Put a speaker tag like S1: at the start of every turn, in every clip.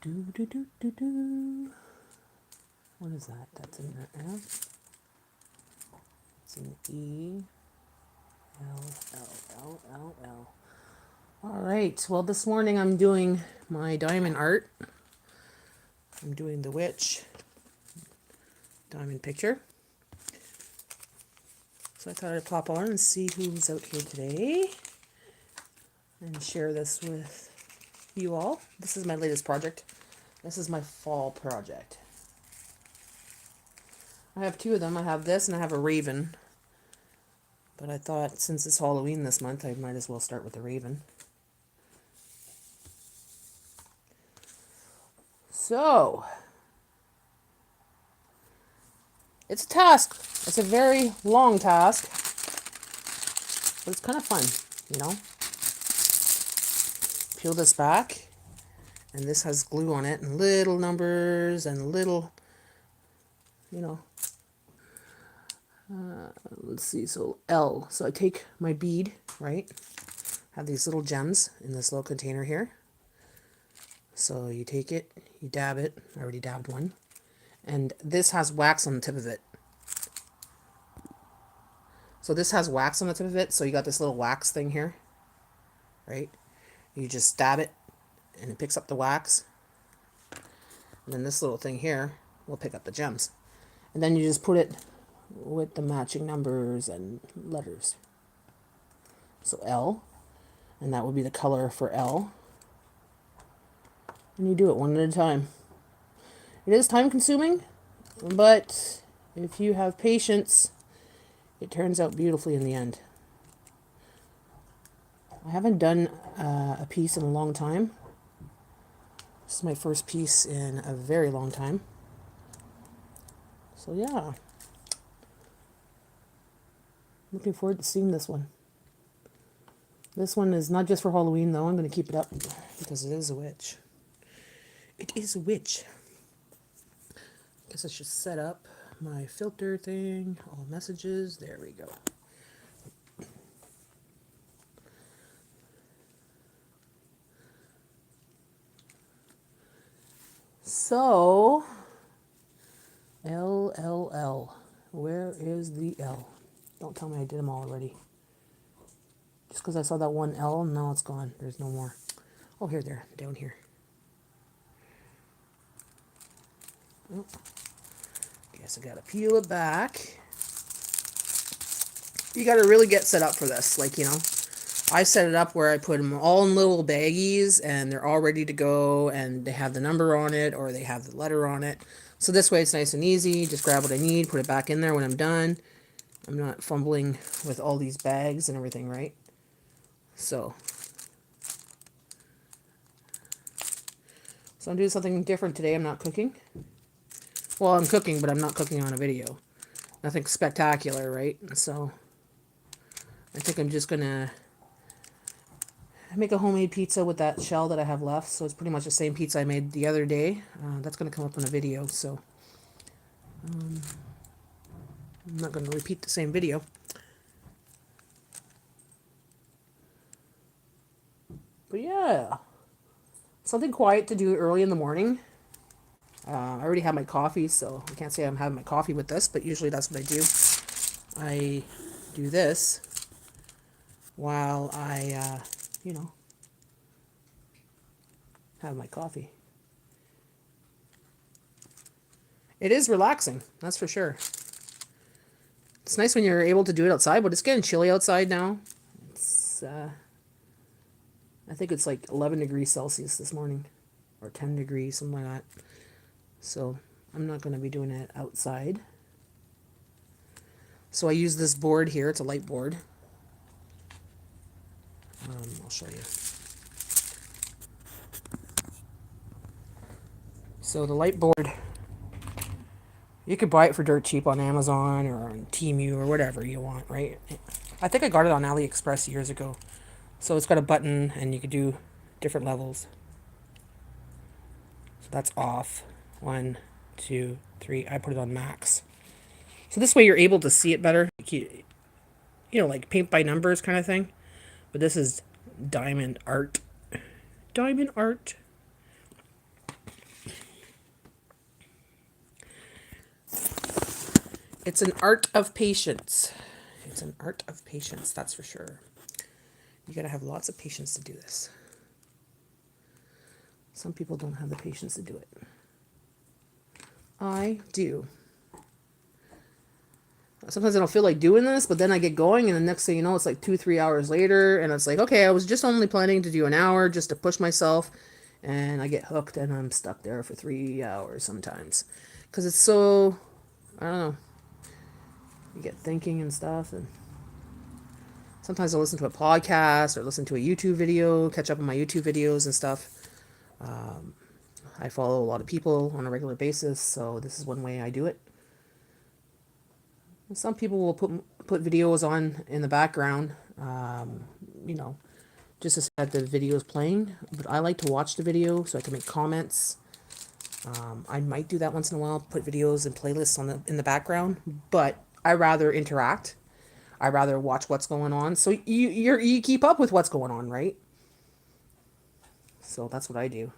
S1: Do, do, do, do, do. What is that? That's in the F. It's in the E. L, L, L, L, L. All right. Well, this morning I'm doing my diamond art. I'm doing the witch diamond picture. So I thought I'd pop on and see who's out here today and share this with you all. This is my latest project. This is my fall project. I have two of them. I have this and I have a raven. But I thought since it's Halloween this month, I might as well start with the raven. So, it's a task. It's a very long task. But it's kind of fun, you know. Peel this back. And this has glue on it and little numbers and little, you know. Let's see, so L. So I take my bead, right? Have these little gems in this little container here. So you take it, you dab it. I already dabbed one. And this has wax on the tip of it. So this has wax on the tip of it. So you got this little wax thing here, right? You just dab it and it picks up the wax. And then this little thing here will pick up the gems. And then you just put it with the matching numbers and letters. So L, and that would be the color for L. And you do it one at a time. It is time consuming, but if you have patience, it turns out beautifully in the end. I haven't done a piece in a long time. This is my first piece in a very long time. So yeah. Looking forward to seeing this one. This one is not just for Halloween though. I'm going to keep it up because it is a witch. It is a witch. Guess I should set up my filter thing. All messages. There we go. So, L, L, L. Where is the L? Don't tell me I did them all already. Just because I saw that one L, now it's gone. There's no more. Oh, here, there, down here. Oh. Guess I gotta peel it back. You gotta really get set up for this. Like, you know, I set it up where I put them all in little baggies and they're all ready to go and they have the number on it or they have the letter on it. So this way it's nice and easy. Just grab what I need, put it back in there when I'm done. I'm not fumbling with all these bags and everything, right? So I'm doing something different today. I'm not cooking. Well, I'm cooking, but I'm not cooking on a video. Nothing spectacular, right? So I think I'm just going to make a homemade pizza with that shell that I have left. So it's pretty much the same pizza I made the other day. That's going to come up in a video. So I'm not going to repeat the same video. But yeah, something quiet to do early in the morning. I already have my coffee, so I can't say I'm having my coffee with this, but usually that's what I do. I do this while I, you know, have my coffee. It is relaxing, that's for sure. It's nice when you're able to do it outside, but it's getting chilly outside now. It's, I think it's like 11 degrees Celsius this morning, or 10 degrees, something like that. So I'm not going to be doing it outside. So I use this board here. It's a light board. I'll show you. So the light board, you could buy it for dirt cheap on Amazon or on Temu or whatever you want, right? I think I got it on AliExpress years ago. So it's got a button and you could do different levels. So that's off. 1, 2, 3. I put it on max. So this way you're able to see it better. You know, like paint by numbers kind of thing. But this is diamond art. Diamond art. It's an art of patience. It's an art of patience, that's for sure. You gotta have lots of patience to do this. Some people don't have the patience to do it. I do. Sometimes I don't feel like doing this, but then I get going, and the next thing you know, it's like 2, 3 hours later, and it's like, okay, I was just only planning to do an hour just to push myself, and I get hooked, and I'm stuck there for 3 hours sometimes. Because it's so, I don't know, you get thinking and stuff, and sometimes I'll listen to a podcast or listen to a YouTube video, catch up on my YouTube videos and stuff. I follow a lot of people on a regular basis, so this is one way I do it. Some people will put videos on in the background, you know, just to see that the video is playing. But I like to watch the video so I can make comments. I might do that once in a while, put videos and playlists on in the background. But I rather interact. I rather watch what's going on, so you keep up with what's going on, right? So that's what I do.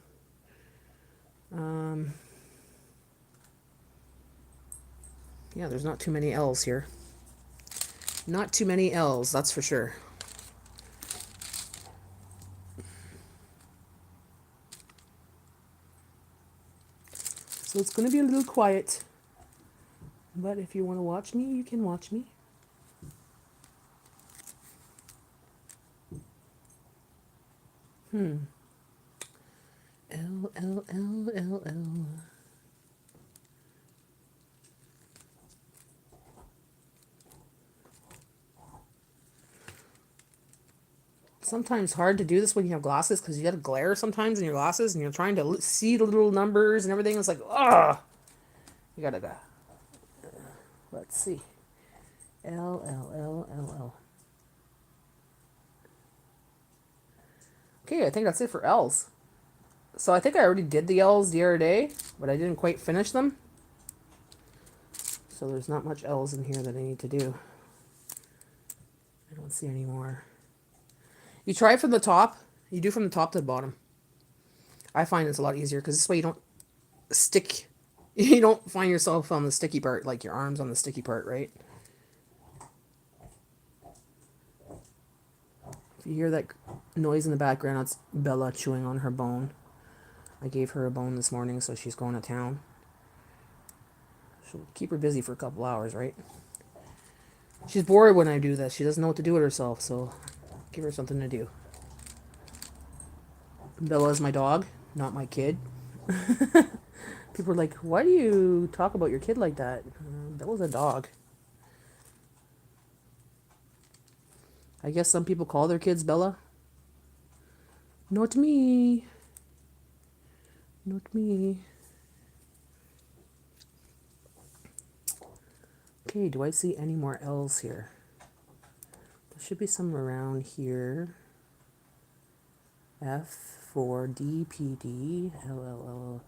S1: Yeah, there's not too many L's here. Not too many L's, that's for sure. So it's going to be a little quiet. But if you want to watch me, you can watch me. L, L, L, L, L. Sometimes hard to do this when you have glasses because you got to glare sometimes in your glasses and you're trying to see the little numbers and everything. It's like, ugh. You gotta go. Let's see. L, L, L, L, L. Okay, I think that's it for L's. So I think I already did the L's the other day, but I didn't quite finish them. So there's not much L's in here that I need to do. I don't see any more. You try from the top. You do from the top to the bottom. I find it's a lot easier because this way you don't stick. You don't find yourself on the sticky part, like your arms on the sticky part, right? If you hear that noise in the background, it's Bella chewing on her bone. I gave her a bone this morning, so she's going to town. She'll keep her busy for a couple hours, right? She's bored when I do this. She doesn't know what to do with herself, so give her something to do. Bella is my dog, not my kid. People are like, why do you talk about your kid like that? Bella's a dog. I guess some people call their kids Bella. Not me. Not me. Okay, do I see any more L's here? There should be some around here. F for D, P, D, L, L, L.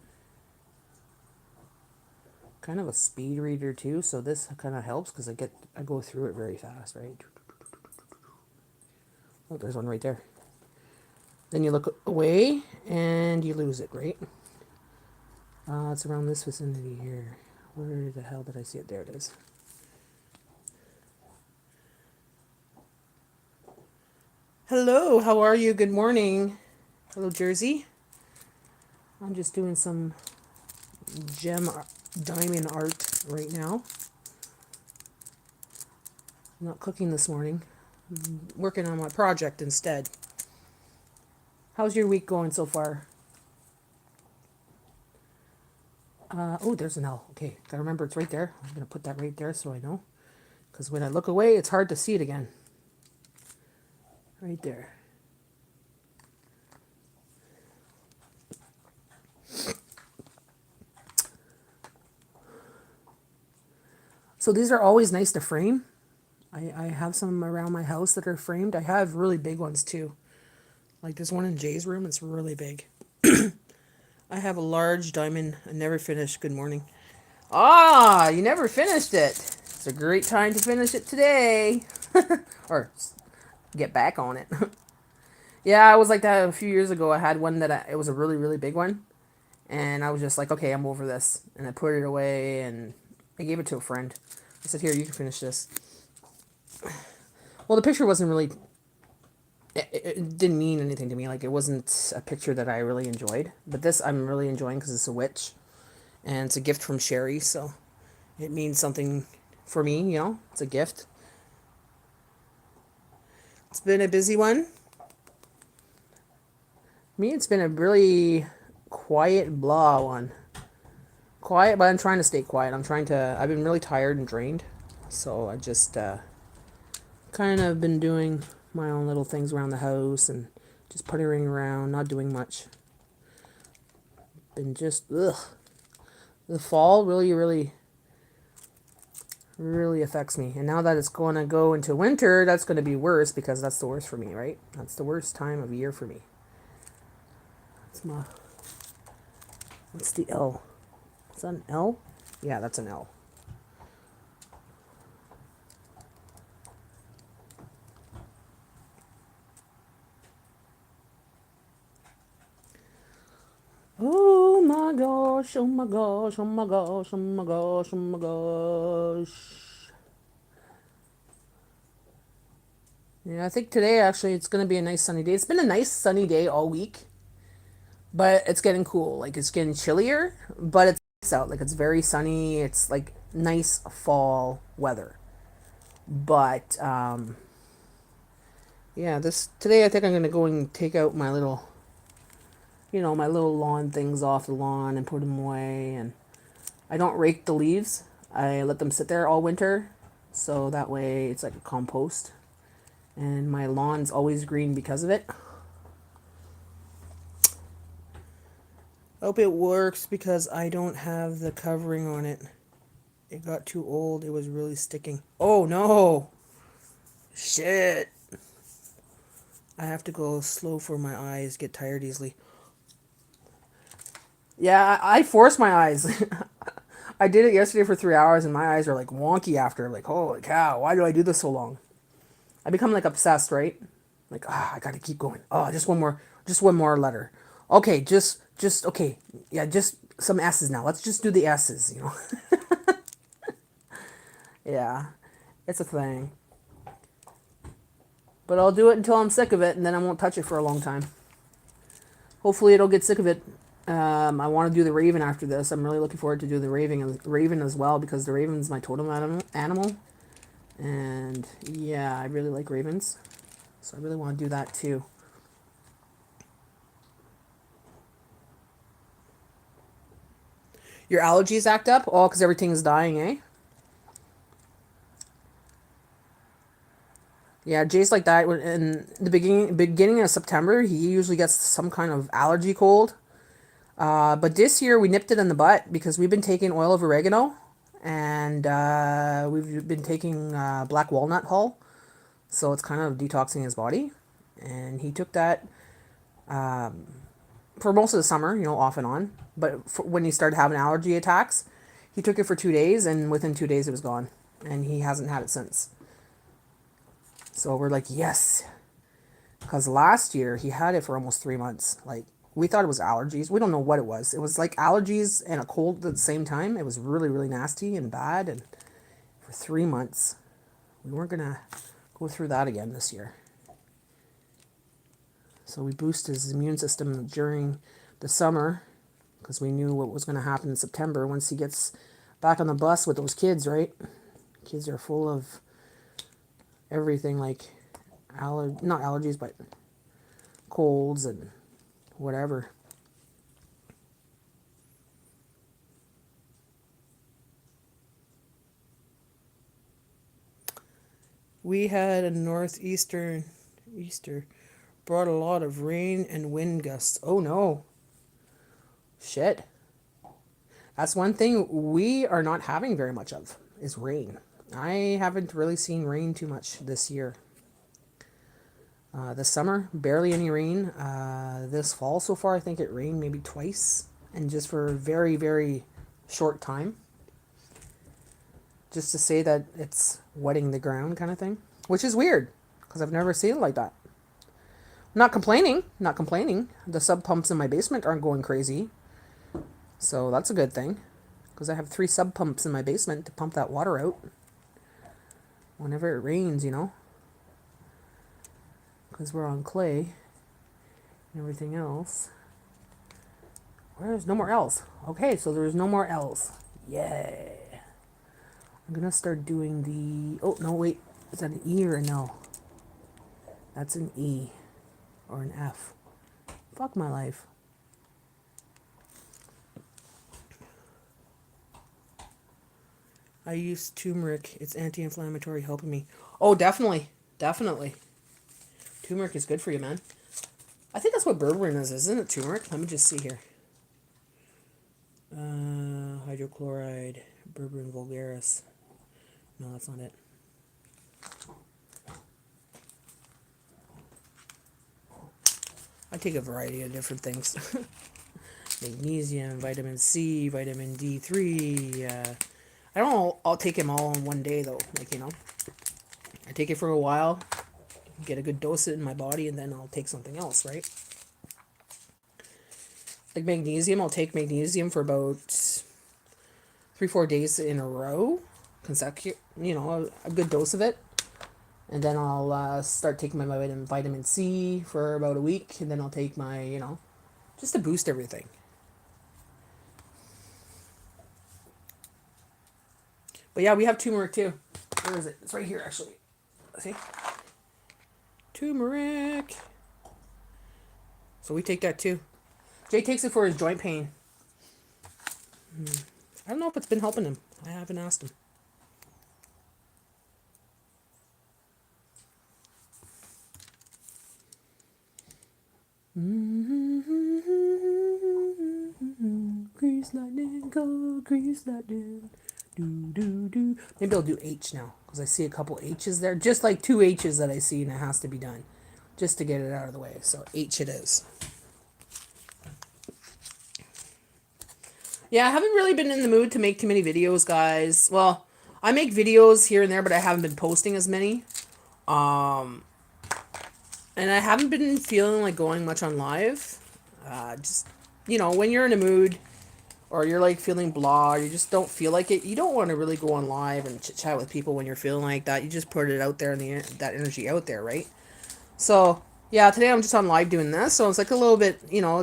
S1: Kind of a speed reader too, so this kind of helps because I go through it very fast, right? Oh, there's one right there. Then you look away and you lose it, right? It's around this vicinity here. Where the hell did I see it? There it is. Hello, how are you? Good morning. Hello, Jersey. I'm just doing some diamond art right now. I'm not cooking this morning. I'm working on my project instead. How's your week going so far? Oh, there's an L. Okay, gotta remember it's right there. I'm gonna put that right there so I know. Because when I look away, it's hard to see it again. Right there. So these are always nice to frame. I have some around my house that are framed. I have really big ones too. Like this one in Jay's room, it's really big. I have a large diamond. I never finished. Good morning. Ah, you never finished it. It's a great time to finish it today. Or get back on it. Yeah, I was like that a few years ago. I had one that it was a really, really big one. And I was just like, okay, I'm over this. And I put it away and I gave it to a friend. I said, here, you can finish this. Well, the picture wasn't really, it didn't mean anything to me. Like, it wasn't a picture that I really enjoyed. But this I'm really enjoying because it's a witch. And it's a gift from Sherry, so it means something for me, you know? It's a gift. It's been a busy one. Me, it's been a really quiet blah one. Quiet, but I'm trying to stay quiet. I've been really tired and drained. So I just kind of been doing my own little things around the house and just puttering around, not doing much. Been just, ugh. The fall really affects me. And now that it's going to go into winter, that's going to be worse because that's the worst for me, right? That's the worst time of year for me. What's the L? Is that an L? Yeah, that's an L. Oh my gosh, oh my gosh, oh my gosh, oh my gosh, oh my gosh. Yeah, I think today actually it's going to be a nice sunny day. It's been a nice sunny day all week, but it's getting cool. Like it's getting chillier, but it's out. Like it's very sunny. It's like nice fall weather. But yeah, this today I think I'm going to go and take out my little my little lawn things off the lawn and put them away. And I don't rake the leaves. I let them sit there all winter. So that way it's like a compost. And my lawn's always green because of it. Hope it works because I don't have the covering on it. It got too old. It was really sticking. Oh no! Shit! I have to go slow for my eyes get tired easily. Yeah, I forced my eyes. I did it yesterday for 3 hours and my eyes are like wonky after. Like, holy cow, why do I do this so long? I become like obsessed, right? Like, I gotta keep going. Oh, just one more letter. Okay, okay. Yeah, just some S's now. Let's just do the S's. Yeah, it's a thing. But I'll do it until I'm sick of it, and then I won't touch it for a long time. Hopefully, it'll get sick of it. I want to do the raven after this. I'm really looking forward to do the raven as well because the raven's my totem animal. And yeah, I really like ravens. So I really want to do that too. Your allergies act up? Oh, because everything's dying, eh? Yeah, Jay's like that. In the beginning of September, he usually gets some kind of allergy cold. But this year we nipped it in the butt because we've been taking oil of oregano and we've been taking black walnut hull. So it's kind of detoxing his body. And he took that for most of the summer, off and on. But when he started having allergy attacks, he took it for 2 days and within 2 days it was gone. And he hasn't had it since. So we're like, yes. Because last year he had it for almost 3 months. Like, we thought it was allergies. We don't know what it was. It was like allergies and a cold at the same time. It was really nasty and bad. And for 3 months, we weren't going to go through that again this year. So we boosted his immune system during the summer because we knew what was going to happen in September once he gets back on the bus with those kids, right? Kids are full of everything like not allergies, but colds and whatever. We had a northeastern Easter brought a lot of rain and wind gusts. Oh no. Shit. That's one thing we are not having very much of is rain. I haven't really seen rain too much this year. This summer, barely any rain. This fall so far, I think it rained maybe twice and just for a very short time. Just to say that it's wetting the ground kind of thing, which is weird because I've never seen it like that. Not complaining. The sub pumps in my basement aren't going crazy. So that's a good thing because I have 3 sub pumps in my basement to pump that water out. whenever it rains, you know, because we're on clay and everything else. Where's no more L's? Okay, so there's no more L's. Yay. I'm gonna start doing the, oh no, wait, is that an E or an L? That's an E or an F. Fuck my life. I use turmeric. It's anti-inflammatory, helping me. Oh, definitely. Definitely. Turmeric is good for you, man. I think that's what berberine is, isn't it? Turmeric? Let me just see here. Hydrochloride, berberine vulgaris. No, that's not it. I take a variety of different things. Magnesium, vitamin C, vitamin D3. I don't know, I'll take them all in one day though. Like, you know, I take it for a while, get a good dose in my body, and then I'll take something else, right? Like magnesium, I'll take magnesium for about 3-4 days in a row, consecutive, you know, a good dose of it. And then I'll start taking my vitamin C for about a week, and then I'll take my, you know, just to boost everything. But yeah, we have turmeric too. Where is it? It's right here, actually. Let's see. Turmeric. So we take that too. Jay takes it for his joint pain. I don't know if it's been helping him. I haven't asked him. Grease lightning, go, grease lightning. Do. Maybe I'll do H now, because I see a couple H's there. Just like 2 H's that I see, and it has to be done. Just to get it out of the way. So H it is. Yeah, I haven't really been in the mood to make too many videos, guys. Well, I make videos here and there, but I haven't been posting as many. And I haven't been feeling like going much on live. Just, you know, when you're in a mood or you're like feeling blah, or you just don't feel like it, you don't want to really go on live and chit chat with people when you're feeling like that. You just put it out there and that energy out there, right? So, yeah, today I'm just on live doing this. So it's like a little bit, you know,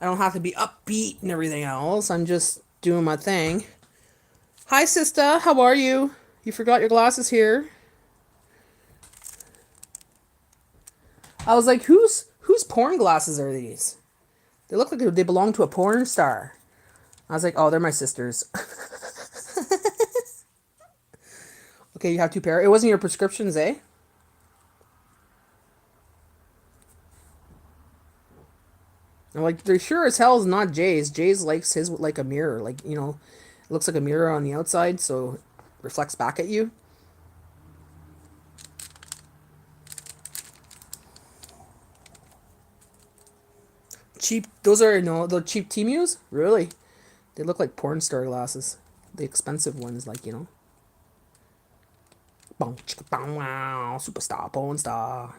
S1: I don't have to be upbeat and everything else. I'm just doing my thing. Hi, sister. How are you? You forgot your glasses here. I was like, whose porn glasses are these? They look like they belong to a porn star. I was like, oh, they're my sister's. Okay, you have 2 pair. It wasn't your prescriptions, eh? I'm like, they're sure as hell is not Jay's. Jay's likes his like a mirror. Like, you know, it looks like a mirror on the outside, so it reflects back at you. Cheap, those are, no, the cheap Temus? Really? They look like porn star glasses. The expensive ones, like, you know. Bong, chicka, bong, wow, superstar, porn star.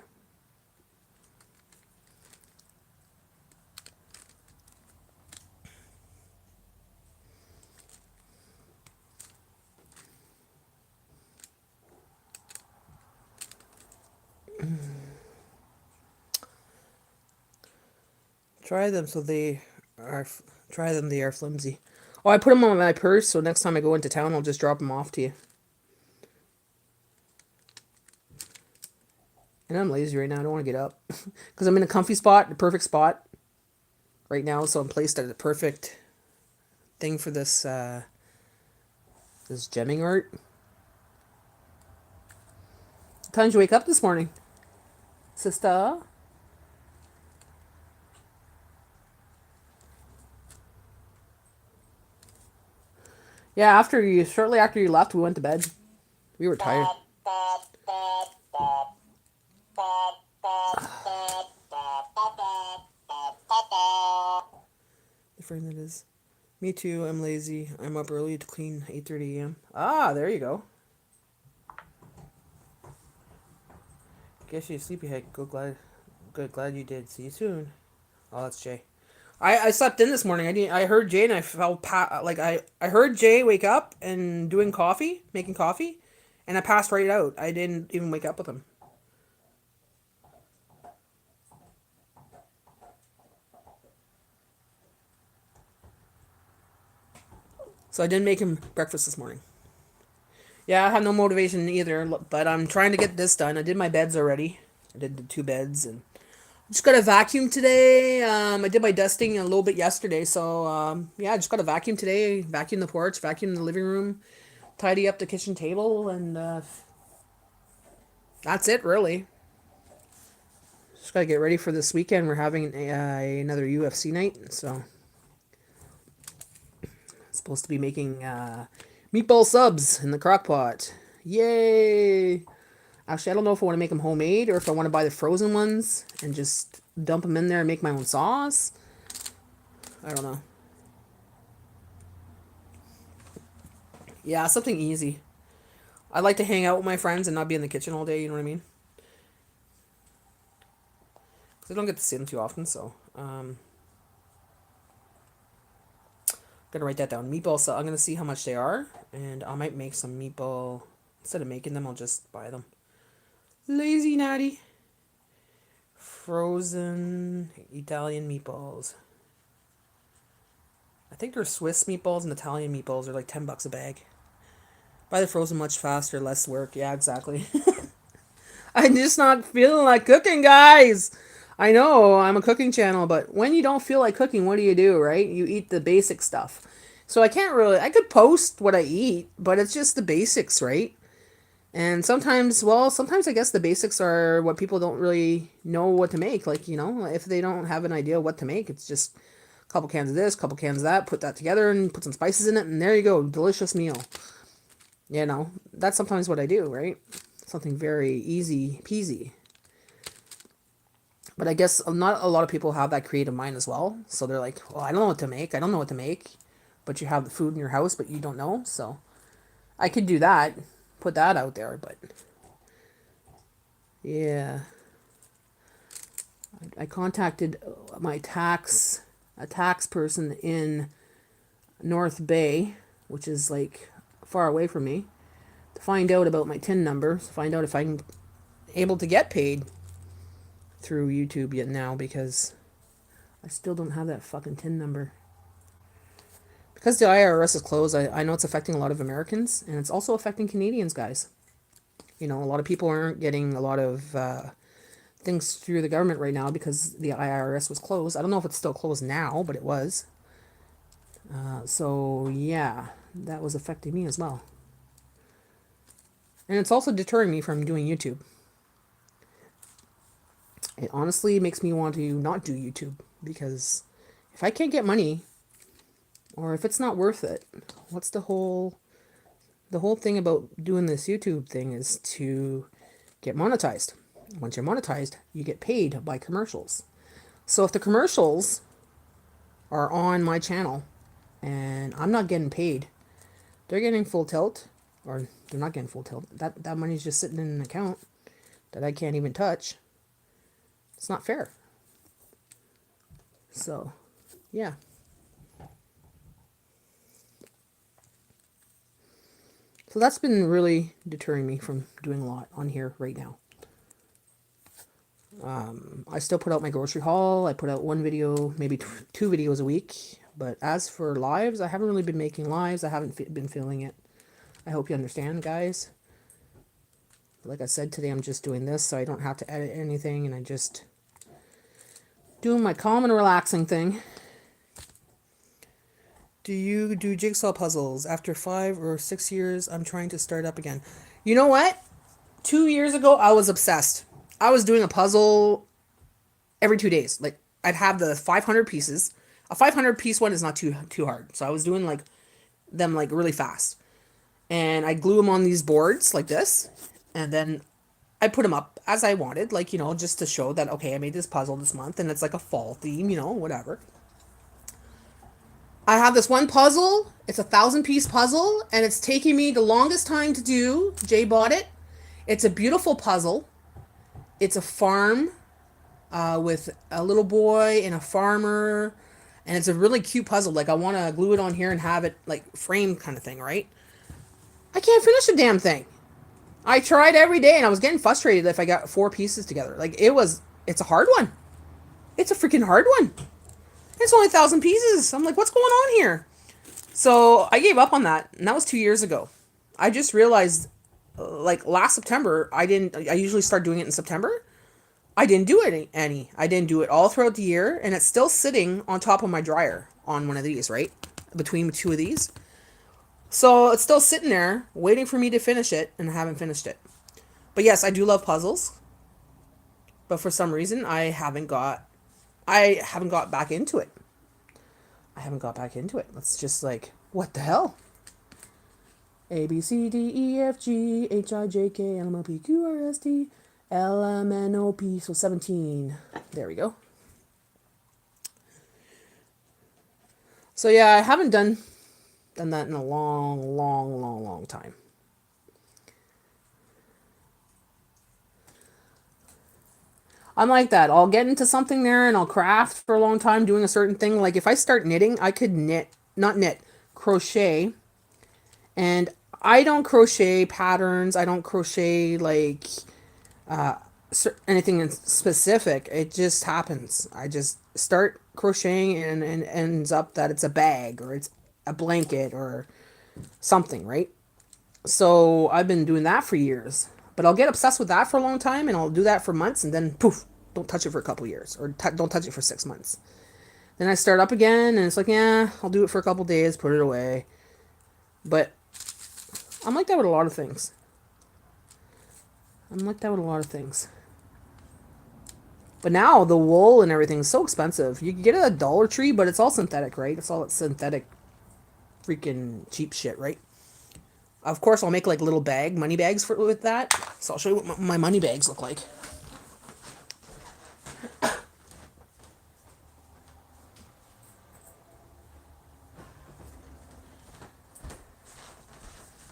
S1: Try them so they are. Try them. They are flimsy. Oh, I put them on my purse, so next time I go into town, I'll just drop them off to you. And I'm lazy right now. I don't want to get up because I'm in a comfy spot, the perfect spot right now. So I'm placed at the perfect thing for this this gemming art. What time did you wake up this morning, sister? Yeah, shortly after you left, we went to bed. We were tired. The friend that is. Me too, I'm lazy. I'm up early to clean 8:30 a.m. Ah, there you go. Guess you're sleepyhead. Glad you did. See you soon. Oh, that's Jay. I slept in this morning. I heard Jay and I felt like I heard Jay wake up and making coffee, And I passed right out. I didn't even wake up with him. So I didn't make him breakfast this morning. Yeah, I have no motivation either, but I'm trying to get this done. I did my beds already. I did the 2 beds, and just got a vacuum today. I did my dusting a little bit yesterday, so yeah, I just got a vacuum today. Vacuum the porch, vacuum the living room, tidy up the kitchen table, and that's it really. Just gotta get ready for this weekend. We're having another UFC night, so supposed to be making meatball subs in the crock pot. Yay! Actually, I don't know if I want to make them homemade or if I want to buy the frozen ones and just dump them in there and make my own sauce. I don't know. Yeah, something easy. I like to hang out with my friends and not be in the kitchen all day, you know what I mean? Because I don't get to see them too often, so. Gonna write that down. Meatballs, so I'm gonna see how much they are, and I might make some meatball. Instead of making them, I'll just buy them. Lazy Natty. Frozen Italian meatballs. I think they're Swiss meatballs and Italian meatballs are like $10 a bag. Buy the frozen much faster, less work. Yeah, exactly. I'm just not feeling like cooking, guys. I know I'm a cooking channel, but when you don't feel like cooking, what do, right? You eat the basic stuff. So I can't really, I could post what I eat, but it's just the basics, right? And sometimes, well, sometimes I guess the basics are what people don't really know what to make. Like, if they don't have an idea what to make, it's just a couple cans of this, couple cans of that, put that together and put some spices in it, and there you go, delicious meal. That's sometimes what I do, right? Something very easy peasy. But I guess not a lot of people have that creative mind as well. So they're like, well, I don't know what to make. I don't know what to make. But you have the food in your house, but you don't know. So I could do that, put that out there. But yeah, I contacted a tax person in North Bay, which is like far away from me, to find out about my TIN number, to find out if I'm able to get paid through YouTube yet now, because I still don't have that fucking TIN number. Because the IRS is closed, I know it's affecting a lot of Americans, and it's also affecting Canadians, guys. A lot of people aren't getting a lot of things through the government right now because the IRS was closed. I don't know if it's still closed now, but it was. So, yeah, that was affecting me as well. And it's also deterring me from doing YouTube. It honestly makes me want to not do YouTube, because if I can't get money, or if it's not worth it, what's the whole thing about doing this YouTube thing is to get monetized. Once you're monetized, you get paid by commercials. So if the commercials are on my channel and I'm not getting paid, they're getting full tilt, or they're not getting full tilt. That money's just sitting in an account that I can't even touch. It's not fair. So, yeah. So that's been really deterring me from doing a lot on here right now. I still put out my grocery haul. I put out one video, maybe 2 videos a week. But as for lives, I haven't really been making lives. I haven't been feeling it. I hope you understand, guys. Like I said, today I'm just doing this so I don't have to edit anything, and I just doing my calm and relaxing thing. Do you do jigsaw puzzles? After 5 or 6 years, I'm trying to start up again. You know what? 2 years ago, I was obsessed. I was doing a puzzle every 2 days. Like, I'd have the 500 pieces. A 500 piece one is not too hard. So I was doing them really fast. And I glue them on these boards like this. And then I put them up as I wanted, just to show that, okay, I made this puzzle this month and it's like a fall theme, whatever. I have this one puzzle. It's a 1,000-piece puzzle, and it's taking me the longest time to do. Jay bought it. It's a beautiful puzzle. It's a farm with a little boy and a farmer, and it's a really cute puzzle. Like, I want to glue it on here and have it, framed kind of thing, right? I can't finish the damn thing. I tried every day and I was getting frustrated if I got 4 pieces together. Like it's a hard one. It's a freaking hard one. It's only 1,000 pieces. I'm like, what's going on here? So I gave up on that, and that was 2 years ago. I just realized, like last September, I didn't. I usually start doing it in September. I didn't do any. I didn't do it all throughout the year, and it's still sitting on top of my dryer on one of these, right? Between two of these. So it's still sitting there waiting for me to finish it, and I haven't finished it. But yes, I do love puzzles, but for some reason I haven't got back into it. I haven't got back into it. It's just like, what the hell? A B C D E F G H I J K L M N O P Q R S T L M N O P. So 17. There we go. So yeah, I haven't done that in a long time. I'm like that. I'll get into something there and I'll craft for a long time doing a certain thing. Like if I start knitting, I could not knit, crochet. And I don't crochet patterns. I don't crochet like anything in specific. It just happens. I just start crocheting and ends up that it's a bag or it's a blanket or something, right? So I've been doing that for years. But I'll get obsessed with that for a long time and I'll do that for months and then poof, don't touch it for a couple years or don't touch it for 6 months. Then I start up again and it's like, yeah, I'll do it for a couple days, put it away. But I'm like that with a lot of things. I'm like that with a lot of things. But now the wool and everything is so expensive. You can get it at Dollar Tree, but it's all synthetic, right? It's all synthetic freaking cheap shit, right? Of course, I'll make like little money bags with that. So I'll show you what my money bags look like.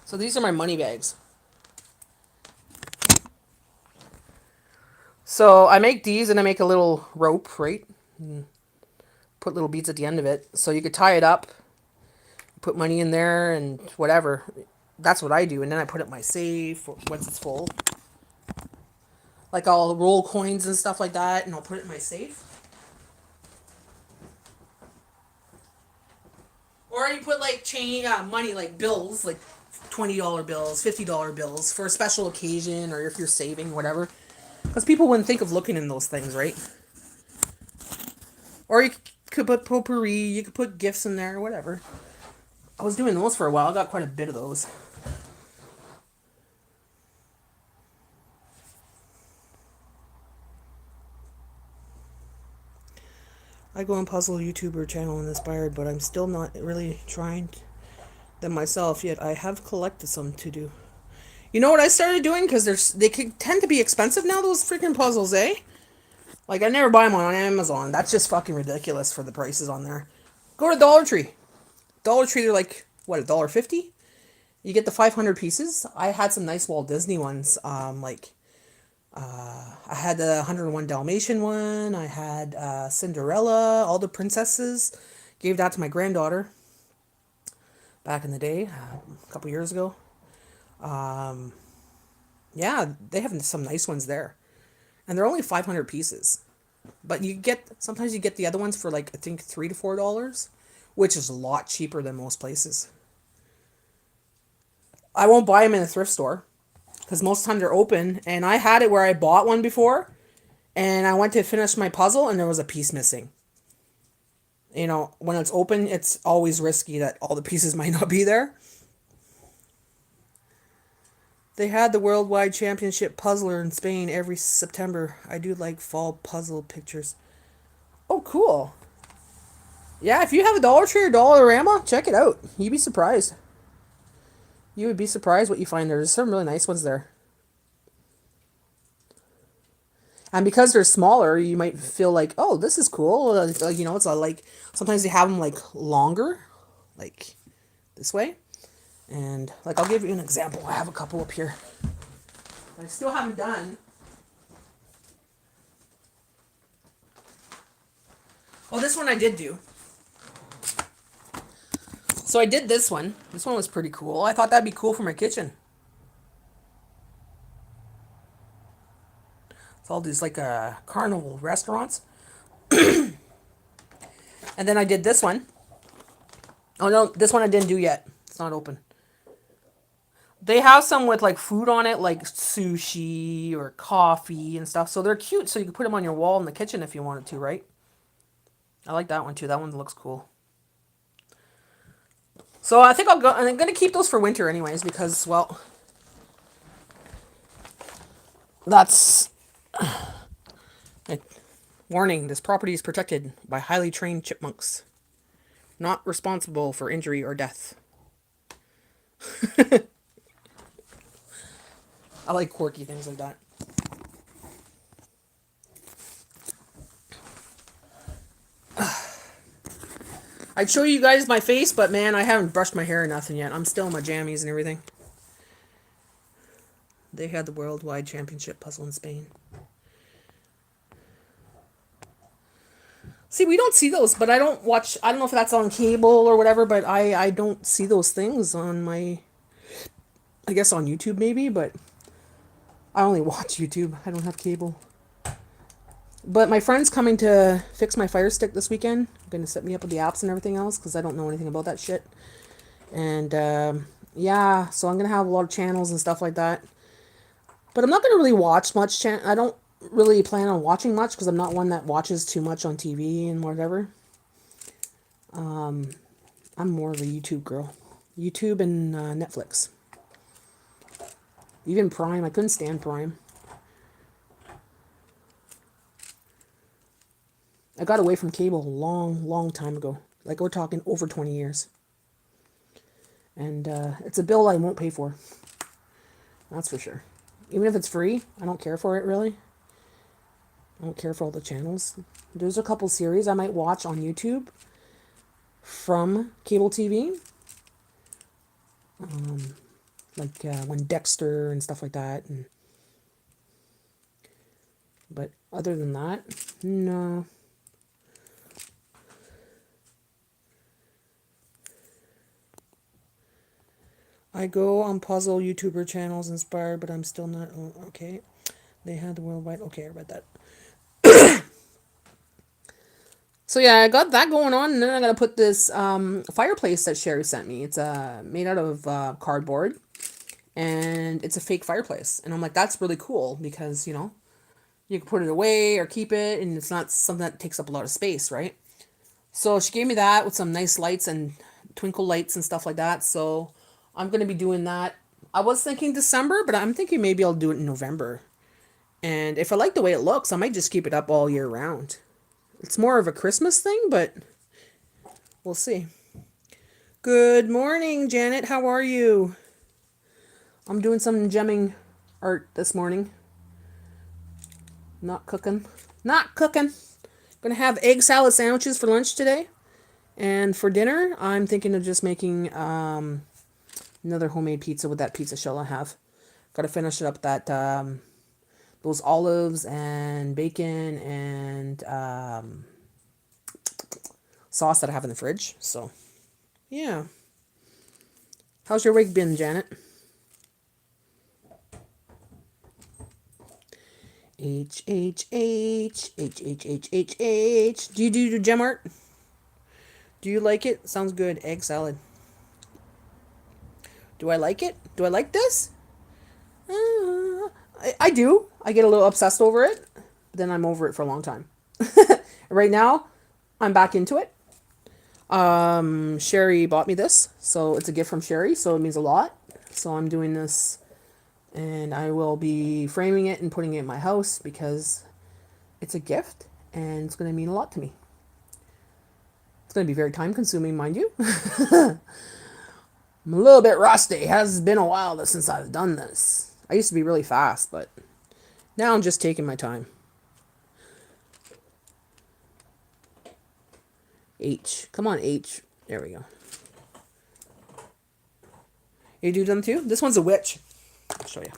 S1: So these are my money bags. So I make these and I make a little rope, right? Put little beads at the end of it. So you could tie it up, put money in there and whatever. That's what I do. And then I put it in my safe once it's full. Like I'll roll coins and stuff like that and I'll put it in my safe. Or you put like money, like bills, like $20 bills, $50 bills for a special occasion or if you're saving, whatever. Because people wouldn't think of looking in those things, right? Or you could put potpourri, you could put gifts in there, whatever. I was doing those for a while. I got quite a bit of those. I go on puzzle YouTuber channel and inspired, but I'm still not really trying them myself yet. I have collected some to do. You know what I started doing? Because they tend to be expensive now, those freaking puzzles, eh? Like, I never buy them on Amazon. That's just fucking ridiculous for the prices on there. Go to Dollar Tree. Dollar Tree, they're like, what, $1.50? You get the 500 pieces. I had some nice Walt Disney ones. I had the 101 Dalmatian one. I had Cinderella, all the princesses. Gave that to my granddaughter back in the day, a couple years ago. Yeah, they have some nice ones there. And they're only 500 pieces. But sometimes you get the other ones for like, I think $3 to $4, which is a lot cheaper than most places. I won't buy them in a thrift store because most of the time they're open. And I had it where I bought one before and I went to finish my puzzle and there was a piece missing. You know, when it's open, it's always risky that all the pieces might not be there. They had the Worldwide Championship Puzzler in Spain every September. I do like fall puzzle pictures. Oh, cool. Yeah, if you have a Dollar Tree or Dollarama, check it out. You'd be surprised. You would be surprised what you find there. There's some really nice ones there. And because they're smaller, you might feel like, oh, this is cool. You know, it's like, sometimes they have them like longer, like this way. And like, I'll give you an example. I have a couple up here. I still haven't done. Oh, this one I did do. So I did this one. This one was pretty cool. I thought that'd be cool for my kitchen. It's all these like carnival restaurants. And then I did this one. Oh no, this one I didn't do yet. It's not open. They have some with like food on it, like sushi or coffee and stuff. So they're cute. So you can put them on your wall in the kitchen if you wanted to, right? I like that one too. That one looks cool. So I think I'll go. And I'm gonna keep those for winter, anyways, because well, that's like, warning. This property is protected by highly trained chipmunks, not responsible for injury or death. I like quirky things like that. I'd show you guys my face, but man, I haven't brushed my hair or nothing yet. I'm still in my jammies and everything. They had the worldwide championship puzzle in Spain. See, we don't see those, but I don't watch. I don't know if that's on cable or whatever, but I don't see those things on my. I guess on YouTube maybe, but I only watch YouTube. I don't have cable. But my friend's coming to fix my Fire Stick this weekend. Going to set me up with the apps and everything else because I don't know anything about that shit. And yeah, so I'm going to have a lot of channels and stuff like that. But I'm not going to really watch much. I don't really plan on watching much because I'm not one that watches too much on TV and whatever. I'm more of a YouTube girl. YouTube and Netflix. Even Prime. I couldn't stand Prime. I got away from cable a long time ago. Like we're talking over 20 years. And it's a bill I won't pay for. That's for sure. Even if it's free, I don't care for it really. I don't care for all the channels. There's a couple series I might watch on YouTube from cable TV. Like when Dexter and stuff like that. But other than that, no. I go on puzzle YouTuber channels inspired, but I'm still not. Oh, okay. They had the worldwide. Okay, I read that. So yeah, I got that going on, and then I gotta put this fireplace that Sherry sent me. It's made out of cardboard, and it's a fake fireplace. And I'm like, that's really cool because you know, you can put it away or keep it, and it's not something that takes up a lot of space, right? So she gave me that with some nice lights and twinkle lights and stuff like that. So I'm going to be doing that. I was thinking December, but I'm thinking maybe I'll do it in November. And if I like the way it looks, I might just keep it up all year round. It's more of a Christmas thing, but we'll see. Good morning, Janet. How are you? I'm doing some gemming art this morning. Not cooking. Not cooking. Gonna have egg salad sandwiches for lunch today. And for dinner, I'm thinking of just making another homemade pizza with that pizza shell I have. Got to finish it up that those olives and bacon and sauce that I have in the fridge. So, yeah. How's your week been, Janet? H. Do you do gem art? Do you like it? Sounds good. Egg salad. Do I like it? Do I like this? I do. I get a little obsessed over it, but then I'm over it for a long time. Right now, I'm back into it. Sherry bought me this, so it's a gift from Sherry, so it means a lot. So I'm doing this, and I will be framing it and putting it in my house because it's a gift, and it's going to mean a lot to me. It's going to be very time consuming, mind you. I'm a little bit rusty. It has been a while since I've done this. I used to be really fast, but now I'm just taking my time. H. Come on, H. There we go. You do them too? This one's a witch. I'll show you.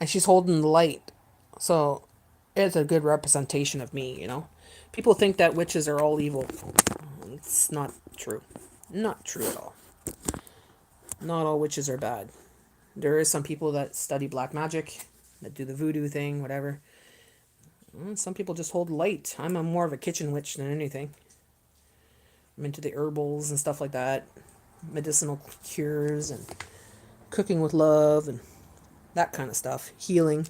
S1: And she's holding the light. So it's a good representation of me, you know? People think that witches are all evil. It's not true. Not true at all. Not all witches are bad. There is some people that study black magic, that do the voodoo thing, whatever. Some people just hold light. I'm more of a kitchen witch than anything. I'm into the herbals and stuff like that, medicinal cures and cooking with love and that kind of stuff, healing.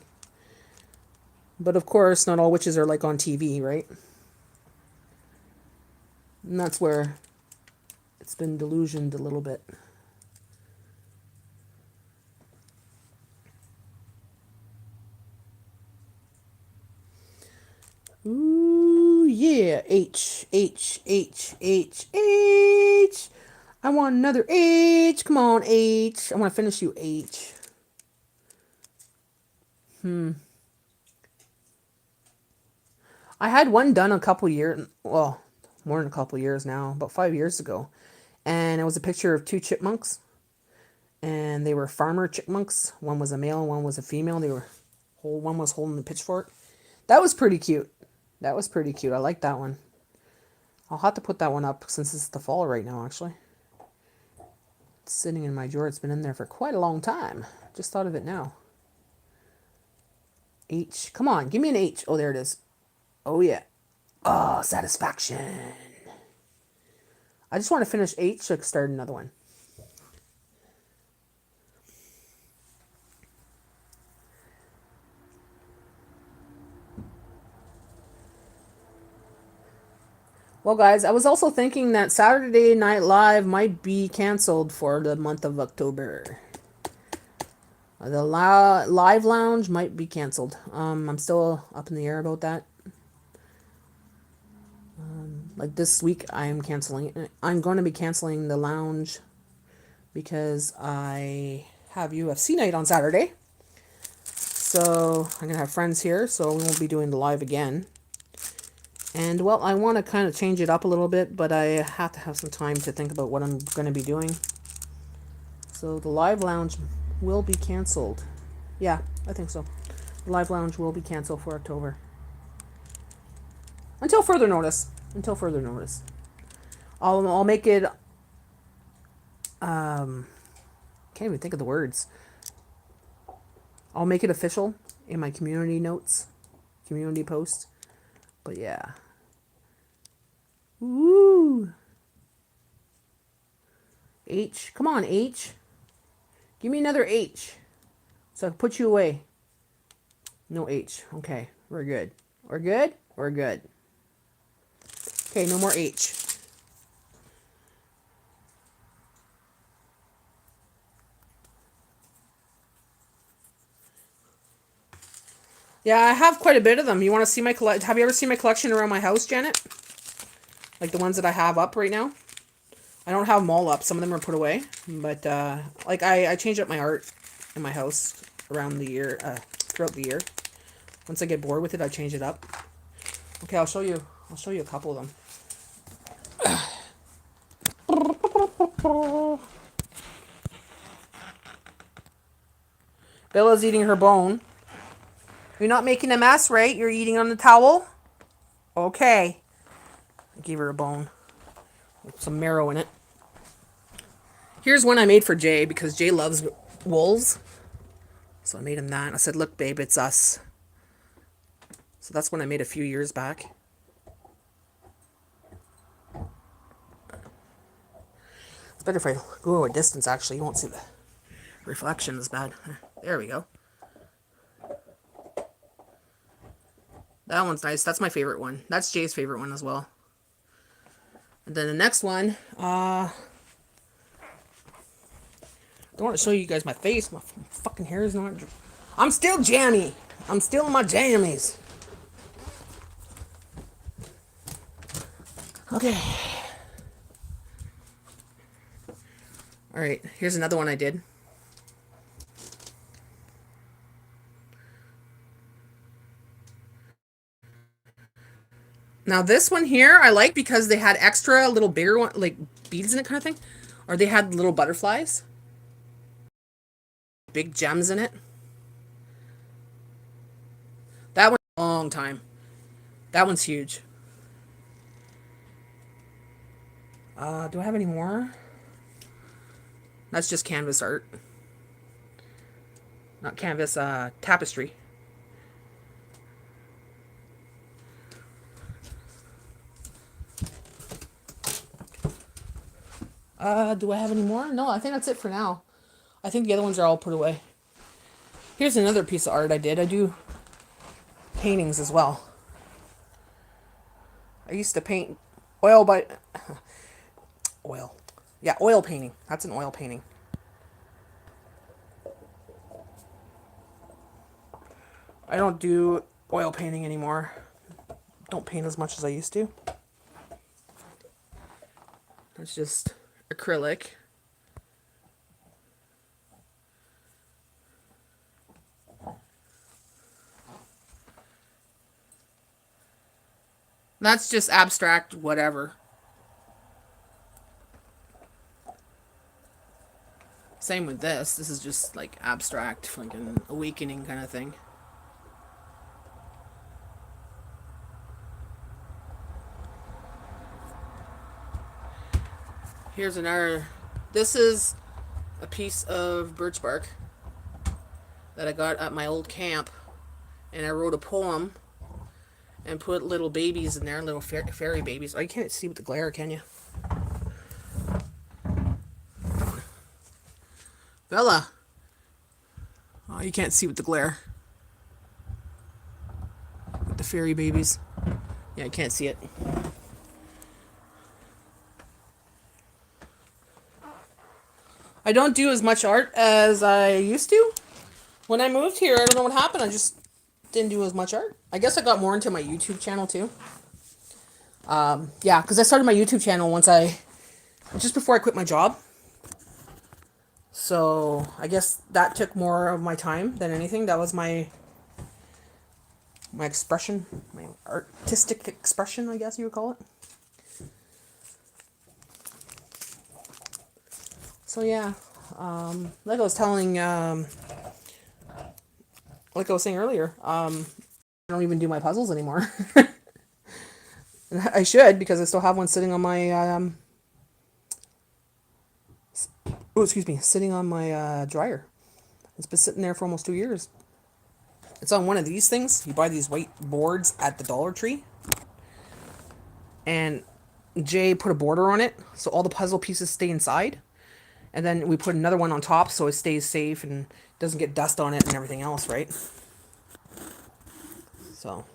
S1: But of course, not all witches are like on TV, right? And that's where it's been delusioned a little bit. Ooh, yeah. H, H, H, H, H. I want another H. Come on, H. I want to finish you, H. I had one done a couple years, well, more than a couple years now, about 5 years ago. And it was a picture of two chipmunks. And they were farmer chipmunks. One was a male and one was a female. One was holding the pitchfork. That was pretty cute. That was pretty cute. I like that one. I'll have to put that one up since it's the fall right now, actually. It's sitting in my drawer. It's been in there for quite a long time. Just thought of it now. H. Come on, give me an H. Oh, there it is. Oh, yeah. Oh, satisfaction. I just want to finish H so I can start another one. Well, guys, I was also thinking that Saturday Night Live might be canceled for the month of October. The live lounge might be canceled. I'm still up in the air about that. Like this week, I'm canceling. I'm going to be canceling the lounge because I have UFC night on Saturday. So I'm gonna have friends here, so we won't be doing the live again. And well, I want to kind of change it up a little bit, but I have to have some time to think about what I'm going to be doing. So the live lounge will be canceled. Yeah, I think so. The live lounge will be canceled for October. Until further notice. Until further notice. I'll make it. Can't even think of the words. I'll make it official in my community notes, community post. But yeah. Woo! H. Come on, H. Give me another H. So I can put you away. No H. Okay, we're good. We're good? We're good. Okay, no more H. Yeah, I have quite a bit of them. You want to see my collection? Have you ever seen my collection around my house, Janet? Like the ones that I have up right now? I don't have them all up. Some of them are put away. But, like, I change up my art in my house around the year, throughout the year. Once I get bored with it, I change it up. Okay, I'll show you a couple of them. Bella's eating her bone. You're not making a mess, right? You're eating on the towel? Okay. I gave her a bone with some marrow in it. Here's one I made for Jay because Jay loves wolves. So I made him that. I said, look, babe, it's us. So that's one I made a few years back. It's better if I go a distance, actually. You won't see the reflection as bad. There we go. That one's nice. That's my favorite one. That's Jay's favorite one as well. And then the next one, I don't want to show you guys my face. My fucking hair is not... I'm still jammy. I'm still in my jammies. Okay. Alright, here's another one I did. Now this one here I like because they had extra little bigger one, like beads in it kind of thing. Or they had little butterflies. Big gems in it. That one's a long time. That one's huge. Do I have any more? That's just canvas art. not canvas, tapestry. Do I have any more? No, I think that's it for now. I think the other ones are all put away. Here's another piece of art I did. I do paintings as well. I used to paint oil by oil. Yeah, oil painting. That's an oil painting. I don't do oil painting anymore. Don't paint as much as I used to. It's just acrylic. That's just abstract whatever. Same with this. This is just like abstract, like an awakening kind of thing. Here's another. This is a piece of birch bark that I got at my old camp. And I wrote a poem and put little babies in there, little fairy babies. Oh, you can't see with the glare, can you? Bella. Oh, you can't see with the glare. With the fairy babies. Yeah, I can't see it. I don't do as much art as I used to. When I moved here, I don't know what happened. I just didn't do as much art. I guess I got more into my YouTube channel too. Yeah, because I started my YouTube channel just before I quit my job. So I guess that took more of my time than anything. That was my expression, my artistic expression, I guess you would call it. So yeah, like I was telling, like I was saying earlier, I don't even do my puzzles anymore. I should, because I still have one sitting on my sitting on my dryer. It's been sitting there for almost 2 years. It's on one of these things. You buy these white boards at the Dollar Tree. And Jay put a border on it, so all the puzzle pieces stay inside. And then we put another one on top so it stays safe and doesn't get dust on it and everything else, right? So.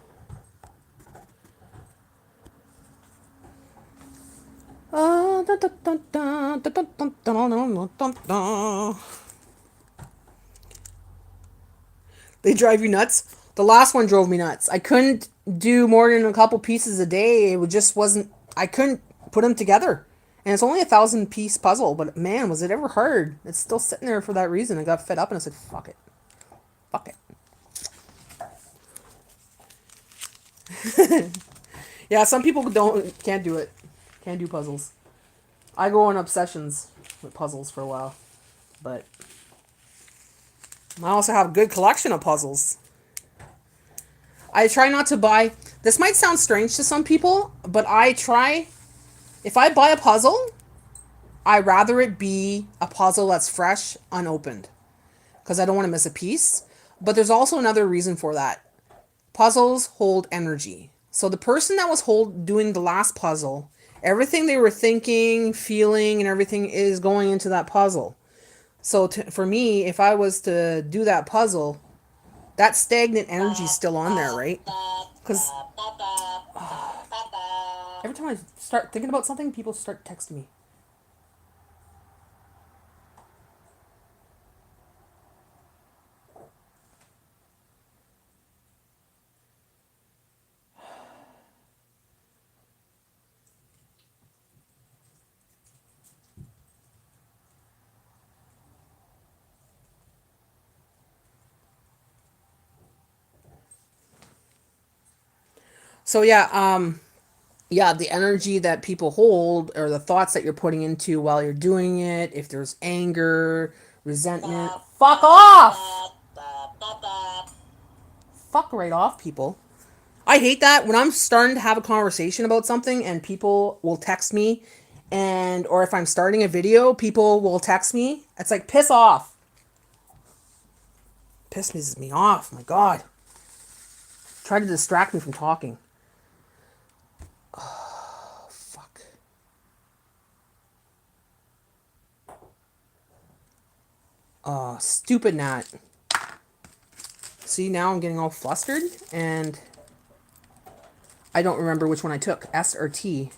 S1: They drive you nuts? The last one drove me nuts. I couldn't do more than a couple pieces a day. It just wasn't... I couldn't put them together. And it's only a 1,000-piece puzzle, but man, was it ever hard. It's still sitting there for that reason. I got fed up and I said, fuck it. Fuck it. Yeah, some people can't do it. Can't do puzzles. I go on obsessions with puzzles for a while. But I also have a good collection of puzzles. I try not to buy... This might sound strange to some people, but I try... If I buy a puzzle, I'd rather it be a puzzle that's fresh, unopened. Because I don't want to miss a piece. But there's also another reason for that. Puzzles hold energy. So the person that was doing the last puzzle, everything they were thinking, feeling, and everything is going into that puzzle. So for me, if I was to do that puzzle, that stagnant energy is still on there, right? Because every time I start thinking about something, people start texting me. So yeah, the energy that people hold or the thoughts that you're putting into while you're doing it, if there's anger, resentment, fuck off! Fuck right off, people. I hate that when I'm starting to have a conversation about something and people will text me, or if I'm starting a video, people will text me. It's like, piss off. pisses me off. My God. Try to distract me from talking. Oh, fuck. Oh, stupid Nat. See, now I'm getting all flustered, and I don't remember which one I took, S or T.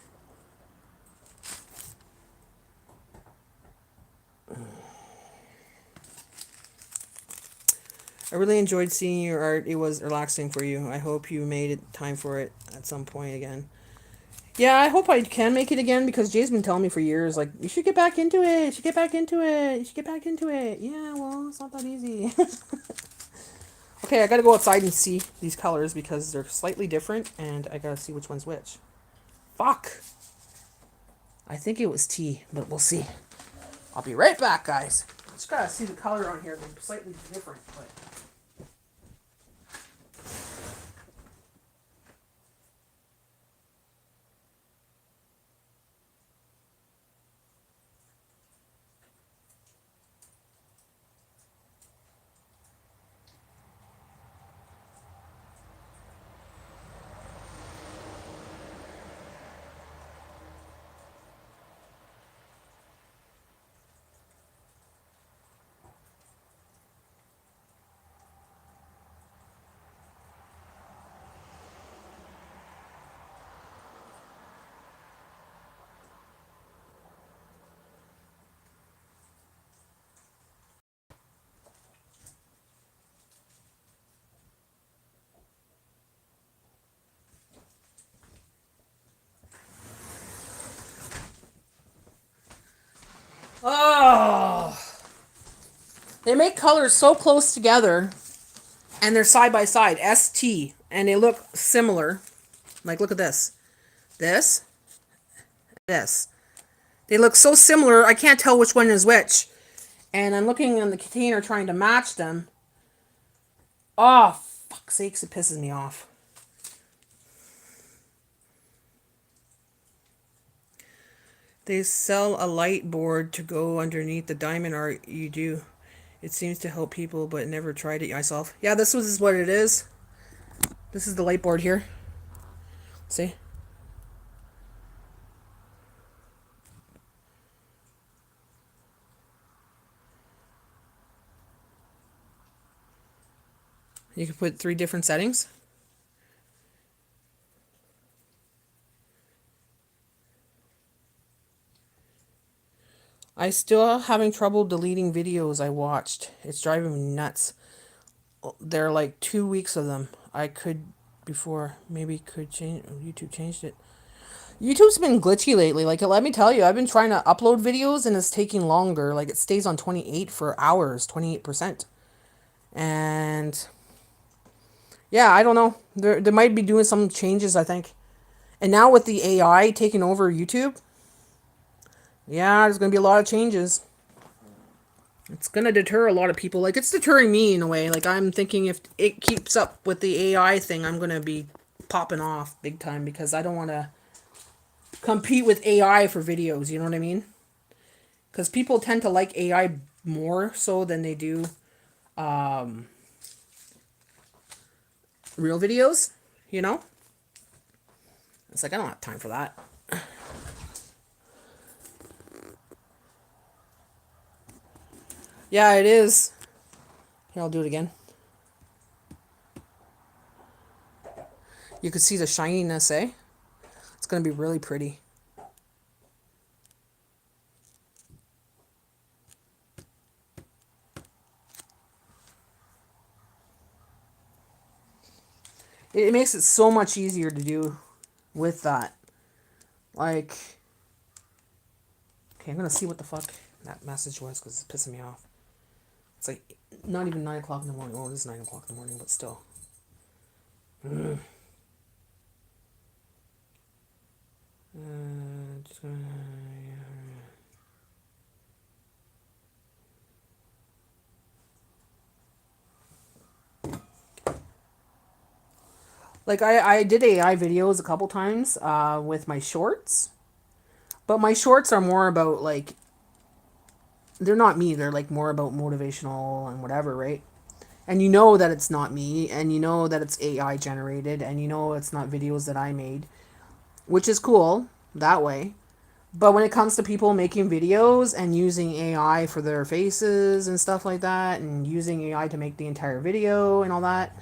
S1: I really enjoyed seeing your art. It was relaxing for you. I hope you made it time for it at some point again. Yeah, I hope I can make it again because Jay's been telling me for years, like, you should get back into it. You should get back into it. You should get back into it. Yeah, well, it's not that easy. Okay, I gotta go outside and see these colors because they're slightly different and I gotta see which one's which. Fuck! I think it was T, but we'll see. I'll be right back, guys. Just gotta see the color on here. They're slightly different, but... Oh! They make colors so close together, and they're side by side, ST, and they look similar. Like, look at this. This. This. They look so similar, I can't tell which one is which. And I'm looking on the container trying to match them. Oh, fuck's sakes, it pisses me off. They sell a light board to go underneath the diamond art you do. It seems to help people, but never tried it myself. Yeah, this is what it is. This is the light board here. See? You can put 3 different settings. I still having trouble deleting videos I watched. It's driving me nuts. There are like 2 weeks of them. I could before maybe could change. YouTube changed it. YouTube's been glitchy lately. Like, let me tell you, I've been trying to upload videos and it's taking longer. Like, it stays on 28 for hours, 28%. And yeah, I don't know. They might be doing some changes, I think. And now with the AI taking over YouTube, yeah, there's going to be a lot of changes. It's going to deter a lot of people. Like, it's deterring me in a way. Like, I'm thinking if it keeps up with the AI thing, I'm going to be popping off big time because I don't want to compete with AI for videos. You know what I mean? Because people tend to like AI more so than they do real videos, you know? It's like, I don't have time for that. Yeah, it is. Here, I'll do it again. You can see the shininess, eh? It's going to be really pretty. It makes it so much easier to do with that. Like, okay, I'm going to see what the fuck that message was because it's pissing me off. It's like not even 9 o'clock in the morning. Oh, it is 9 o'clock in the morning, but still. Like, I did AI videos a couple times with my shorts. But my shorts are more about, like, they're not me. They're, like, more about motivational and whatever, right? And you know that it's not me, and you know that it's AI generated, and you know it's not videos that I made, which is cool that way. But when it comes to people making videos and using AI for their faces and stuff like that, and using AI to make the entire video and all that,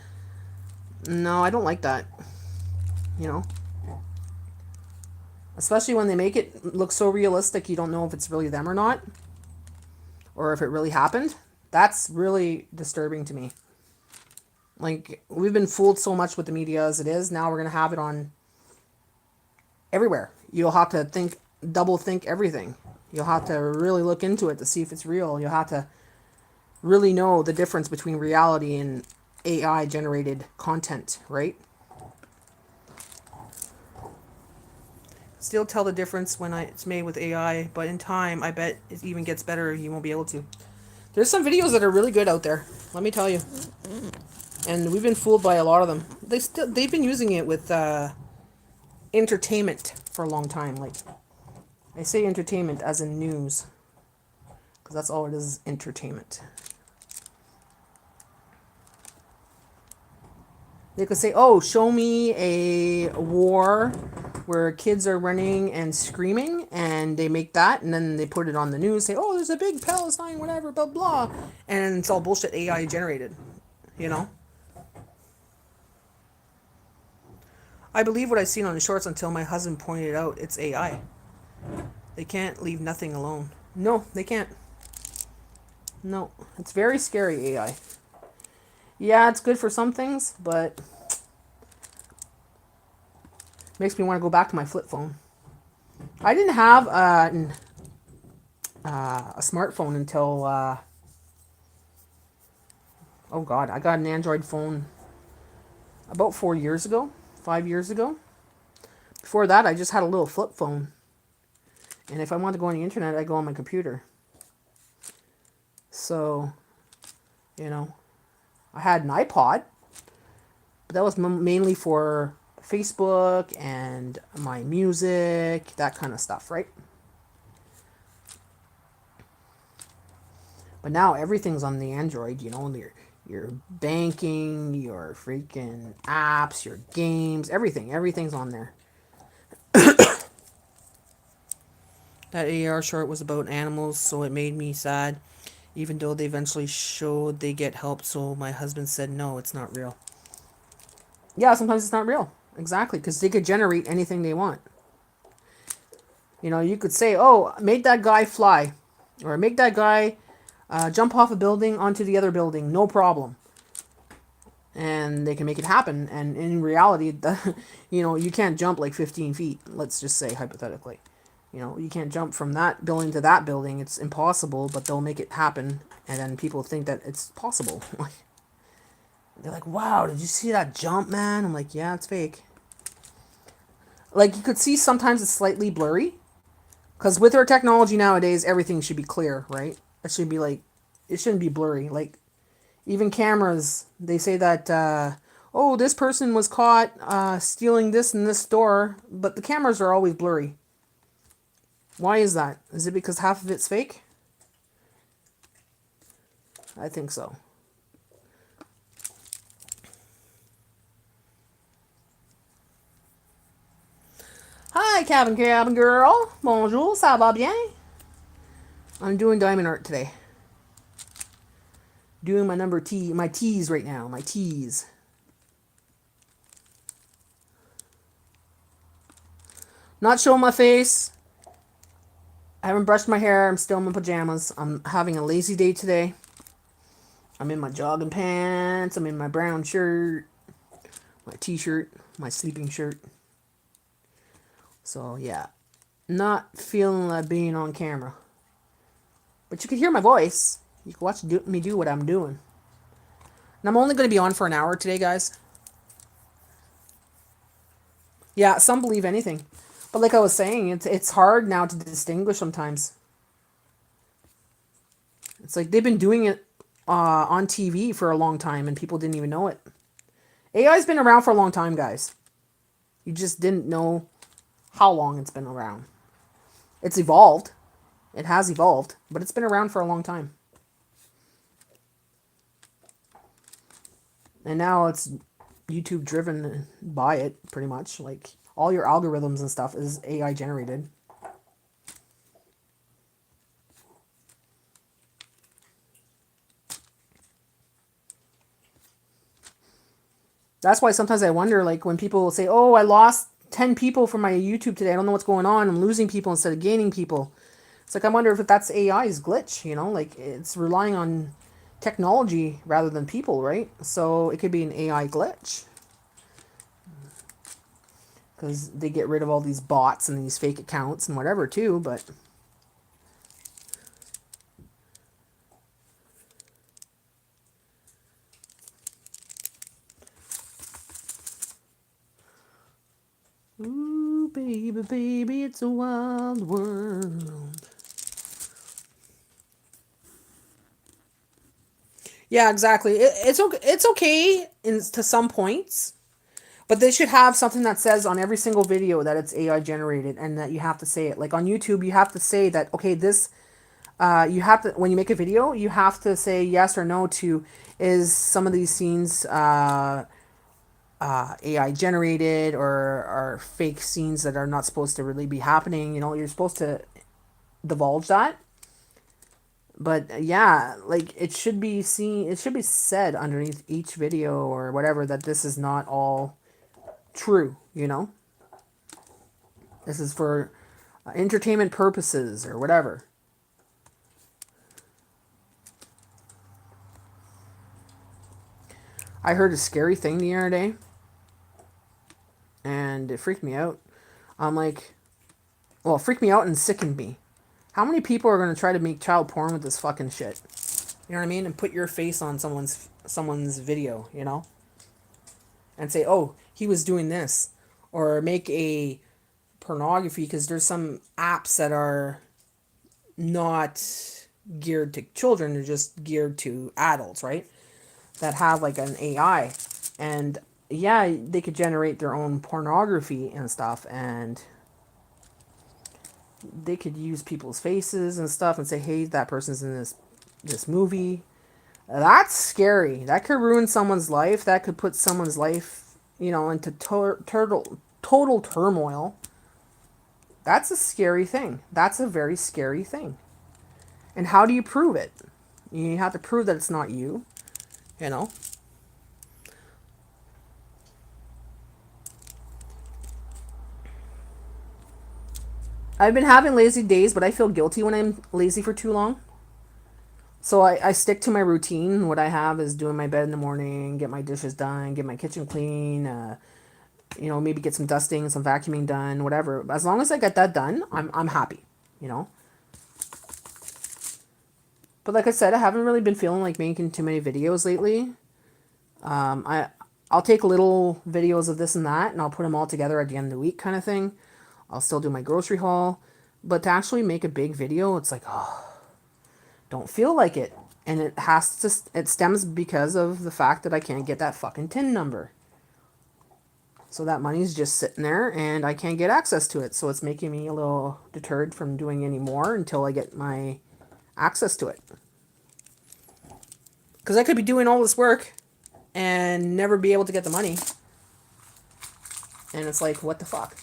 S1: no, I don't like that. You know? Especially when they make it look so realistic, you don't know if it's really them or not, or if it really happened. That's really disturbing to me. Like, we've been fooled so much with the media as it is. Now we're going to have it on everywhere. You'll have to double think everything. You'll have to really look into it to see if it's real. You'll have to really know the difference between reality and AI generated content, right? Still tell the difference when it's made with AI, but in time, I bet it even gets better. You won't be able to. There's some videos that are really good out there, let me tell you. And we've been fooled by a lot of them. They've been using it with entertainment for a long time. Like, I say entertainment as in news, because that's all it is, entertainment. They could say, oh, show me a war where kids are running and screaming, and they make that, and then they put it on the news, say, oh, there's a big Palestine, whatever, blah, blah. And it's all bullshit AI generated, you know? I believe what I've seen on the shorts until my husband pointed out it's AI. They can't leave nothing alone. No, they can't. No, it's very scary, AI. Yeah, it's good for some things, but makes me want to go back to my flip phone. I didn't have a smartphone until, oh God, I got an Android phone about 4 years ago, 5 years ago. Before that, I just had a little flip phone. And if I wanted to go on the internet, I go on my computer. So, you know, I had an iPod, but that was mainly for Facebook and my music, that kind of stuff, right? But now everything's on the Android, you know, your banking, your freaking apps, your games, everything's on there. That AR short was about animals, so it made me sad. Even though they eventually showed they get help, so my husband said, no, it's not real. Yeah, sometimes it's not real. Exactly, because they could generate anything they want. You know, you could say, oh, make that guy fly. Or make that guy jump off a building onto the other building, no problem. And they can make it happen. And in reality, you know, you can't jump like 15 feet, let's just say, hypothetically. You know, you can't jump from that building to that building. It's impossible, but they'll make it happen. And then people think that it's possible. They're like, wow, did you see that jump, man? I'm like, yeah, it's fake. Like, you could see sometimes it's slightly blurry. Because with our technology nowadays, everything should be clear, right? It should be like, it shouldn't be blurry. Like, even cameras, they say that, oh, this person was caught stealing this in this store, but the cameras are always blurry. Why is that? Is it because half of it's fake? I think so. Hi, Cabin Girl. Bonjour, ça va bien? I'm doing diamond art today. Doing my my T's right now, my T's. Not showing my face. I haven't brushed my hair. I'm still in my pajamas. I'm having a lazy day today. I'm in my jogging pants. I'm in my brown shirt. My t-shirt. My sleeping shirt. So, yeah. Not feeling like being on camera. But you can hear my voice. You can watch me do what I'm doing. And I'm only going to be on for an hour today, guys. Yeah, some believe anything. But like I was saying, it's hard now to distinguish sometimes. It's like they've been doing it on TV for a long time and people didn't even know it. AI's been around for a long time, guys. You just didn't know how long it's been around. It's evolved. It has evolved, but it's been around for a long time. And now it's YouTube driven by it, pretty much. Like, all your algorithms and stuff is AI generated. That's why sometimes I wonder, like, when people say, oh, I lost 10 people from my YouTube today. I don't know what's going on. I'm losing people instead of gaining people. It's like, I wonder if that's AI's glitch, you know? Like, it's relying on technology rather than people, right? So it could be an AI glitch. Because they get rid of all these bots and these fake accounts and whatever, too, but... Ooh, baby, baby, it's a wild world. Yeah, exactly. It's okay to some points, but they should have something that says on every single video that it's AI generated and that you have to say it. Like on YouTube, you have to say that, okay, this, you have to, when you make a video, you have to say yes or no to, is some of these scenes AI generated or are fake scenes that are not supposed to really be happening. You know, you're supposed to divulge that. But yeah, like it should be seen, it should be said underneath each video or whatever that this is not all true, you know? This is for entertainment purposes or whatever. I heard a scary thing the other day and it freaked me out. I'm like, well, it freaked me out and sickened me. How many people are going to try to make child porn with this fucking shit? You know what I mean? And put your face on someone's video, you know? And say, "Oh, he was doing this." Or make a pornography, because there's some apps that are not geared to children, they're just geared to adults, right? That have like an AI. And yeah, they could generate their own pornography and stuff, and they could use people's faces and stuff and say, "Hey, that person's in this movie." That's scary. That could ruin someone's life. That could put someone's life, you know, into total turmoil. That's a scary thing. That's a very scary thing. And how do you prove it? You have to prove that it's not you, you know? I've been having lazy days, but I feel guilty when I'm lazy for too long. So I stick to my routine. What I have is doing my bed in the morning, get my dishes done, get my kitchen clean, you know, maybe get some dusting, some vacuuming done, whatever. As long as I get that done, I'm happy, you know? But like I said, I haven't really been feeling like making too many videos lately. I'll take little videos of this and that, and I'll put them all together at the end of the week, kind of thing. I'll still do my grocery haul, but to actually make a big video, it's like, oh, don't feel like it, and it stems because of the fact that I can't get that fucking tin number. So that money's just sitting there, and I can't get access to it. So it's making me a little deterred from doing any more until I get my access to it. Because I could be doing all this work and never be able to get the money. And it's like, what the fuck?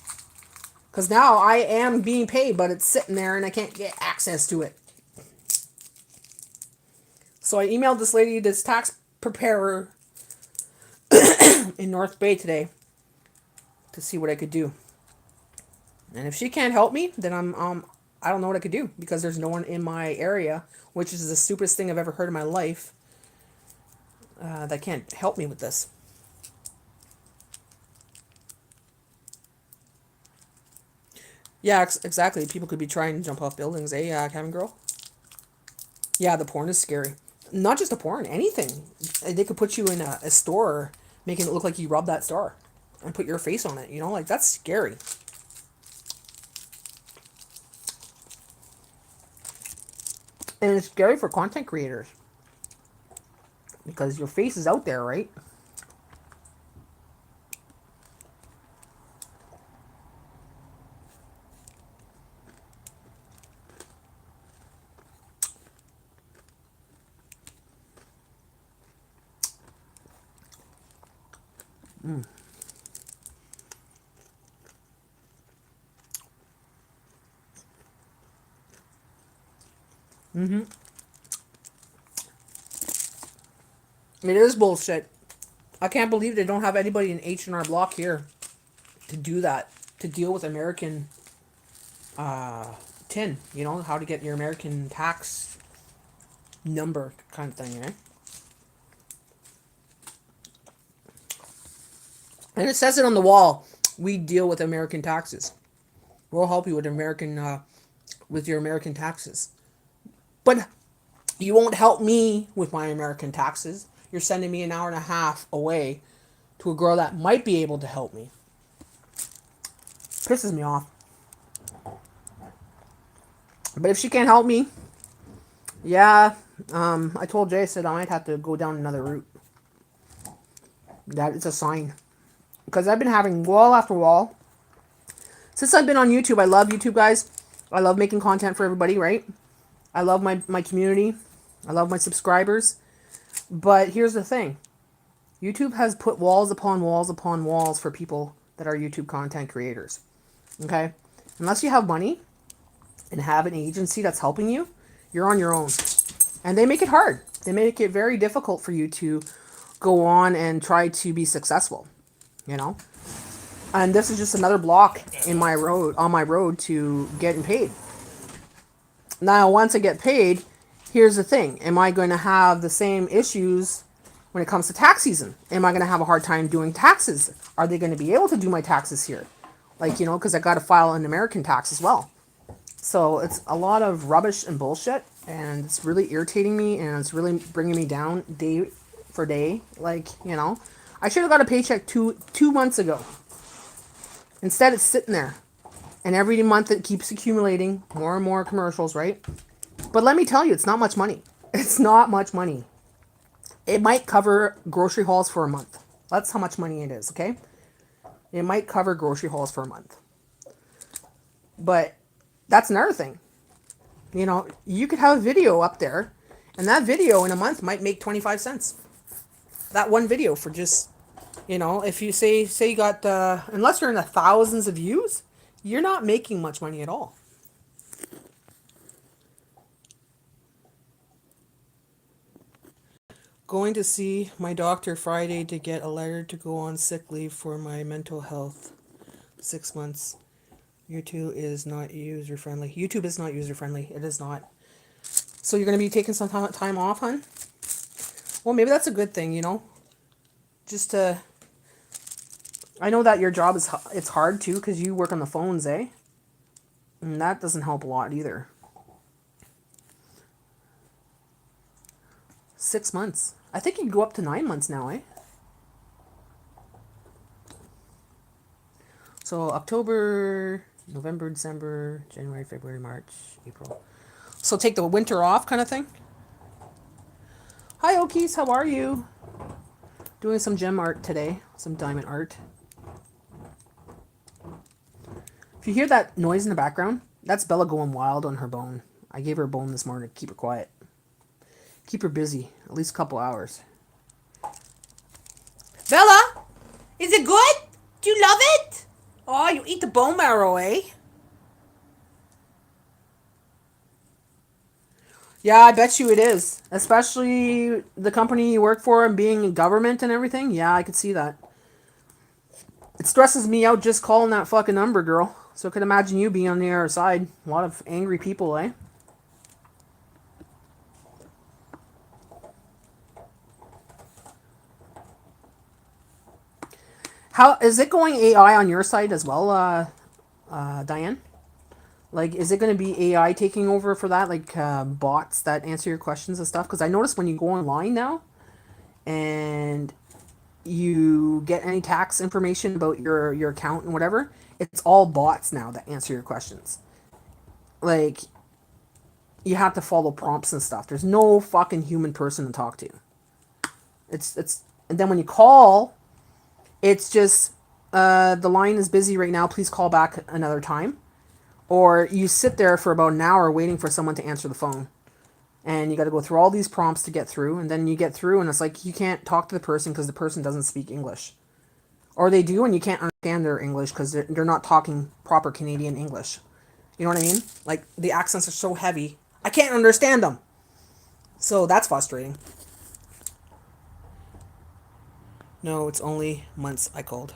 S1: Because now I am being paid, but it's sitting there and I can't get access to it. So I emailed this lady, this tax preparer in North Bay today to see what I could do. And if she can't help me, then I don't know what I could do, because there's no one in my area, which is the stupidest thing I've ever heard in my life, that can't help me with this. Yeah, exactly. People could be trying to jump off buildings, eh, Cabin Girl? Yeah, the porn is scary. Not just the porn, anything. They could put you in a store, making it look like you robbed that store, and put your face on it, you know? Like, that's scary. And it's scary for content creators, because your face is out there, right? It is bullshit. I can't believe they don't have anybody in H&R Block here to do that, to deal with American tin, you know, how to get your American tax number kind of thing, eh? And it says it on the wall. We deal with American taxes. We'll help you with with your American taxes. But you won't help me with my American taxes. You're sending me an hour and a half away to a girl that might be able to help me. Pisses me off. But if she can't help me, yeah, I told Jay, I said I might have to go down another route. That is a sign. Because I've been having wall after wall. Since I've been on YouTube, I love YouTube, guys. I love making content for everybody, right? I love my community. I love my subscribers. But here's the thing. YouTube has put walls upon walls upon walls for people that are YouTube content creators. Okay? Unless you have money and have an agency that's helping you, you're on your own. And they make it hard. They make it very difficult for you to go on and try to be successful. You know? And this is just another block in my road, on my road to getting paid. Now, once I get paid, here's the thing. Am I going to have the same issues when it comes to tax season? Am I going to have a hard time doing taxes? Are they going to be able to do my taxes here? Like, you know, because I got to file an American tax as well. So it's a lot of rubbish and bullshit, and it's really irritating me, and it's really bringing me down day for day. Like, you know, I should have got a paycheck two months ago. Instead, it's sitting there. And every month it keeps accumulating more and more commercials, right? But let me tell you, it's not much money. It's not much money. It might cover grocery hauls for a month. That's how much money it is, okay? It might cover grocery hauls for a month. But that's another thing. You know, you could have a video up there, and that video in a month might make 25 cents. That one video for just, you know, if you say you got, unless you're in the thousands of views, you're not making much money at all. Going to see my doctor Friday to get a letter to go on sick leave for my mental health. 6 months. YouTube is not user friendly. YouTube is not user friendly. It is not. So you're going to be taking some time off, hon? Well, maybe that's a good thing, you know? Just to... I know that your job is, it's hard too, because you work on the phones, eh? And that doesn't help a lot either. 6 months. I think you can go up to 9 months now, eh? So October, November, December, January, February, March, April. So take the winter off kind of thing? Hi, Okies. How are you? Doing some gem art today. Some diamond art. If you hear that noise in the background, that's Bella going wild on her bone. I gave her a bone this morning to keep her quiet. Keep her busy, at least a couple hours. Bella, is it good? Do you love it? Oh, you eat the bone marrow, eh? Yeah, I bet you it is. Especially the company you work for and being in government and everything. Yeah, I could see that. It stresses me out just calling that fucking number, girl. So I could imagine you being on the other side. A lot of angry people, eh? How is it going AI on your side as well, Diane? Like, is it going to be AI taking over for that? Like, bots that answer your questions and stuff? Because I noticed when you go online now and you get any tax information about your account and whatever, it's all bots now that answer your questions. Like, you have to follow prompts and stuff. There's no fucking human person to talk to. It's and then when you call, it's just the line is busy right now. Please call back another time. Or you sit there for about an hour waiting for someone to answer the phone. And you got to go through all these prompts to get through. And then you get through and it's like you can't talk to the person because the person doesn't speak English. Or they do and you can't understand their English because they're not talking proper Canadian English. You know what I mean? Like, the accents are so heavy, I can't understand them. So that's frustrating. No, it's only months, I called.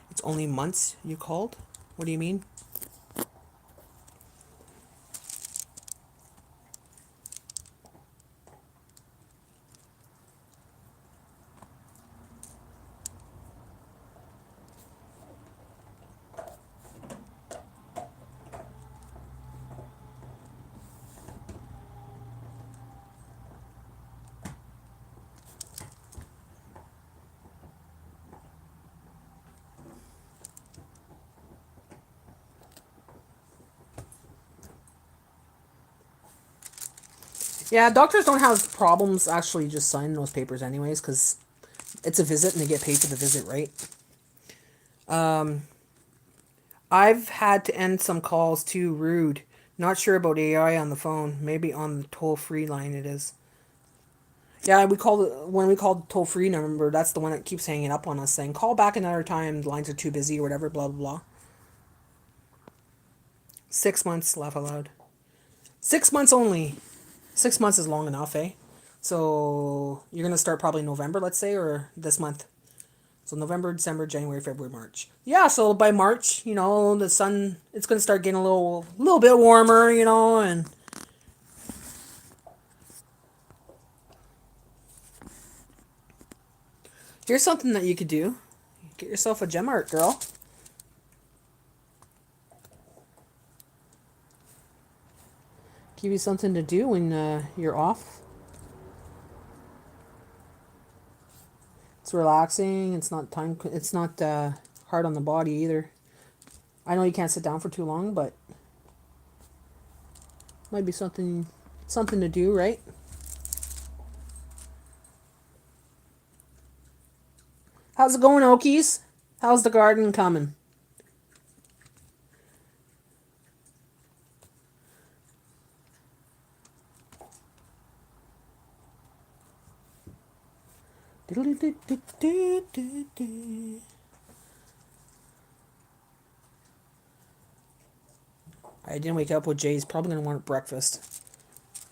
S1: It's only months you called? What do you mean? Yeah, doctors don't have problems actually just signing those papers anyways, because it's a visit and they get paid for the visit, right? I've had to end some calls too. Rude. Not sure about AI on the phone. Maybe on the toll-free line it is. Yeah, when we called toll-free number, that's the one that keeps hanging up on us saying, call back another time, the lines are too busy or whatever, blah, blah, blah. 6 months, laugh aloud. 6 months only. 6 months is long enough, eh? So you're gonna start probably November, let's say, or this month. So November, December, January, February, March. Yeah, so by March, the sun, it's gonna start getting a little bit warmer, and here's something that you could do. Get yourself a gem art, girl. Give you something to do when you're off. It's relaxing. It's not time. It's not hard on the body either. I know you can't sit down for too long, but might be something to do, right? How's it going, Okies? How's the garden coming? I didn't wake up with Jay. He's probably gonna want breakfast.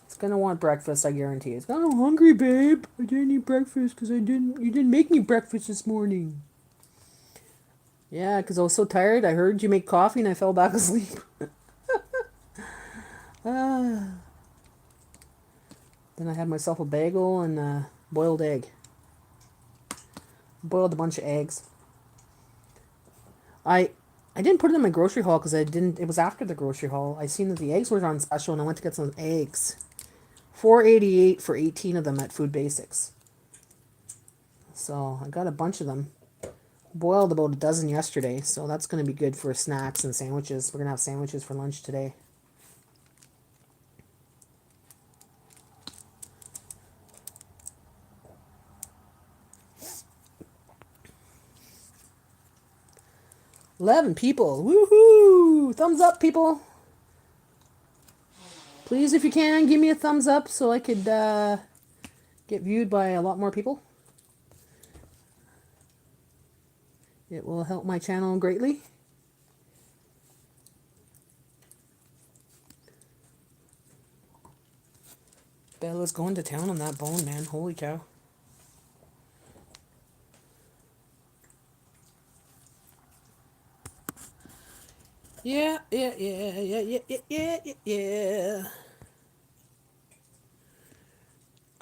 S1: It's gonna want breakfast, I guarantee. It's gonna, I'm hungry, babe. I didn't eat breakfast because you didn't make me breakfast this morning. Yeah, because I was so tired. I heard you make coffee and I fell back asleep. Ah. Then I had myself a bagel and a boiled egg. Boiled a bunch of eggs. I didn't put it in my grocery haul because I didn't. It was after the grocery haul. I seen that the eggs were on special and I went to get some eggs. $4.88 for 18 of them at Food Basics. So I got a bunch of them. Boiled about a dozen yesterday, so that's going to be good for snacks and sandwiches. We're going to have sandwiches for lunch today. $11 people. Woohoo! Thumbs up, people. Please, if you can, give me a thumbs up so I could get viewed by a lot more people. It will help my channel greatly. Bella's going to town on that bone, man. Holy cow. Yeah.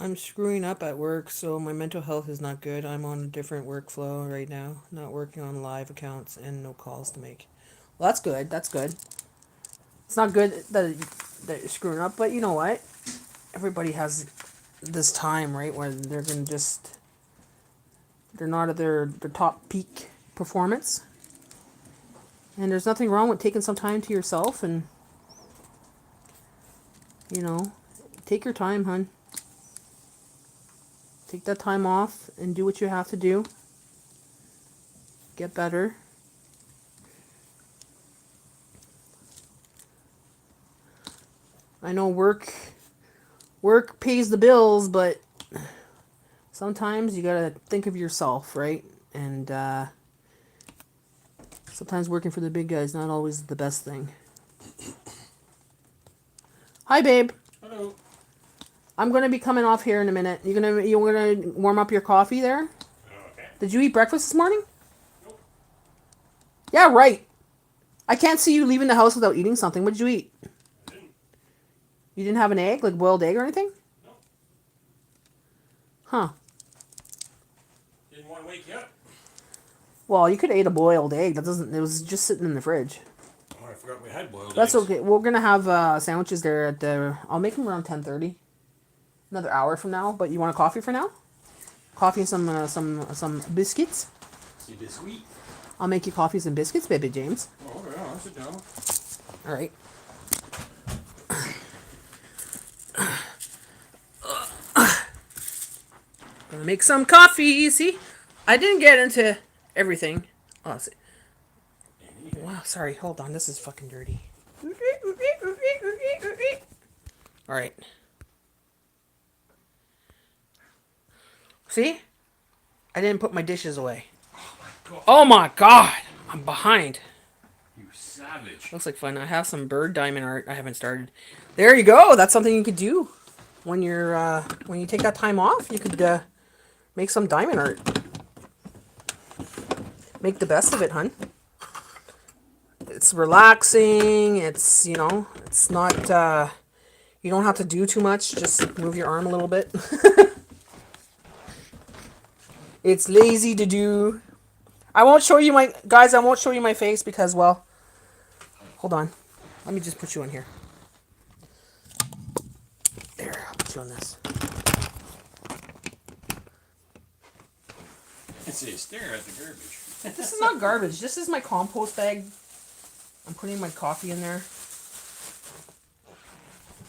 S1: I'm screwing up at work, so my mental health is not good. I'm on a different workflow right now, not working on live accounts and no calls to make. Well, that's good. That's good. It's not good that you're screwing up, but you know what? Everybody has this time, right, where they're gonna they're not at their top peak performance. And there's nothing wrong with taking some time to yourself and, take your time, hun. Take that time off and do what you have to do. Get better. I know work Work pays the bills, but sometimes you gotta think of yourself, right? And sometimes working for the big guy is not always the best thing. Hi, babe.
S2: Hello.
S1: I'm gonna be coming off here in a minute. You gonna warm up your coffee there?
S2: Okay.
S1: Did you eat breakfast this morning?
S2: Nope.
S1: Yeah, right. I can't see you leaving the house without eating something. What did you eat?
S2: I didn't.
S1: You didn't have an egg, like boiled egg or anything?
S2: Nope.
S1: Huh.
S2: Didn't want to wake you up.
S1: Well, you could have ate a boiled egg. That doesn't. It was just sitting in the fridge.
S2: Oh, I forgot we had boiled
S1: That's
S2: eggs.
S1: okay. We're gonna have sandwiches there at the. I'll make them around 10:30. Another hour from now. But you want a coffee for now? Coffee and some biscuits.
S2: See this sweet?
S1: I'll make you coffees and biscuits, baby James.
S2: Oh yeah, I'll sit down.
S1: All right. Gonna make some coffee. See, I didn't get into everything. Oh, see. Wow, sorry. Hold on. This is fucking dirty. All right. See? I didn't put my dishes away.
S2: God.
S1: Oh my god! I'm behind.
S2: You savage.
S1: Looks like fun. I have some bird diamond art I haven't started. There you go. That's something you could do when you take that time off. You could make some diamond art. Make the best of it, hun. It's relaxing. It's, it's not you don't have to do too much. Just move your arm a little bit. It's lazy to do. I won't show you my guys. I won't show you my face because, well, hold on. Let me just put you on here. There, I'll put you on this.
S2: It's a stare at the garbage.
S1: This is not garbage. This is my compost bag. I'm putting my coffee in there.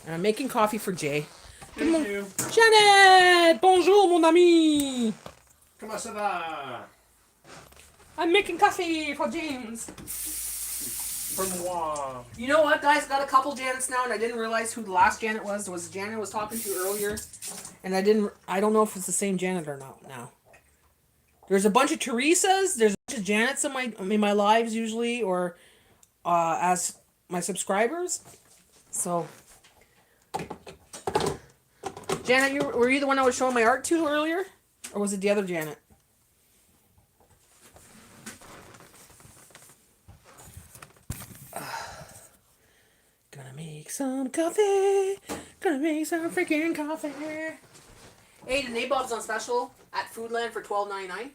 S1: And I'm making coffee for Jay.
S2: Thank you.
S1: Janet! Bonjour, mon ami!
S2: Comment ça va?
S1: I'm making coffee for James.
S2: For moi.
S1: You know what, guys? Got a couple Janets now, and I didn't realize who the last Janet was. It was Janet I was talking to earlier. And I don't know if it's the same Janet or not now. There's a bunch of Teresas. There's a bunch of Janets in my lives usually, or as my subscribers. So, Janet, were you the one I was showing my art to earlier? Or was it the other Janet? Gonna make some coffee. Gonna make some freaking coffee. Hey, the nabob's on special at Foodland for $12.99.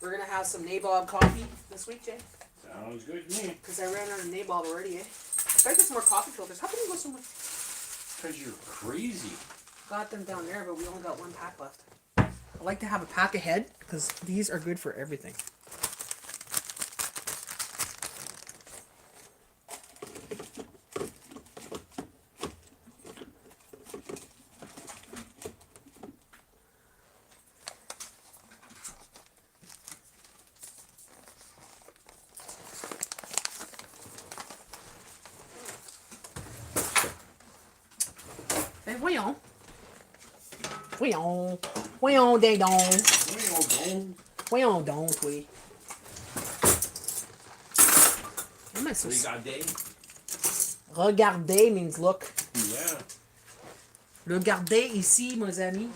S1: We're gonna have some nabob coffee this week, Jay.
S2: Sounds good to me.
S1: Because I ran out of nabob already, eh? Gotta get some more coffee filters. How come you go so much?
S2: Because you're crazy.
S1: Got them down there, but we only got one pack left. I like to have a pack ahead because these are good for everything. Ben voyons. Voyons. Voyons, ding dong. Voyons donc, oui. What am I supposed to... Regarder means look.
S2: Yeah.
S1: Regardez ici, mes amis.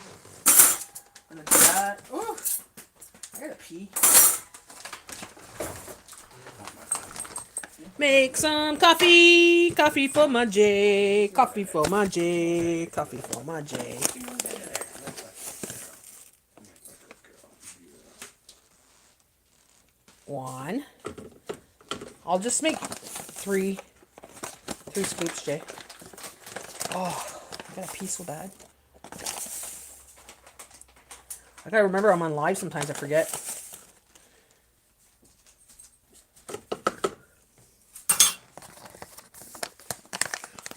S1: I'm gonna do that. Oh, I gotta pee. Make some coffee. Coffee for my J. Coffee for my J. Coffee for my J. One. I'll just make three scoops, Jay. Oh, I gotta pee so bad. I gotta remember I'm on live sometimes, I forget.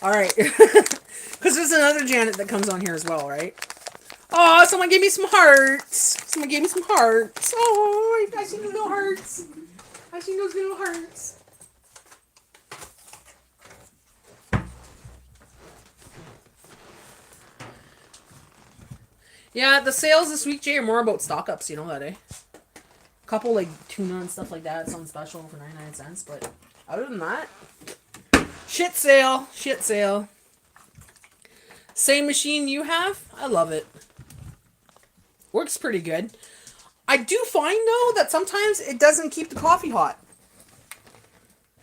S1: Alright. Because there's another Janet that comes on here as well, right? Oh, someone gave me some hearts. Someone gave me some hearts. Oh, I see those little hearts. I see those little hearts. Yeah, the sales this week, Jay, are more about stock ups. You know that, eh? Couple like tuna and stuff like that. It's on special for 99 cents. But other than that, shit sale. Shit sale. Same machine you have? I love it. Works pretty good. I do find, though, that sometimes it doesn't keep the coffee hot.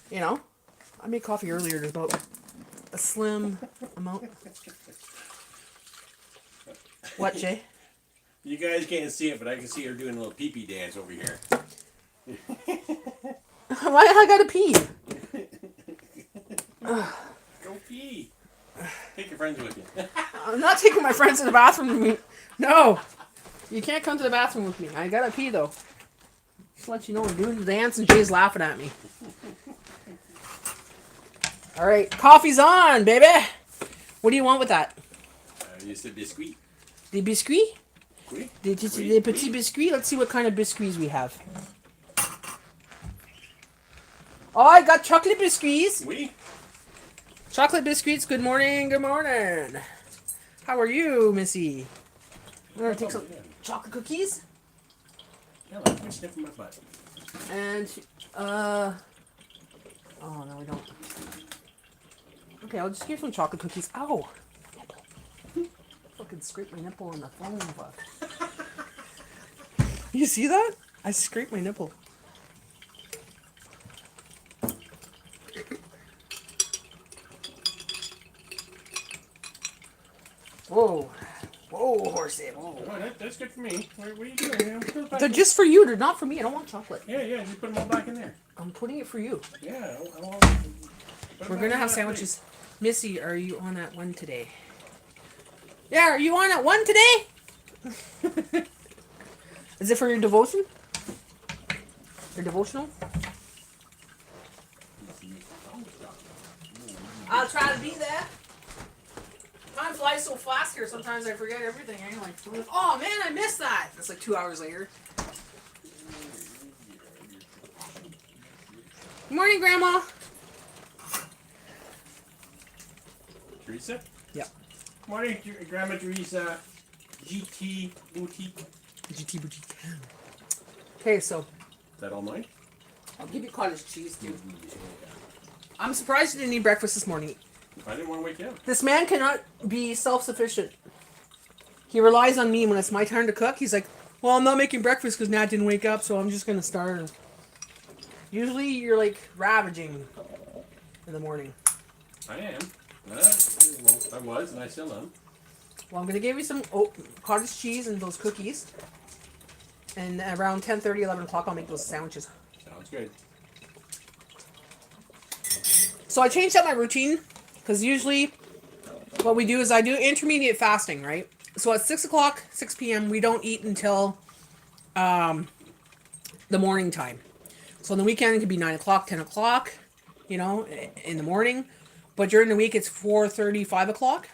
S1: You know? I made coffee earlier. There's about a slim amount. What, Jay?
S2: You guys can't see it, but I can see her doing a little pee-pee dance over here.
S1: Why I gotta pee?
S2: Go pee. Take your friends with you.
S1: I'm not taking my friends to the bathroom with me. No. You can't come to the bathroom with me. I gotta pee, though. Just to let you know I'm doing the dance and Jay's laughing at me. Alright, coffee's on, baby! What do you want with that?
S2: Just a biscuit.
S1: The biscuit?
S2: Oui.
S1: The petit biscuit? Let's see what kind of biscuits we have. Oh, I got chocolate biscuits!
S2: Oui.
S1: Chocolate biscuits, good morning, good morning. How are you, Missy? I'm gonna take some chocolate cookies.
S2: Yeah, let me sniff my butt.
S1: And, oh, no, we don't. Okay, I'll just give some chocolate cookies. Ow! Nipple. Fucking scrape my nipple on the phone. You see that? I scraped my nipple. Whoa. Whoa, horsey. Whoa.
S2: Oh, that's good for me. What are you doing?
S1: They're just for you. They're not for me. I don't want chocolate.
S2: Yeah, just put them all back in there.
S1: I'm putting it for you.
S2: Yeah.
S1: We're going to have sandwiches. Missy, are you on at 1 today? Yeah, are you on at 1 today? Is it for your devotion? Your devotional? I'll try to be there. Time flies so fast here, sometimes I forget everything. I'm like, oh man, I missed that. It's like 2 hours later. Good morning, Grandma.
S2: Teresa?
S1: Yep.
S2: Morning, Grandma Teresa. GT Boutique.
S1: GT Boutique. Okay, so.
S2: Is that all mine?
S1: I'll give you cottage cheese, too. I'm surprised you didn't eat breakfast this morning.
S2: I didn't want to wake you up.
S1: This man cannot be self-sufficient. He relies on me when it's my turn to cook. He's like, well, I'm not making breakfast because Nat didn't wake up, so I'm just going to start. Usually you're like ravaging in the morning.
S2: I am. Well, I was, and I still am.
S1: Well, I'm going to give you some cottage cheese and those cookies. And around 10:30, 11 o'clock, I'll make those sandwiches.
S2: Sounds good.
S1: So I changed up my routine. Because usually what we do is I do intermediate fasting, right? So at 6 o'clock, 6 p.m., we don't eat until the morning time. So on the weekend, it could be 9 o'clock, 10 o'clock, you know, in the morning. But during the week, it's 4:30, 5 o'clock.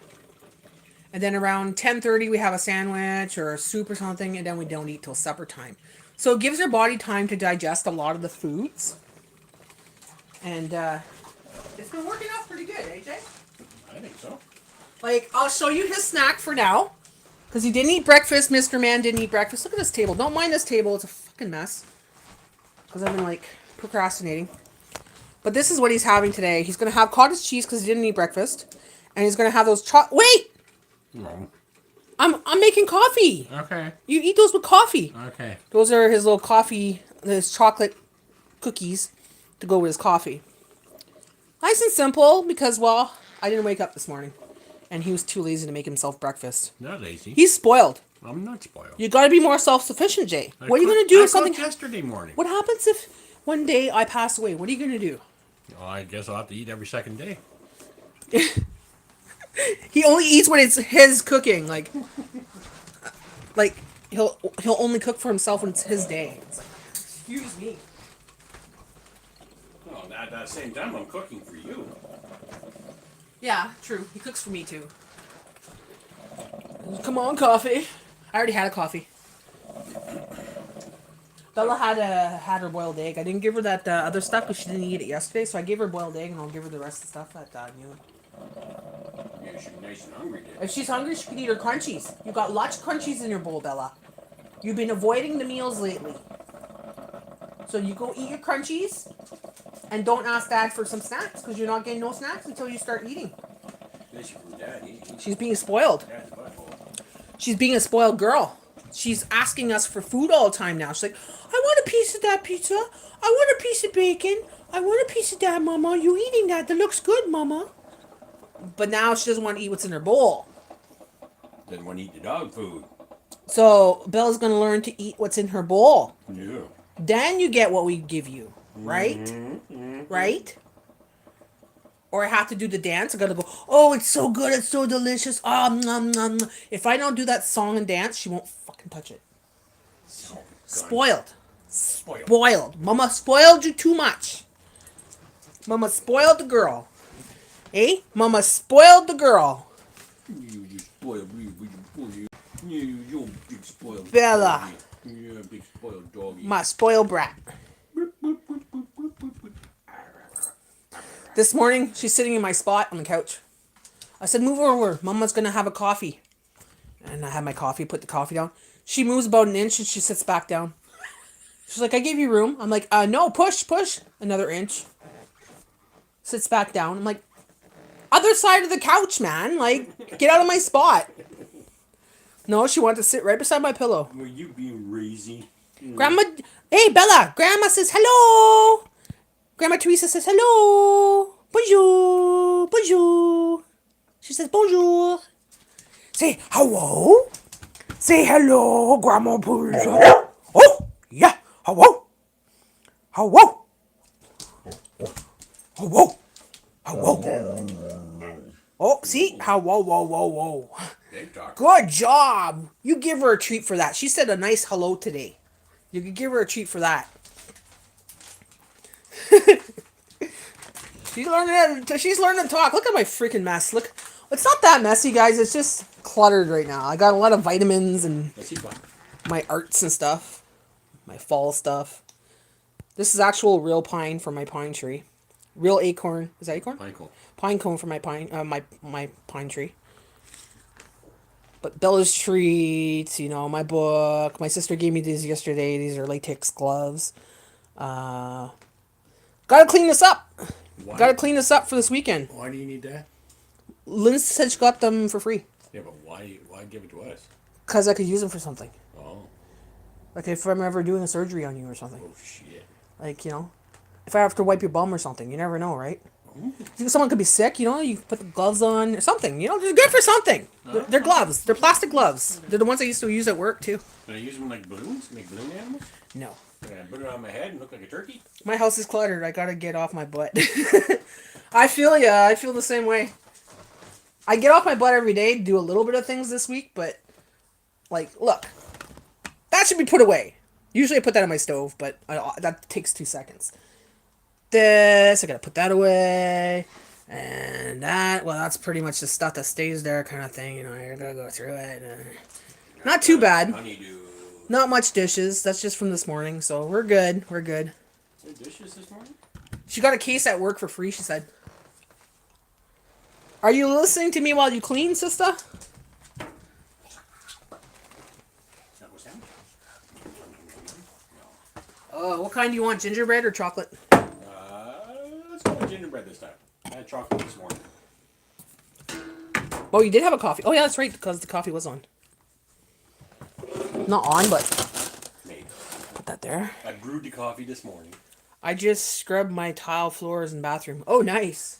S1: And then around 10:30, we have a sandwich or a soup or something, and then we don't eat till supper time. So it gives our body time to digest a lot of the foods. And it's been working out pretty good, AJ.
S2: I think so.
S1: Like, I'll show you his snack for now. Because he didn't eat breakfast. Mr. Man didn't eat breakfast. Look at this table. Don't mind this table. It's a fucking mess. Because I've been, like, procrastinating. But this is what he's having today. He's going to have cottage cheese because he didn't eat breakfast. And he's going to have those Wait!
S2: No.
S1: I'm making coffee.
S2: Okay.
S1: You eat those with coffee.
S2: Okay.
S1: Those are his little coffee, his chocolate cookies to go with his coffee. Nice and simple because, well, I didn't wake up this morning. And he was too lazy to make himself breakfast.
S2: Not lazy.
S1: He's spoiled.
S2: I'm not spoiled.
S1: You got to be more self-sufficient, Jay. What are you going to do if something...
S2: yesterday morning.
S1: What happens if one day I pass away? What are you going to do?
S2: Well, I guess I'll have to eat every second day.
S1: He only eats when it's his cooking. Like he'll only cook for himself when it's his day. It's like, excuse me.
S2: Well, at the same time, I'm cooking for you.
S1: Yeah, true. He cooks for me too. Come on, coffee. I already had a coffee. Bella had her boiled egg. I didn't give her that other stuff because she didn't eat it yesterday, so I gave her boiled egg and I'll give her the rest of the stuff at noon.
S2: Yeah, she's nice and hungry. Then.
S1: If she's hungry, she can eat her crunchies. You got lots of crunchies in your bowl, Bella. You've been avoiding the meals lately. So you go eat your crunchies and don't ask Dad for some snacks because you're not getting no snacks until you start eating.
S2: Especially from Dad.
S1: She's being spoiled.
S2: Dad's a butthole.
S1: She's being a spoiled girl. She's asking us for food all the time now. She's like, I want a piece of that pizza. I want a piece of bacon. I want a piece of that, Mama. You eating that? That looks good, Mama. But now she doesn't want to eat what's in her bowl.
S2: Doesn't want to eat the dog food.
S1: So Bella's going to learn to eat what's in her bowl.
S2: Yeah.
S1: Then you get what we give you, right? Right? Or I have to do the dance. I gotta go, oh, it's so good, it's so delicious. Nom, nom. If I don't do that song and dance, she won't fucking touch it. Spoiled. Spoiled. Mama spoiled you too much. Mama spoiled the girl. Eh? Mama spoiled the girl.
S2: You spoiled me. You big spoiled
S1: Bella.
S2: Doggy. You're a big spoiled doggy.
S1: My spoiled brat. This morning, she's sitting in my spot on the couch. I said, move over. Mama's going to have a coffee. And I had my coffee, put the coffee down. She moves about an inch and she sits back down. She's like, I gave you room. I'm like, no, push. Another inch. Sits back down. I'm like, other side of the couch, man. Like, get out of my spot. No, she wanted to sit right beside my pillow.
S2: Were you being crazy?
S1: Grandma, hey, Bella. Grandma says hello. Grandma Teresa says hello. Bonjour. Bonjour. She says bonjour. Say hello. Say hello, Grandma Teresa. Oh, yeah. Hello. Hello. Hello. Hello. Oh, see? Whoa. Good job. You give her a treat for that. She said a nice hello today. You could give her a treat for that. She's learning to talk. Look at my freaking mess. Look, it's not that messy, guys. It's just cluttered right now. I got a lot of vitamins and my arts and stuff, my fall stuff. This is actual real pine from my pine tree. Real acorn. Is that acorn?
S2: Pine cone.
S1: Pine cone from my pine. My pine tree. But Bella's treats, my book. My sister gave me these yesterday. These are latex gloves. Gotta clean this up.
S2: Why?
S1: Gotta clean this up for this weekend.
S2: Why do you need that?
S1: Lindsay said she got them for free.
S2: Yeah, but why give it to us?
S1: Because I could use them for something.
S2: Oh.
S1: Like if I'm ever doing a surgery on you or something.
S2: Oh, shit.
S1: Like, if I have to wipe your bum or something. You never know, right? Someone could be sick, you put the gloves on or something. They're good for something. They're gloves. They're plastic gloves. They're the ones I used to use at work, too.
S2: Can I use them like balloons? Make balloon animals?
S1: No.
S2: Can I put it on my head and look like a turkey?
S1: My house is cluttered. I gotta get off my butt. I feel ya. I feel the same way. I get off my butt every day, do a little bit of things this week, but, look. That should be put away. Usually I put that on my stove, but that takes 2 seconds. This, I gotta put that away. And that, well, that's pretty much the stuff that stays there kind of thing. You're gonna go through it. Not too bad.
S2: Honeydew.
S1: Not much dishes. That's just from this morning, so we're good. We're good.
S2: Is there dishes this morning?
S1: She got a case at work for free, she said. Are you listening to me while you clean, sister? What kind do you want, gingerbread or chocolate?
S2: Let's go with gingerbread this time. I had chocolate this morning.
S1: Oh, you did have a coffee. Oh, yeah, that's right, because the coffee was on. Not on, but...
S2: Made.
S1: Put that there.
S2: I brewed the coffee this morning.
S1: I just scrubbed my tile floors and bathroom. Oh, nice.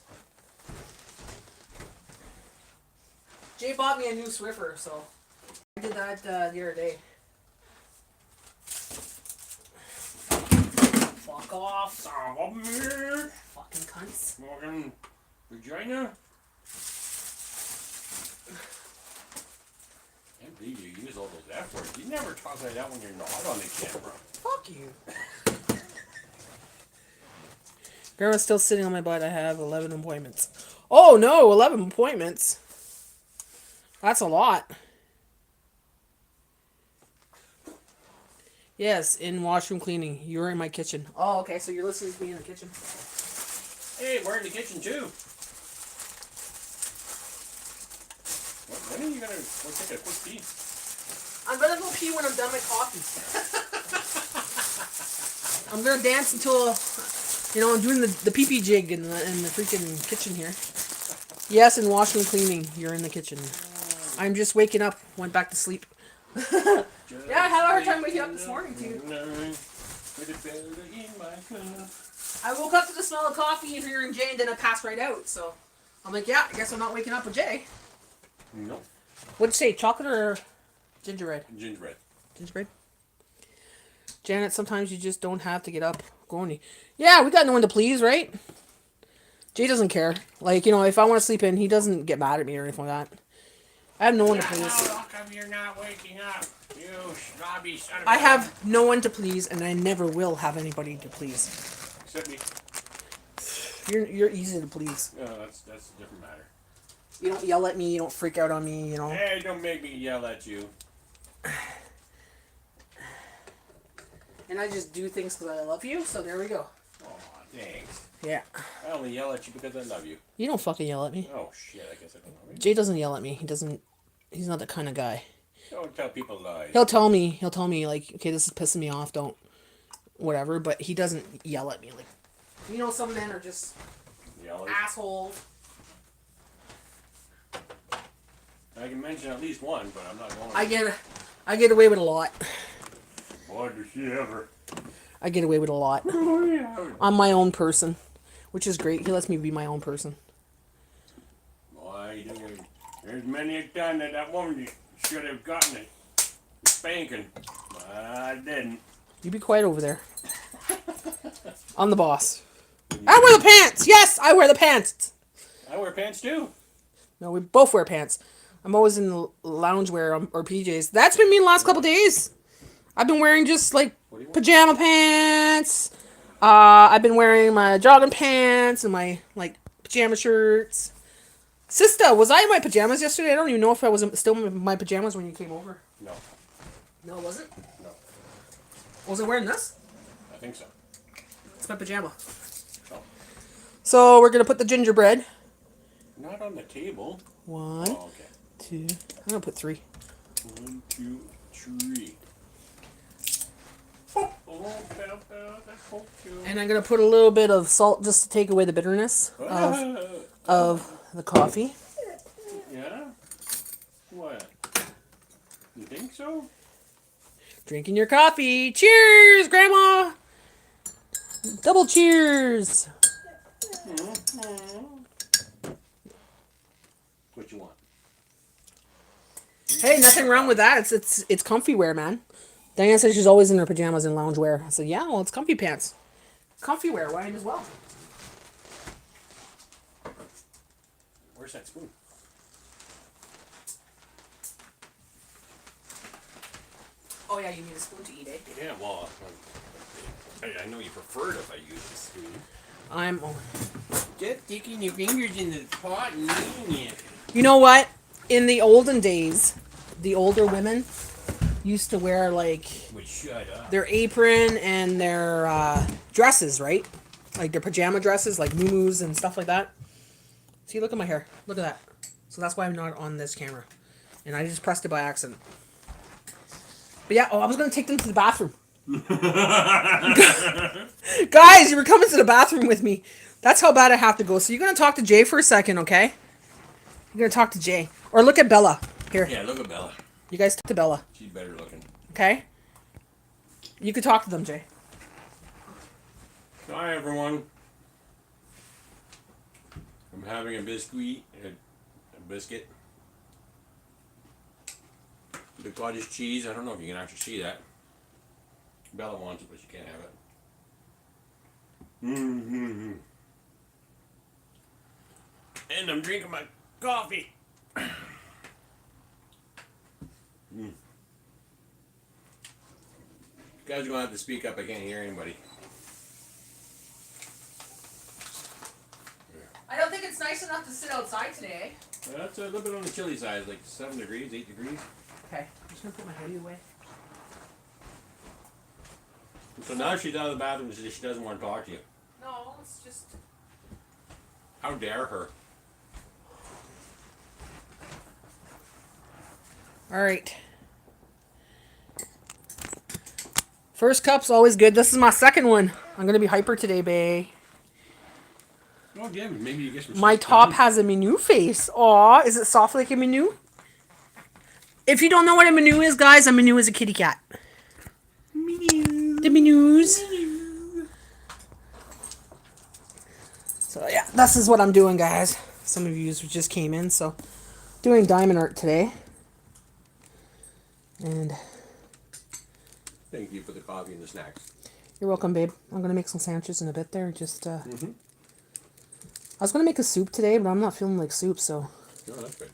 S1: Jay bought me a new Swiffer, so... I did that the other day. Fuck off. Fucking cunts.
S2: Fucking vagina. I can't believe you use all those F words. You never talk like that when you're not on the camera.
S1: Fuck you. Grandma's still sitting on my butt. I have 11 appointments. Oh no, 11 appointments. That's a lot. Yes, in washroom cleaning. You're in my kitchen. Oh, okay, so you're listening to me in the kitchen.
S2: Hey, we're in the kitchen too. gonna go take a quick pee?
S1: I'm gonna go pee when I'm done my coffee. I'm gonna dance until, I'm doing the pee-pee jig in the freaking kitchen here. Yes, and washing and cleaning. You're in the kitchen. I'm just waking up. Went back to sleep. Yeah, I had a hard time waking up this morning too. I woke up to the smell of coffee and hearing Jay, and then I passed right out. So I'm like, yeah, I guess I'm not waking up with Jay.
S2: Nope.
S1: What'd you say, chocolate or gingerbread?
S2: Gingerbread.
S1: Gingerbread? Janet, sometimes you just don't have to get up. Going. Yeah, we got no one to please, right? Jay doesn't care. Like, if I want to sleep in, he doesn't get mad at me or anything like that. I have no one to please.
S2: How come you're not waking up? You snobby son of a...
S1: I have no one to please, and I never will have anybody to please.
S2: Except me.
S1: You're easy to please.
S2: No, that's a different matter.
S1: You don't yell at me. You don't freak out on me.
S2: Hey, don't make me yell at you.
S1: And I just do things because I love you. So there we go.
S2: Aw, thanks.
S1: Yeah.
S2: I only yell at you because I love you.
S1: You don't fucking yell at me.
S2: Oh shit! I guess I don't love you.
S1: Jay doesn't yell at me. He doesn't. He's not that kind of guy.
S2: Don't tell people lies.
S1: He'll tell me like, okay, this is pissing me off. Don't, whatever. But he doesn't yell at me. Like, some men are just assholes.
S2: I can mention at least one, but I'm not going to.
S1: I get away with a lot.
S2: Boy, does she ever.
S1: I get away with a lot.
S2: Oh, yeah.
S1: I'm my own person, which is great. He lets me be my own person.
S2: Boy, there's many a time that woman should have gotten a spanking. But I didn't.
S1: You be quiet over there. I'm the boss. I wear the pants! Yes, I wear the pants!
S2: I wear pants too.
S1: No, we both wear pants. I'm always in loungewear or PJs. That's been me the last couple days. I've been wearing just like pajama pants. I've been wearing my jogging pants and my pajama shirts. Sister, was I in my pajamas yesterday? I don't even know if I was still in my pajamas when you came over.
S2: No.
S1: No, it wasn't?
S2: No.
S1: Was I wearing this?
S2: I think so.
S1: It's my pajama.
S2: Oh.
S1: So we're going to put the gingerbread.
S2: Not on the table.
S1: 1,
S2: Oh, okay.
S1: 2. I'm going to put 3.
S2: 1, 2, 3.
S1: And I'm going to put a little bit of salt just to take away the bitterness of the coffee.
S2: Yeah? What? You think so?
S1: Drinking your coffee. Cheers, Grandma! Double cheers!
S2: What you want?
S1: Hey, nothing wrong with that. It's comfy wear, man. Diane says she's always in her pajamas and loungewear. I said, yeah, well, it's comfy pants. Comfy wear, why as well?
S2: Where's that spoon?
S1: Oh, yeah, you need a spoon to eat, eh?
S2: Yeah, well, I know you prefer it if I use the spoon.
S1: I'm...
S2: Just sticking your fingers in the pot and eating it.
S1: You know what? In the olden days, the older women used to wear,
S2: Shut up.
S1: their apron and their dresses, right? Like their pajama dresses, like muumuus and stuff like that. See, look at my hair. Look at that. So that's why I'm not on this camera. And I just pressed it by accident. But yeah, I was going to take them to the bathroom. Guys, you were coming to the bathroom with me. That's how bad I have to go. So you're going to talk to Jay for a second, okay? You're going to talk to Jay. Or look at Bella. Here.
S2: Yeah, look at Bella.
S1: You guys talk to Bella.
S2: She's better looking.
S1: Okay? You could talk to them, Jay.
S2: Hi, everyone. I'm having a biscuit. A biscuit. The cottage cheese. I don't know if you can actually see that. Bella wants it, but she can't have it. Mm-hmm. And I'm drinking my coffee. You guys are going to have to speak up. I can't hear anybody.
S1: I don't think it's nice enough to sit outside today.
S2: That's a little bit on the chilly side, like 7 degrees, 8 degrees.
S1: Okay, I'm just going to put my hoodie away.
S2: So now she's out of the bathroom and she doesn't want to talk to you.
S1: No, it's just...
S2: How dare her?
S1: All right. First cup's always good. This is my second one. I'm gonna be hyper today, bae.
S2: Oh, yeah, maybe you get some
S1: My
S2: stuff
S1: top
S2: done.
S1: has a menu face. Aw, is it soft like a menu? If you don't know what a menu is, guys, a menu is a kitty cat. The menus. So yeah, this is what I'm doing, guys. Some of you just came in, so doing diamond art today. And
S2: Thank you for the coffee and the snacks.
S1: you're welcome, babe. I'm gonna make some sandwiches in a bit there. Just I was gonna make a soup today, but I'm not feeling like soup, so
S2: Oh, that's good.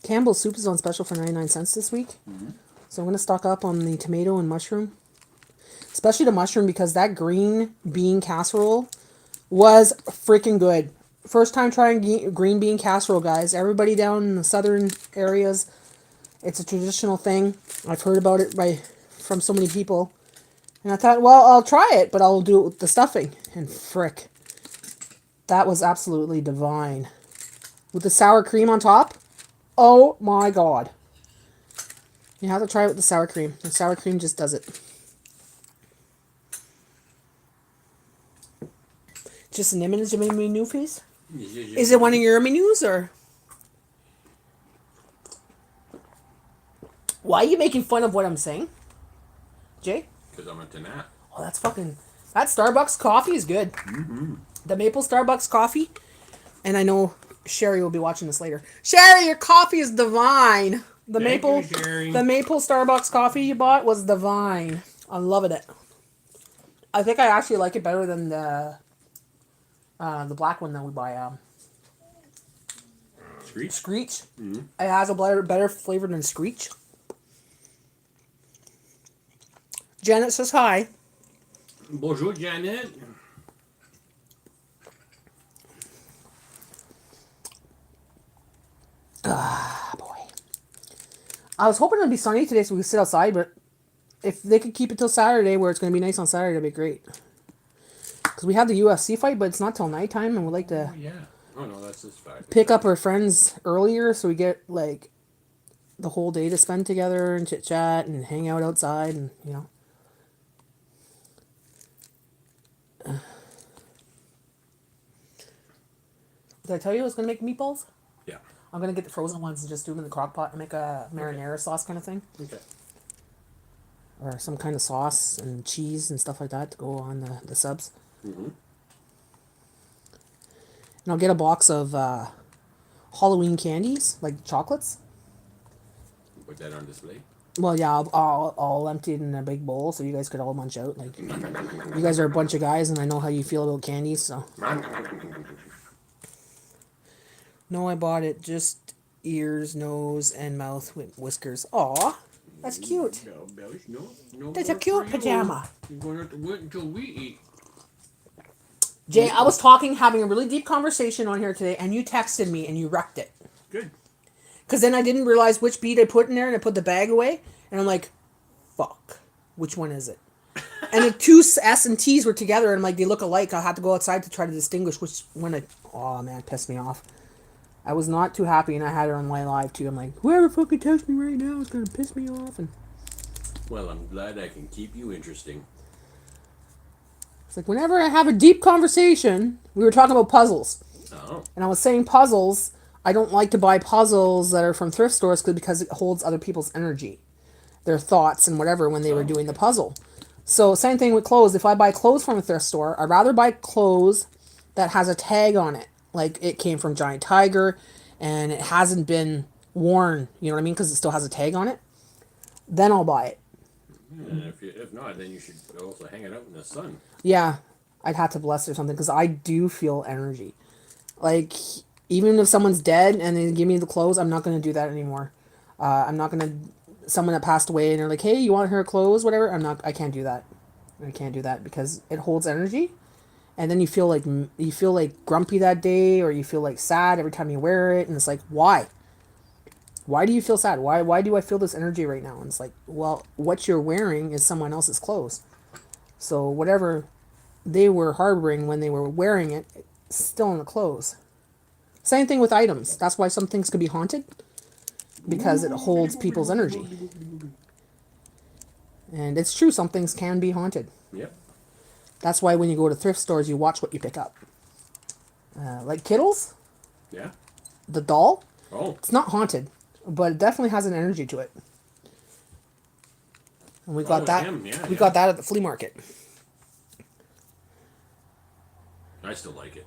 S1: Campbell's soup is on special for 99 cents this week. So I'm gonna stock up on the tomato and mushroom. Especially the mushroom because that green bean casserole was freaking good. First time trying green bean casserole, guys. Everybody down in the southern areas, it's a traditional thing. I've heard about it from so many people. And I thought, well, I'll try it, but I'll do it with the stuffing. And frick, that was absolutely divine. With the sour cream on top, oh my god. You have to try it with the sour cream. The sour cream just does it. Just an image of my menu face? Is it one of your menus or? Why are you making fun of what I'm saying? Jay?
S2: Because I'm into that.
S1: Oh, that's fucking... That Starbucks coffee is good. The maple Starbucks coffee. And I know Sherry will be watching this later. Sherry, your coffee is divine. The
S2: Thank
S1: maple
S2: you, Sherry.
S1: the maple Starbucks coffee you bought was divine. I'm loving it. I think I actually like it better than the black one that we buy.
S2: Screech?
S1: Screech. It has a better flavor than Screech. Janet says hi.
S2: Bonjour, Janet.
S1: Ah, boy. I was hoping it would be sunny today so we could sit outside, but if they could keep it till Saturday where it's going to be nice on Saturday, that'd be great. Because we have the UFC fight, but it's not till nighttime, and we'd like to
S2: Oh, yeah. Oh, no, that's this fact.
S1: pick up our friends earlier so we get, like, the whole day to spend together and chit-chat and hang out outside and, you know. Did I tell you I was going to make meatballs?
S2: Yeah.
S1: I'm going to get the frozen ones and just do them in the crock pot and make a marinara sauce kind of thing.
S2: Okay.
S1: Or some kind of sauce and cheese and stuff like that to go on the subs. And I'll get a box of Halloween candies, like chocolates.
S2: Put that on display.
S1: Well, yeah, I'll empty it in a big bowl so you guys could all munch out. Like, you guys are a bunch of guys, and I know how you feel about candies, so. No, I bought it just ears, nose, and mouth with whiskers. Aw, that's cute.
S2: No, Belly, no.
S1: That's a
S2: work
S1: cute
S2: for you.
S1: pajama.
S2: You're going to have to wait until we eat.
S1: Jay, I was having a really deep conversation on here today, and you texted me and you wrecked it.
S2: Good.
S1: Because then I didn't realize which bead I put in there, and I put the bag away, and I'm like, fuck, which one is it? And the two S and T's were together, and I'm like, they look alike. I had to go outside to try to distinguish which one. Oh man, it pissed me off. I was not too happy, and I had it on my live too. I'm like, whoever fucking texts me right now is gonna piss me off. And
S2: Well, I'm glad I can keep you interesting.
S1: it's like whenever I have a deep conversation, we were talking about puzzles,
S2: Oh.
S1: and I was saying puzzles. I don't like to buy puzzles that are from thrift stores because it holds other people's energy, their thoughts and whatever when they were doing the puzzle. So same thing with clothes. If I buy clothes from a thrift store, I'd rather buy clothes that has a tag on it. Like it came from Giant Tiger and it hasn't been worn, you know what I mean? Because it still has a tag on it. Then I'll buy it.
S2: And if not, then you should also hang it out in the sun.
S1: Yeah, I'd have to bless it or something because I do feel energy. Like, even if someone's dead and they give me the clothes, I'm not going to do that anymore. I'm not going to, someone that passed away and they're like, hey, you want her clothes, whatever? I can't do that. I can't do that because it holds energy. And then you feel like grumpy that day, or you feel like sad every time you wear it. And it's like, why? Why do you feel sad? Why do I feel this energy right now? And it's like, well, what you're wearing is someone else's clothes. So whatever they were harboring when they were wearing it, it's still in the clothes. Same thing with items. That's why some things could be haunted. because it holds people's energy. And it's true, some things can be haunted.
S2: Yep.
S1: That's why when you go to thrift stores, you watch what you pick up. Like Kittles,
S2: Yeah.
S1: the doll,
S2: Oh.
S1: it's not haunted, but it definitely has an energy to it. And we got that. We got that at the flea market.
S2: I still like it.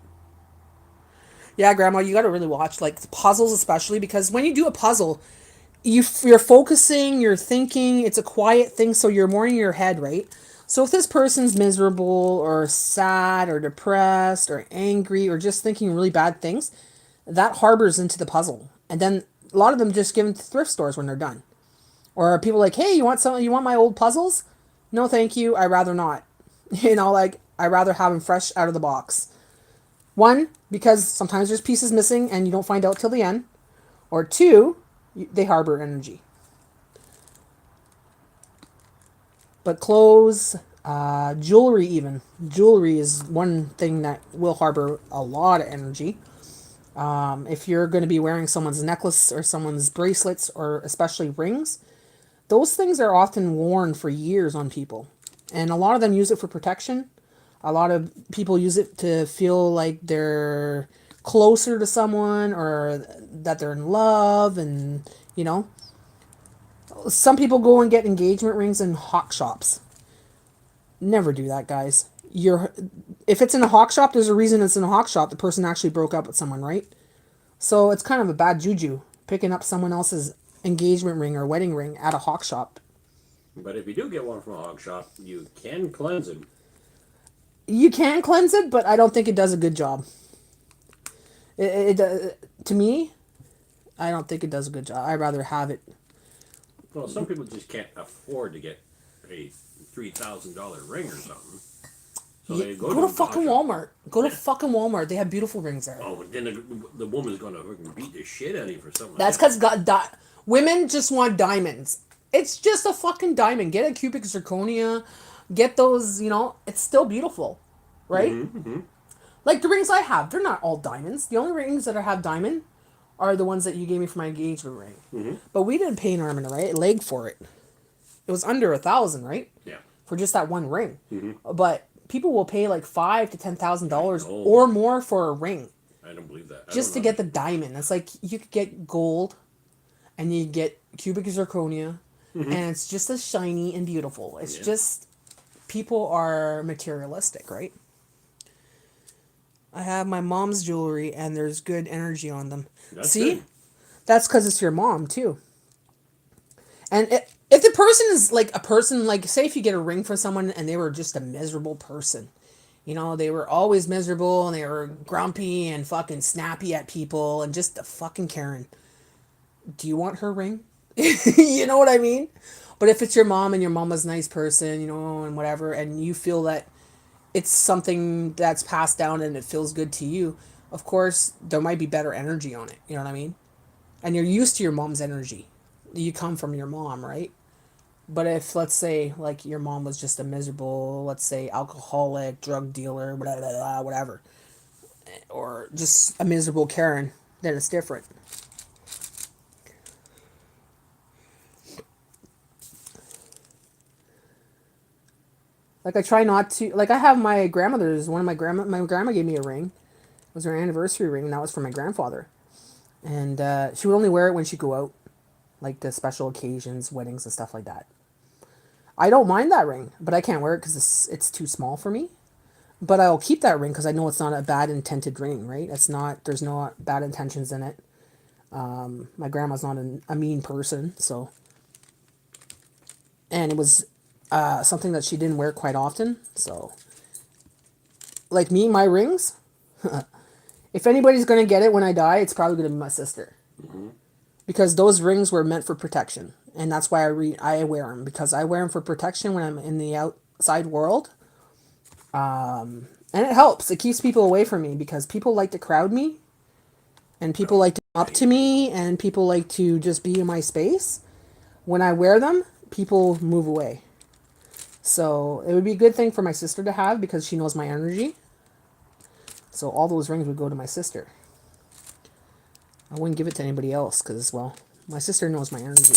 S1: Yeah, Grandma, you got to really watch like puzzles, especially because when you do a puzzle, you're focusing, you're thinking. It's a quiet thing, so you're more in your head, right? So if this person's miserable or sad or depressed or angry or just thinking really bad things, that harbors into the puzzle, and then a lot of them just give them to thrift stores when they're done. Or people like, hey, you want some? You want my old puzzles? No, thank you. I'd rather not. Like I'd rather have them fresh out of the box. One, because sometimes there's pieces missing and you don't find out till the end. Or two, they harbor energy. But clothes, jewelry even. Jewelry is one thing that will harbor a lot of energy. If you're going to be wearing someone's necklace or someone's bracelets or especially rings, those things are often worn for years on people. And a lot of them use it for protection. A lot of people use it to feel like they're closer to someone or that they're in love. And, some people go and get engagement rings in hawk shops. Never do that, guys. If it's in a hawk shop, there's a reason it's in a hawk shop. The person actually broke up with someone, right? So it's kind of a bad juju picking up someone else's engagement ring or wedding ring at a hawk shop.
S2: But if you do get one from a hawk shop, you can cleanse it.
S1: You can cleanse it, but I don't think it does a good job. To me, I don't think it does a good job. I'd rather have it.
S2: Well, some people just can't afford to get a $3,000 ring or something. So they
S1: go to fucking Walmart. Go to fucking Walmart. They have beautiful rings there.
S2: Oh, but then the woman's gonna fucking beat the shit out of you for something.
S1: That's because women just want diamonds. It's just a fucking diamond. Get a cubic zirconia. Get those. It's still beautiful, right?
S2: Mm-hmm.
S1: Like the rings I have, they're not all diamonds. The only rings that I have diamond are the ones that you gave me for my engagement ring.
S2: Mm-hmm.
S1: But we didn't pay an arm and a leg for it. It was under $1,000, right?
S2: Yeah.
S1: For just that one ring.
S2: Mm-hmm.
S1: But people will pay like $5,000 to $10,000 or more for a ring.
S2: I don't believe that.
S1: Just to get the diamond. It's like you could get gold and you get cubic zirconia and it's just as shiny and beautiful. It's just people are materialistic, right? I have my mom's jewelry and there's good energy on them.
S2: That's
S1: See?
S2: Good.
S1: That's because it's your mom too. And if the person is like a person, like say if you get a ring for someone and they were just a miserable person, they were always miserable and they were grumpy and fucking snappy at people and just a fucking Karen. Do you want her ring? You know what I mean? But if it's your mom and your mom was a nice person, and whatever, and you feel that it's something that's passed down and it feels good to you, of course, there might be better energy on it. You know what I mean? And you're used to your mom's energy. You come from your mom, right? But if, let's say, like your mom was just a miserable, let's say, alcoholic, drug dealer, blah, blah, blah, whatever, or just a miserable Karen, then it's different. Like I try not to, like I have my grandmother's, my grandma gave me a ring. It was her anniversary ring, and that was for my grandfather. And she would only wear it when she'd go out, like the special occasions, weddings and stuff like that. I don't mind that ring, but I can't wear it because it's too small for me. But I'll keep that ring because I know it's not a bad intended ring, right? There's no bad intentions in it. My grandma's not a mean person, so. And it was something that she didn't wear quite often, so. Like me, my rings, if anybody's going to get it when I die, it's probably going to be my sister.
S2: Mm-hmm.
S1: Because those rings were meant for protection. And that's why I wear them. Because I wear them for protection when I'm in the outside world. And it helps. It keeps people away from me. Because people like to crowd me. And people like to come up to me. And people like to just be in my space. When I wear them, people move away. So it would be a good thing for my sister to have. Because she knows my energy. So all those rings would go to my sister. I wouldn't give it to anybody else because, well, My sister knows my energy.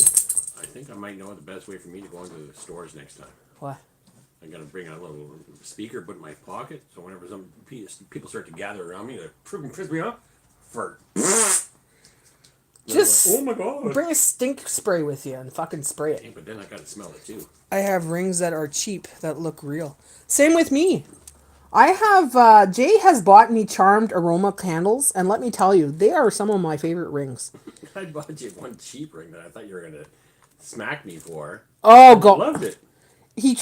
S2: I think I might know the best way for me to go into the stores next time.
S1: What?
S2: I gotta bring a little speaker, put in my pocket, so whenever some people start to gather around me, they piss me off. Fart.
S1: Just
S2: like, oh my god!
S1: bring a stink spray with you and fucking spray it.
S2: Yeah, but then I gotta smell it too.
S1: I have rings that are cheap that look real. Same with me. I have Jay has bought me Charmed Aroma candles, and let me tell you, they are some of my favorite rings.
S2: I bought you one cheap ring that I thought you were gonna smack me for.
S1: Oh,
S2: I
S1: go!
S2: loved it.
S1: He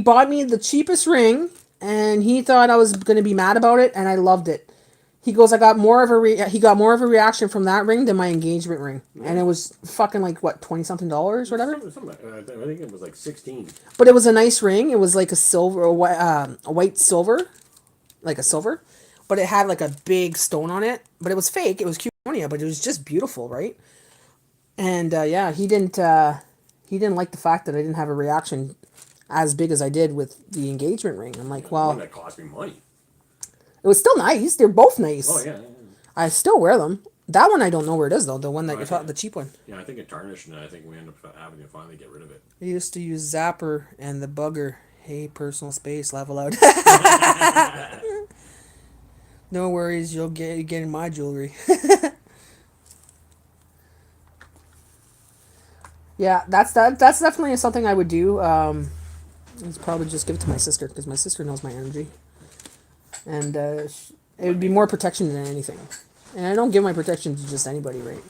S1: bought me the cheapest ring, and he thought I was gonna be mad about it, and I loved it. He goes, I got more of a reaction from that ring than my engagement ring, and it was fucking like what, $20-something whatever.
S2: I think it was like 16.
S1: But it was a nice ring. It was like a white silver, like a silver, but it had like a big stone on it. But it was fake. It was cuponia, but it was just beautiful, right? And yeah, he didn't like the fact that I didn't have a reaction as big as I did with the engagement ring. I'm like,
S2: One
S1: well,
S2: that cost me money.
S1: it was still nice. They're both nice.
S2: Oh yeah.
S1: I still wear them. That one I don't know where it is though. The one that you thought, the cheap one.
S2: Yeah, I think it tarnished, and I think we ended up having to finally get rid of it.
S1: I used to use Zapper and the Bugger. Hey, personal space, level out. No worries, you're getting my jewelry. Yeah, that's definitely something I would do. It's probably just give it to my sister because my sister knows my energy, and it would be more protection than anything. And I don't give my protection to just anybody, right?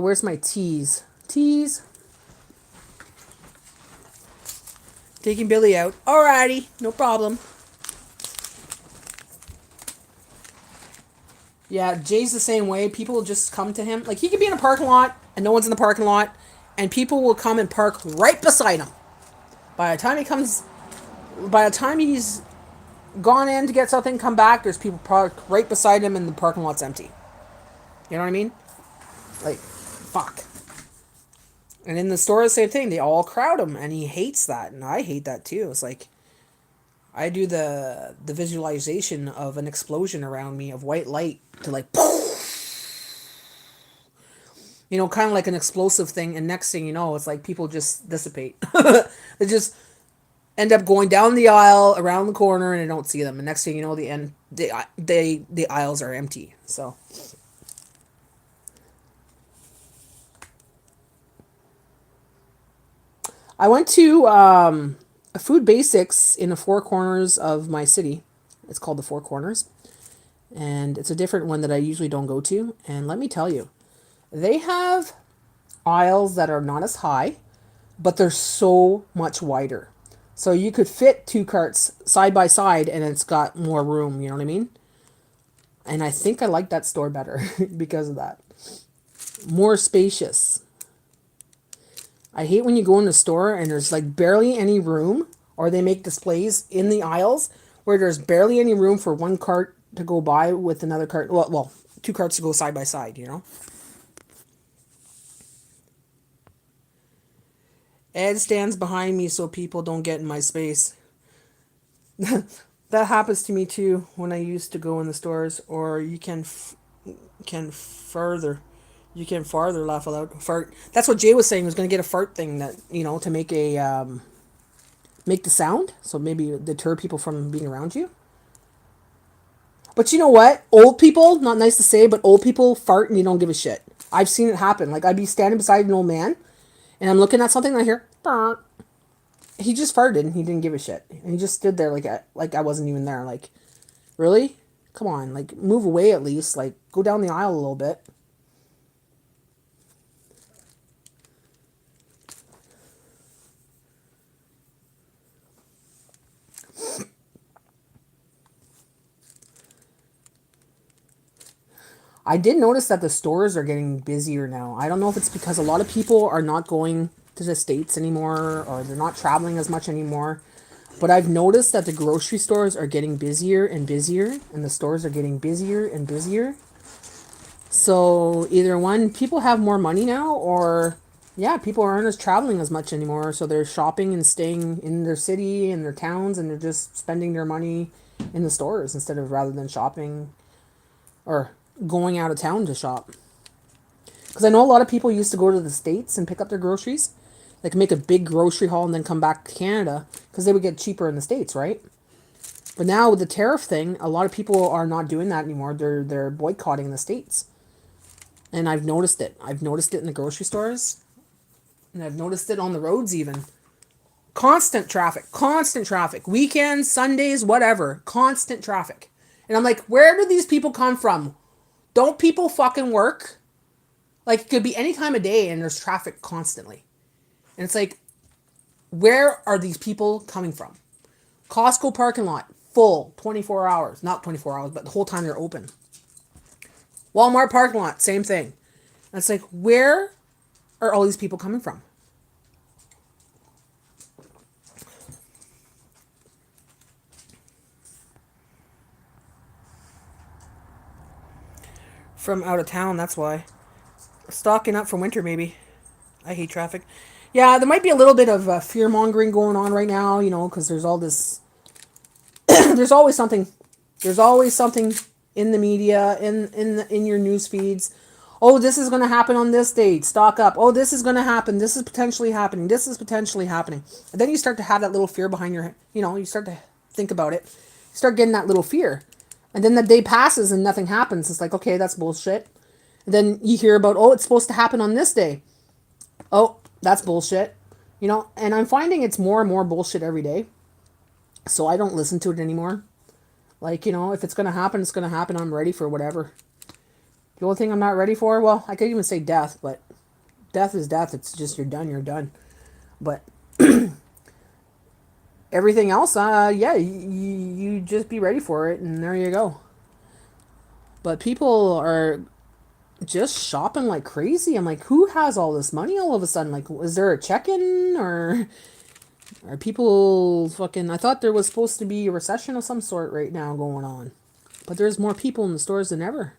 S1: Where's my teas? Teas. Taking Billy out. Alrighty, no problem. Yeah, Jay's the same way. People will just come to him. Like, he could be in a parking lot, and no one's in the parking lot, and people will come and park right beside him. By the time he's gone in to get something, come back, there's people parked right beside him, and the parking lot's empty. You know what I mean? Like, fuck. And in the store, the same thing. They all crowd him, and he hates that, and I hate that too. It's like, I do the visualization of an explosion around me of white light to like, you know, kind of like an explosive thing. And next thing you know, it's like people just dissipate. They just end up going down the aisle, around the corner, and I don't see them. And next thing you know, the aisles are empty. So. I went to a Food Basics in the Four Corners of my city. It's called the Four Corners. And it's a different one that I usually don't go to. And let me tell you, they have aisles that are not as high, but they're so much wider. So you could fit two carts side by side and it's got more room, you know what I mean? And I think I like that store better because of that. More spacious. I hate when you go in the store and there's like barely any room, or they make displays in the aisles where there's barely any room for one cart to go by with another cart. Well, two carts to go side by side, you know? Ed stands behind me so people don't get in my space. That happens to me too when I used to go in the stores, or you can further. You can farther laugh aloud. Fart. That's what Jay was saying. He was going to get a fart thing that, you know, to make make the sound. So maybe deter people from being around you. But you know what? Old people, not nice to say, but old people fart and you don't give a shit. I've seen it happen. Like, I'd be standing beside an old man and I'm looking at something and I hear, burr. He just farted and he didn't give a shit. And he just stood there like I wasn't even there. Like, really? Come on. Like, move away at least. Like, go down the aisle a little bit. I did notice that the stores are getting busier now. I don't know if it's because a lot of people are not going to the States anymore or they're not traveling as much anymore. But I've noticed that the grocery stores are getting busier and busier and the stores are getting busier and busier. So either one, people have more money now, or yeah, people aren't as traveling as much anymore. So they're shopping and staying in their city and their towns, and they're just spending their money in the stores instead of rather than shopping or going out of town to shop. Because I know a lot of people used to go to the States and pick up their groceries. They could make a big grocery haul and then come back to Canada because they would get cheaper in the States, right? But now with the tariff thing, a lot of people are not doing that anymore. They're boycotting the States. And I've noticed it. I've noticed it in the grocery stores. And I've noticed it on the roads even. Constant traffic. Constant traffic. Weekends, Sundays, whatever. Constant traffic. And I'm like, where do these people come from? Don't people fucking work? Like, it could be any time of day and there's traffic constantly. And it's like, where are these people coming from? Costco parking lot, full, 24 hours. Not 24 hours, but the whole time they're open. Walmart parking lot, same thing. And it's like, where are all these people coming from? From out of town, that's why. Stocking up for winter, maybe. I hate traffic. Yeah, there might be a little bit of fear mongering going on right now, because there's all this. There's always something. There's always something in the media, in your news feeds. Oh, this is going to happen on this date. Stock up. Oh, this is going to happen. This is potentially happening. This is potentially happening. And then you start to have that little fear behind your. You start to think about it. You start getting that little fear, and then the day passes and nothing happens. It's like, okay, that's bullshit. And then you hear about, oh, it's supposed to happen on this day. Oh, that's bullshit. And I'm finding it's more and more bullshit every day. So I don't listen to it anymore. Like, if it's going to happen, it's going to happen. I'm ready for whatever. The only thing I'm not ready for, well, I could even say death, but death is death. It's just you're done. But everything else, yeah, you just be ready for it, and there you go. But people are just shopping like crazy. I'm like, who has all this money all of a sudden? Like, is there a check-in, or are people fucking... I thought there was supposed to be a recession of some sort right now going on. But there's more people in the stores than ever.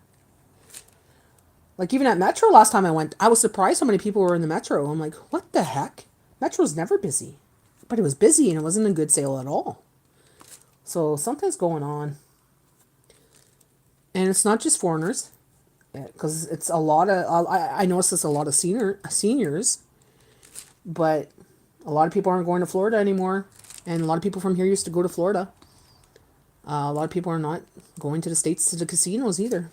S1: Like, even at Metro last time I went, I was surprised how many people were in the Metro. I'm like, what the heck? Metro's never busy. But it was busy and it wasn't a good sale at all. So something's going on. And it's not just foreigners. Because it's a lot of... I noticed it's a lot of seniors. But a lot of people aren't going to Florida anymore. And a lot of people from here used to go to Florida. A lot of people are not going to the States to the casinos either.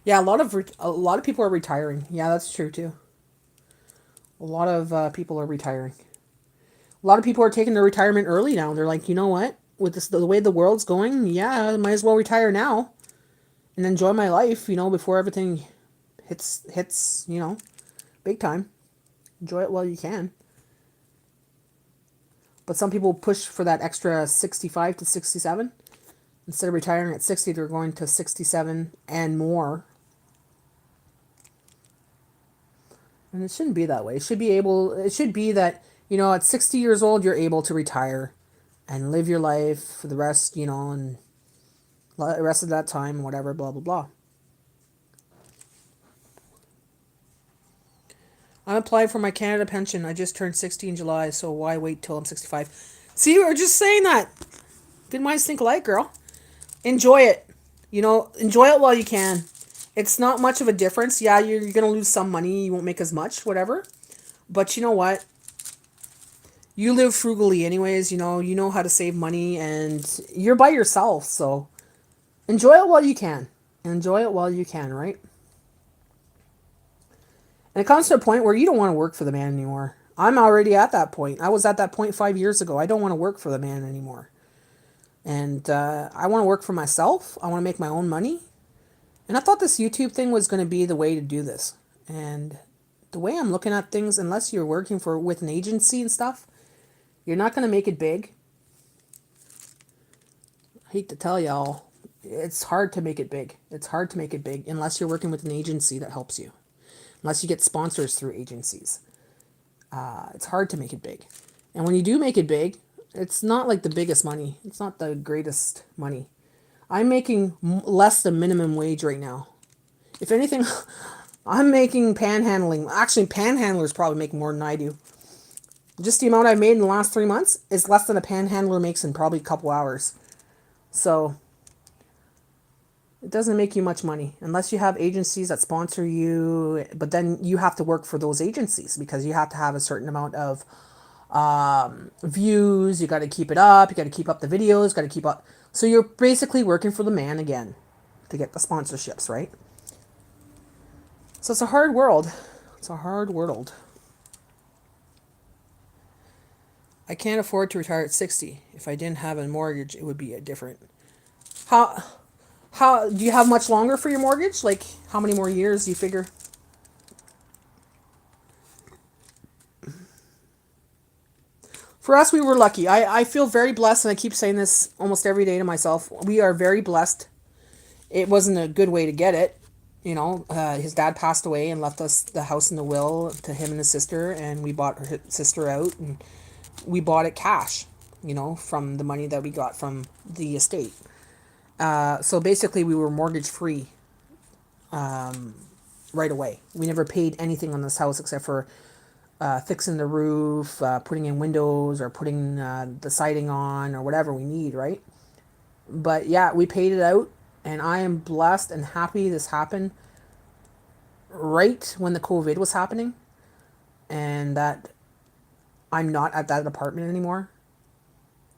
S1: Yeah, a lot of people are retiring. Yeah, that's true too. A lot of people are retiring. A lot of people are taking their retirement early now. They're like, you know what? With the way the world's going, yeah, I might as well retire now and enjoy my life, before everything hits, big time. Enjoy it while you can. But some people push for that extra 65 to 67. Instead of retiring at 60, they're going to 67 and more. And it shouldn't be that way. It should be that, at 60 years old, you're able to retire and live your life for the rest, and the rest of that time, whatever, blah, blah, blah. I'm applying for my Canada pension. I just turned 60 in July, so why wait till I'm 65? See, we were just saying that. Good minds think alike, girl. Enjoy it. Enjoy it while you can. It's not much of a difference. Yeah, you're going to lose some money. You won't make as much, whatever. But you know what? You live frugally anyways. You know how to save money, and you're by yourself. So enjoy it while you can. Enjoy it while you can, right? And it comes to a point where you don't want to work for the man anymore. I'm already at that point. I was at that point 5 years ago. I don't want to work for the man anymore. And I want to work for myself. I want to make my own money. And I thought this YouTube thing was going to be the way to do this. And the way I'm looking at things, unless you're working with an agency and stuff, you're not going to make it big. I hate to tell y'all, it's hard to make it big. It's hard to make it big unless you're working with an agency that helps you. Unless you get sponsors through agencies. It's hard to make it big. And when you do make it big, it's not like the biggest money. It's not the greatest money. I'm making less than minimum wage right now. If anything, I'm making panhandling. Actually, panhandlers probably make more than I do. Just the amount I've made in the last 3 months is less than a panhandler makes in probably a couple hours. So it doesn't make you much money unless you have agencies that sponsor you, but then you have to work for those agencies because you have to have a certain amount of views. You got to keep it up. You got to keep up the videos. Got to keep up. So you're basically working for the man again to get the sponsorships, right? So it's a hard world. It's a hard world. I can't afford to retire at 60. If I didn't have a mortgage, it would be a different. How how do you have much longer for your mortgage? Like how many more years do you figure? For us, we were lucky. I feel very blessed, and I keep saying this almost every day to myself. We are very blessed. It wasn't a good way to get it. You know, his dad passed away and left us the house and the will to him and his sister, and we bought her sister out, and we bought it cash, you know, from the money that we got from the estate. So basically, we were mortgage free right away. We never paid anything on this house except for fixing the roof, putting in windows, or putting the siding on, or whatever we need, right? But yeah, we paid it out, and I am blessed and happy this happened right when the COVID was happening, and that I'm not at that apartment anymore.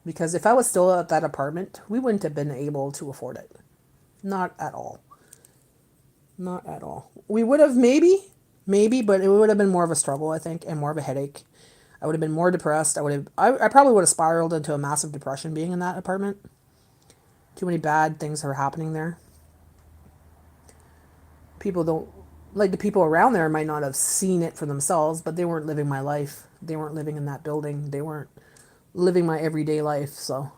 S1: Because if I was still at that apartment, we wouldn't have been able to afford it. Not at all. Not at all. We would have maybe, but it would have been more of a struggle, I think, and more of a headache. I would have been more depressed. I probably would have spiraled into a massive depression being in that apartment. Too many bad things are happening there. People don't, like the people around there might not have seen it for themselves, but they weren't living my life. They weren't living in that building. They weren't living my everyday life, so.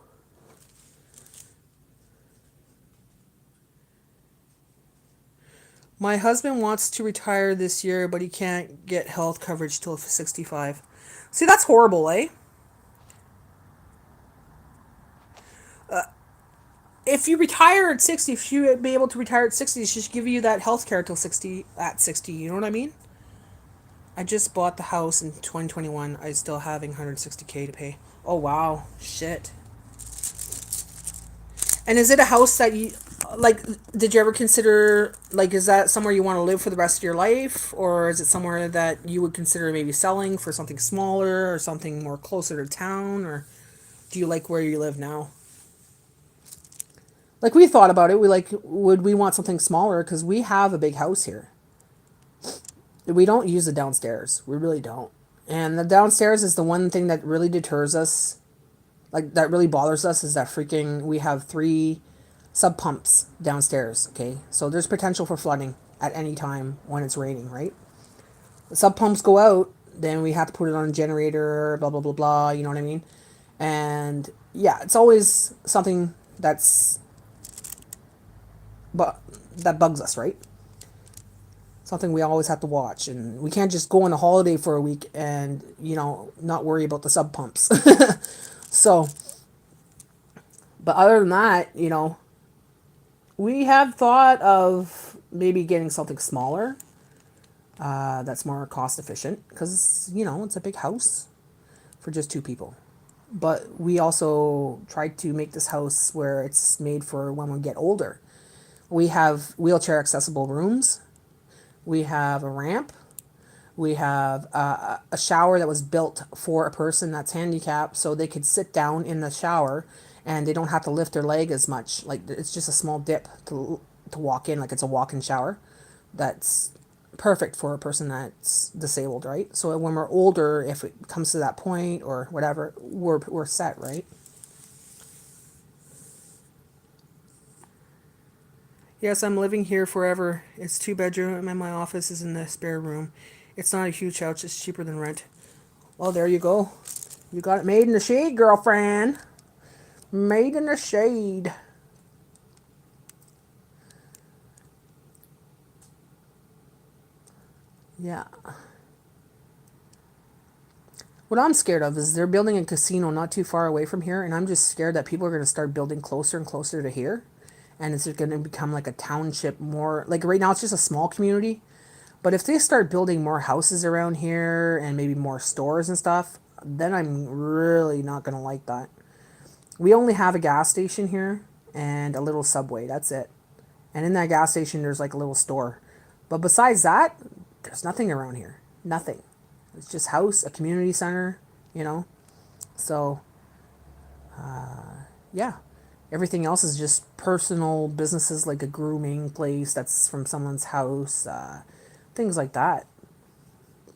S1: My husband wants to retire this year, but he can't get health coverage till 65. See, that's horrible, eh? If you retire at 60, if you would be able to retire at 60, she should give you that health care till 60, at 60, you know what I mean? I just bought the house in 2021. I still having 160K to pay. Oh, wow. Shit. And is it a house that you like? Did you ever consider like? Is that somewhere you want to live for the rest of your life, or is it somewhere that you would consider maybe selling for something smaller or something more closer to town, or do you like where you live now? Like we thought about it. We like would we want something smaller because we have a big house here. We don't use the downstairs. We really don't. And the downstairs is the one thing that really deters us, like that really bothers us, is that freaking we have three sub pumps downstairs. Okay, so there's potential for flooding at any time when it's raining, right? The sub pumps go out, then we have to put it on a generator, blah blah blah blah. You know what I mean? And yeah, it's always something but that bugs us, right? Something we always have to watch, and we can't just go on a holiday for a week and not worry about the sub pumps. So, but other than that, we have thought of maybe getting something smaller, that's more cost efficient because it's a big house for just two people. But we also tried to make this house where it's made for when we get older. We have wheelchair accessible rooms. We have a ramp. We have a shower that was built for a person that's handicapped so they could sit down in the shower and they don't have to lift their leg as much. Like it's just a small dip to walk in, like it's a walk-in shower. That's perfect for a person that's disabled, right? So when we're older, if it comes to that point or whatever, we're set, right? Yes, I'm living here forever. It's 2 bedroom and my office is in the spare room. It's not a huge house, it's cheaper than rent. Well, there you go. You got it made in the shade, girlfriend. Made in the shade. Yeah. What I'm scared of is they're building a casino not too far away from here, and I'm just scared that people are going to start building closer and closer to here. And it's going to become like a township more. Like right now, it's just a small community. But if they start building more houses around here and maybe more stores and stuff, then I'm really not going to like that. We only have a gas station here and a little Subway. That's it. And in that gas station, there's like a little store. But besides that, there's nothing around here. Nothing. It's just house, a community center, you know. So, yeah. Everything else is just personal businesses, like a grooming place that's from someone's house, things like that.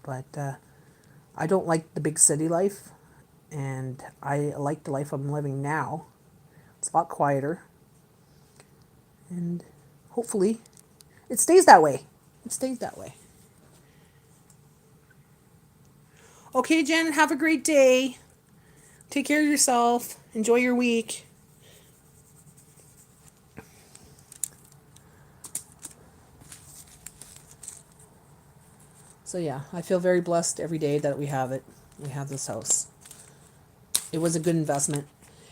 S1: But I don't like the big city life, and I like the life I'm living now. It's a lot quieter, and hopefully it stays that way. It stays that way. Okay, Jen, have a great day. Take care of yourself. Enjoy your week. So yeah, I feel very blessed every day that we have it. We have this house. It was a good investment.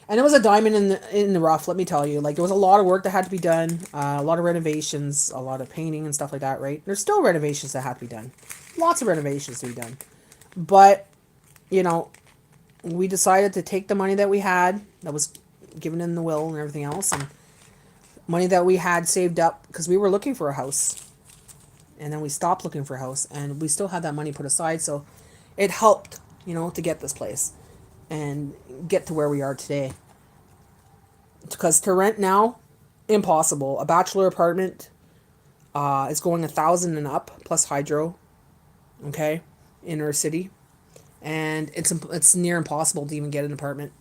S1: And it was a diamond in the rough, let me tell you. Like, there was a lot of work that had to be done, a lot of renovations, a lot of painting and stuff like that, right? There's still renovations that have to be done. Lots of renovations to be done. But, you know, we decided to take the money that we had, that was given in the will and everything else, and money that we had saved up, because we were looking for a house. And then we stopped looking for a house, and we still had that money put aside, so it helped, you know, to get this place and get to where we are today. Because to rent now, impossible. A bachelor apartment is going 1,000 and up plus hydro, okay, in our city, and it's near impossible to even get an apartment.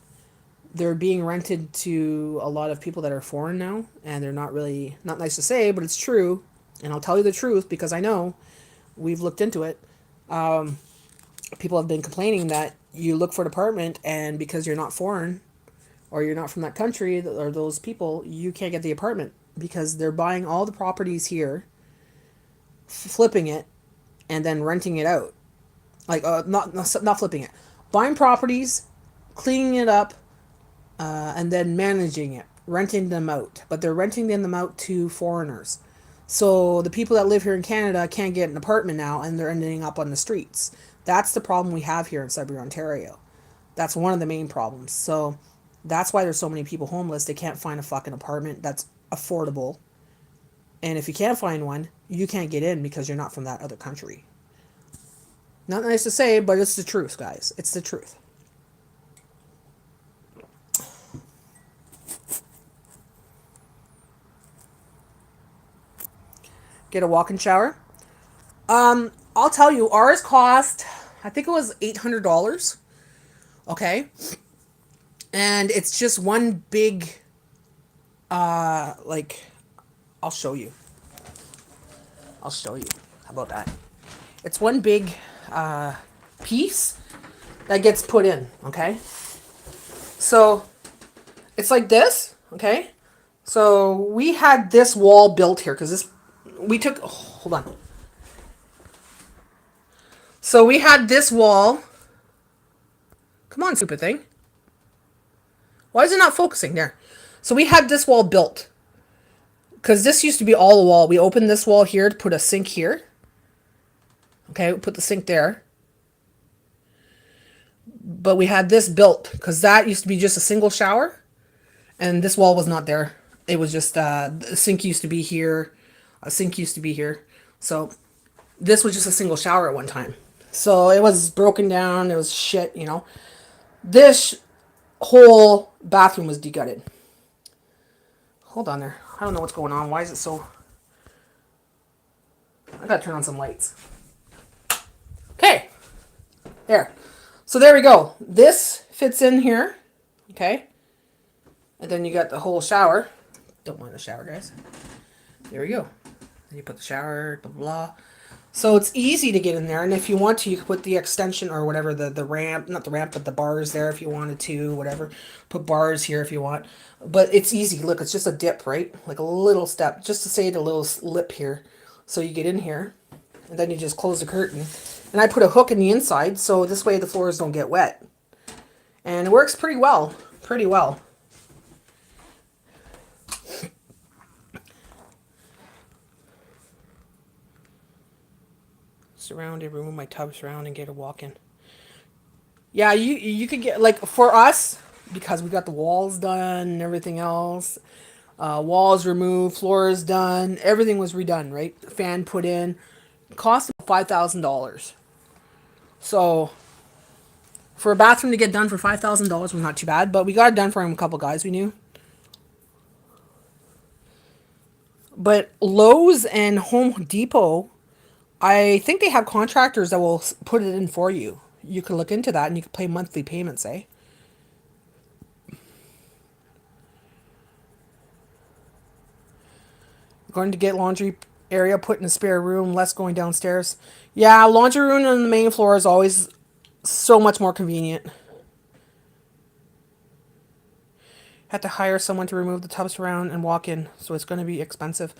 S1: They're being rented to a lot of people that are foreign now, and they're not really, not nice to say, but it's true, and I'll tell you the truth because I know we've looked into it. People have been complaining that you look for an apartment, and because you're not foreign or you're not from that country or those people, you can't get the apartment because they're buying all the properties here, flipping it, and then renting it out. Like, not flipping it, buying properties, cleaning it up, and then managing it, renting them out. But they're renting them out to foreigners. So the people that live here in Canada can't get an apartment now, and they're ending up on the streets. That's the problem we have here in Sudbury, Ontario. That's one of the main problems. So that's why there's so many people homeless. They can't find a fucking apartment that's affordable. And if you can't find one, you can't get in because you're not from that other country. Not nice to say, but it's the truth, guys. It's the truth. Get a walk-in shower. I'll tell you, ours cost, I think it was $800. Okay. And it's just one big, like, I'll show you. I'll show you. How about that? It's one big, piece that gets put in, okay? So, it's like this, okay? So, we had this wall built here, because this, we took, oh, hold on. So, we had this wall. Come on, stupid thing. Why is it not focusing? There. So, we had this wall built. Because this used to be all the wall. We opened this wall here to put a sink here. Okay, we put the sink there. But we had this built because that used to be just a single shower. And this wall was not there. It was just, the sink used to be here. A sink used to be here. So this was just a single shower at one time. So it was broken down. It was shit, you know. This whole bathroom was degutted. Hold on there. I don't know what's going on. Why is it so... I gotta turn on some lights. Okay. There. So there we go. This fits in here. Okay. And then you got the whole shower. Don't mind the shower, guys. There we go. Then you put the shower, blah, blah. So it's easy to get in there. And if you want to, you can put the extension or whatever, the ramp, not the ramp, but the bars there if you wanted to, whatever. Put bars here if you want. But it's easy. Look, it's just a dip, right? Like a little step, just to save a little lip here. So you get in here, and then you just close the curtain. And I put a hook in the inside, so this way the floors don't get wet. And it works pretty well. Pretty well. Surround it, remove my tubs around, and get a walk-in. Yeah, you could get like for us because we got the walls done and everything else. Walls removed, floors done, everything was redone. Right, fan put in. It cost about $5,000. So for a bathroom to get done for $5,000 was not too bad, but we got it done for a couple guys we knew. But Lowe's and Home Depot, I think they have contractors that will put it in for you. You can look into that and you can pay monthly payments, eh? Going to get laundry area put in a spare room, less going downstairs. Yeah, laundry room on the main floor is always so much more convenient. Had to hire someone to remove the tubs around and walk in, so it's going to be expensive.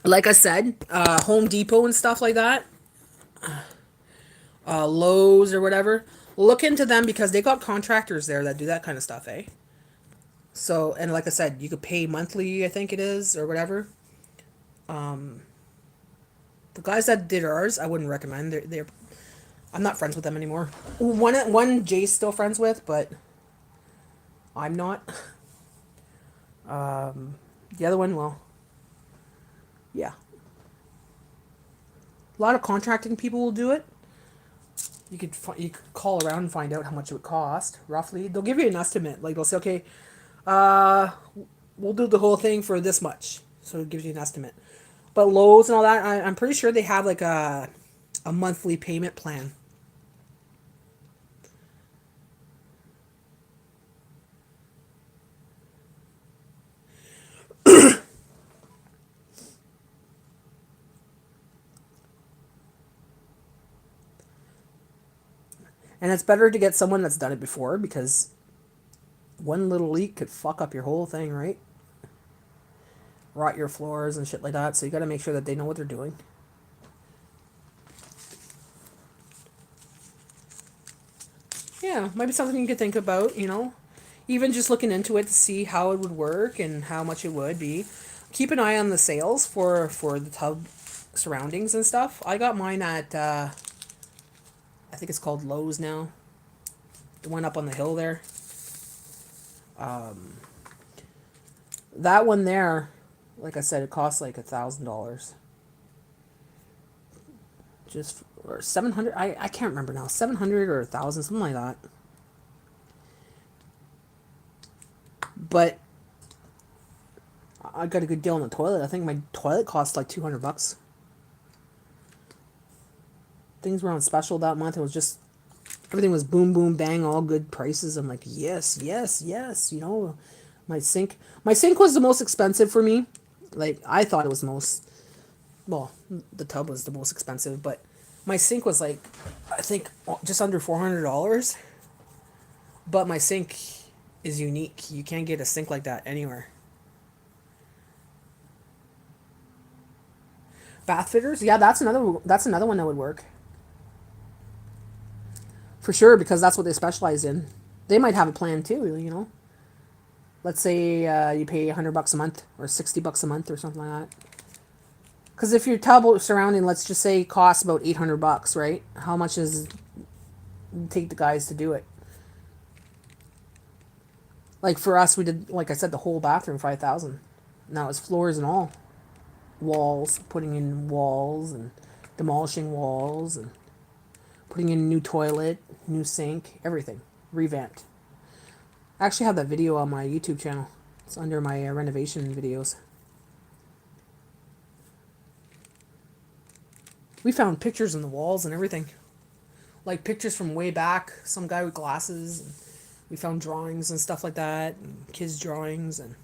S1: Like I said, Home Depot and stuff like that, Lowe's or whatever. Look into them because they got contractors there that do that kind of stuff, eh? So, and like I said, you could pay monthly, I think it is, or whatever. The guys that did ours, I wouldn't recommend. They're I'm not friends with them anymore. One Jay's still friends with, but I'm not. The other one, well, yeah. A lot of contracting people will do it. You could call around and find out how much it would cost roughly. They'll give you an estimate. Like they'll say, okay, uh, we'll do the whole thing for this much. So it gives you an estimate. But Lowe's and all that, I'm pretty sure they have like a monthly payment plan. And it's better to get someone that's done it before because one little leak could fuck up your whole thing, right? Rot your floors and shit like that. So you got to make sure that they know what they're doing. Yeah, might be something you could think about, you know. Even just looking into it to see how it would work and how much it would be. Keep an eye on the sales for the tub surroundings and stuff. I got mine at I think it's called Lowe's now. The one up on the hill there. That one there, like I said, it costs like $1,000. Just or 700. I can't remember now. 700 or 1,000, something like that. But I got a good deal on the toilet. I think my toilet cost like $200. Things were on special that month. It was just everything was boom boom bang, all good prices. I'm like, yes, yes, yes. You know, my sink was the most expensive for me. Like I thought it was the most. Well, the tub was the most expensive, but my sink was like, I think just under $400. But my sink is unique. You can't get a sink like that anywhere. Bath fitters, yeah, that's another one that would work for sure because that's what they specialize in. They might have a plan too, you know. Let's say you pay $100 a month or $60 a month or something like that. Because if your tub surrounding, let's just say, costs about $800, right? How much does it take the guys to do it? Like for us, we did, like I said, the whole bathroom 5,000. Now it's floors and all, walls, putting in walls and demolishing walls and putting in a new toilet, new sink, everything revamped. I actually have that video on my YouTube channel. It's under my renovation videos. We found pictures on the walls and everything. Like pictures from way back, some guy with glasses. And we found drawings and stuff like that, and kids' drawings. And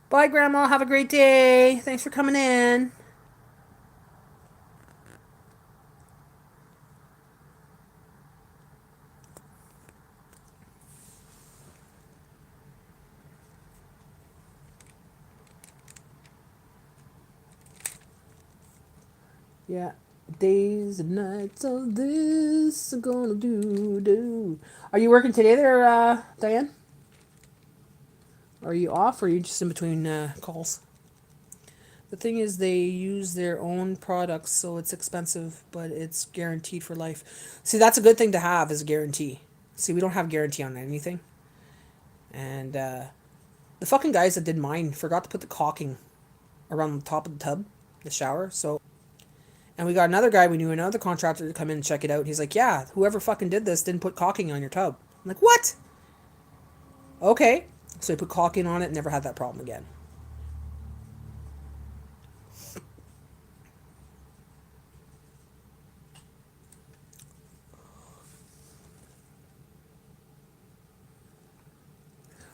S1: bye, Grandma. Have a great day. Thanks for coming in. Yeah. Days and nights of this are gonna do. Are you working today there, Diane? Or are you off or are you just in between calls? The thing is, they use their own products, so it's expensive, but it's guaranteed for life. See, that's a good thing to have, is a guarantee. See, we don't have guarantee on anything. And the fucking guys that did mine forgot to put the caulking around the top of the tub, the shower. So, and we got another guy, we knew another contractor to come in and check it out. He's like, yeah, whoever fucking did this didn't put caulking on your tub. I'm like, what? Okay. So he put caulking on it and never had that problem again.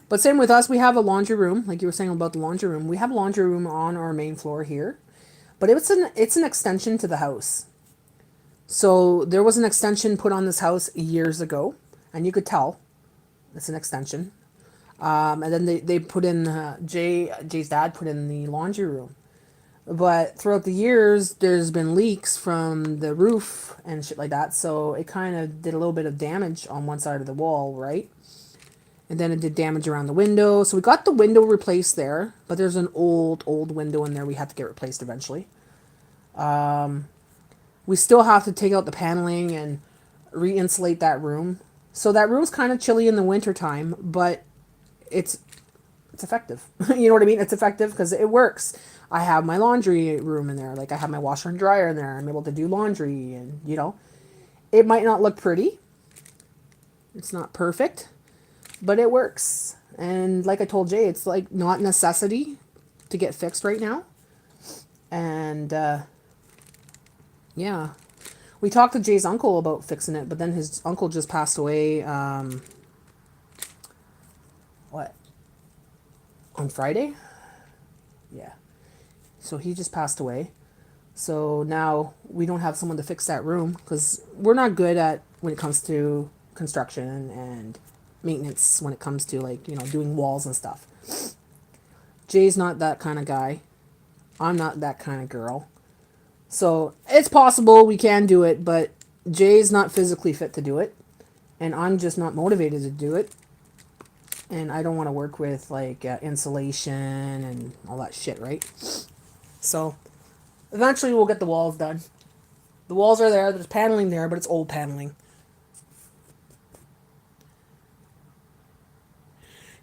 S1: But same with us, we have a laundry room, like you were saying about the laundry room. We have a laundry room on our main floor here, but it's an extension to the house. So there was an extension put on this house years ago, and you could tell it's an extension. And then they put in Jay's dad put in the laundry room. But throughout the years, there's been leaks from the roof and shit like that. So it kind of did a little bit of damage on one side of the wall, right? And then it did damage around the window. So we got the window replaced there, but there's an old window in there we had to get replaced eventually. We still have to take out the paneling and re-insulate that room. So that room's kind of chilly in the wintertime, but it's it's effective. You know what I mean? It's effective because it works. I have my laundry room in there. Like I have my washer and dryer in there. I'm able to do laundry and, it might not look pretty. It's not perfect, but it works. And like I told Jay, it's like not a necessity to get fixed right now. And yeah, we talked to Jay's uncle about fixing it, but then his uncle just passed away. What? On Friday? Yeah. So he just passed away. So now we don't have someone to fix that room because we're not good at when it comes to construction and maintenance when it comes to doing walls and stuff. Jay's not that kind of guy. I'm not that kind of girl. So it's possible we can do it, but Jay's not physically fit to do it. And I'm just not motivated to do it. And I don't want to work with insulation and all that shit, right? So eventually we'll get the walls done. The walls are there, there's paneling there, but it's old paneling.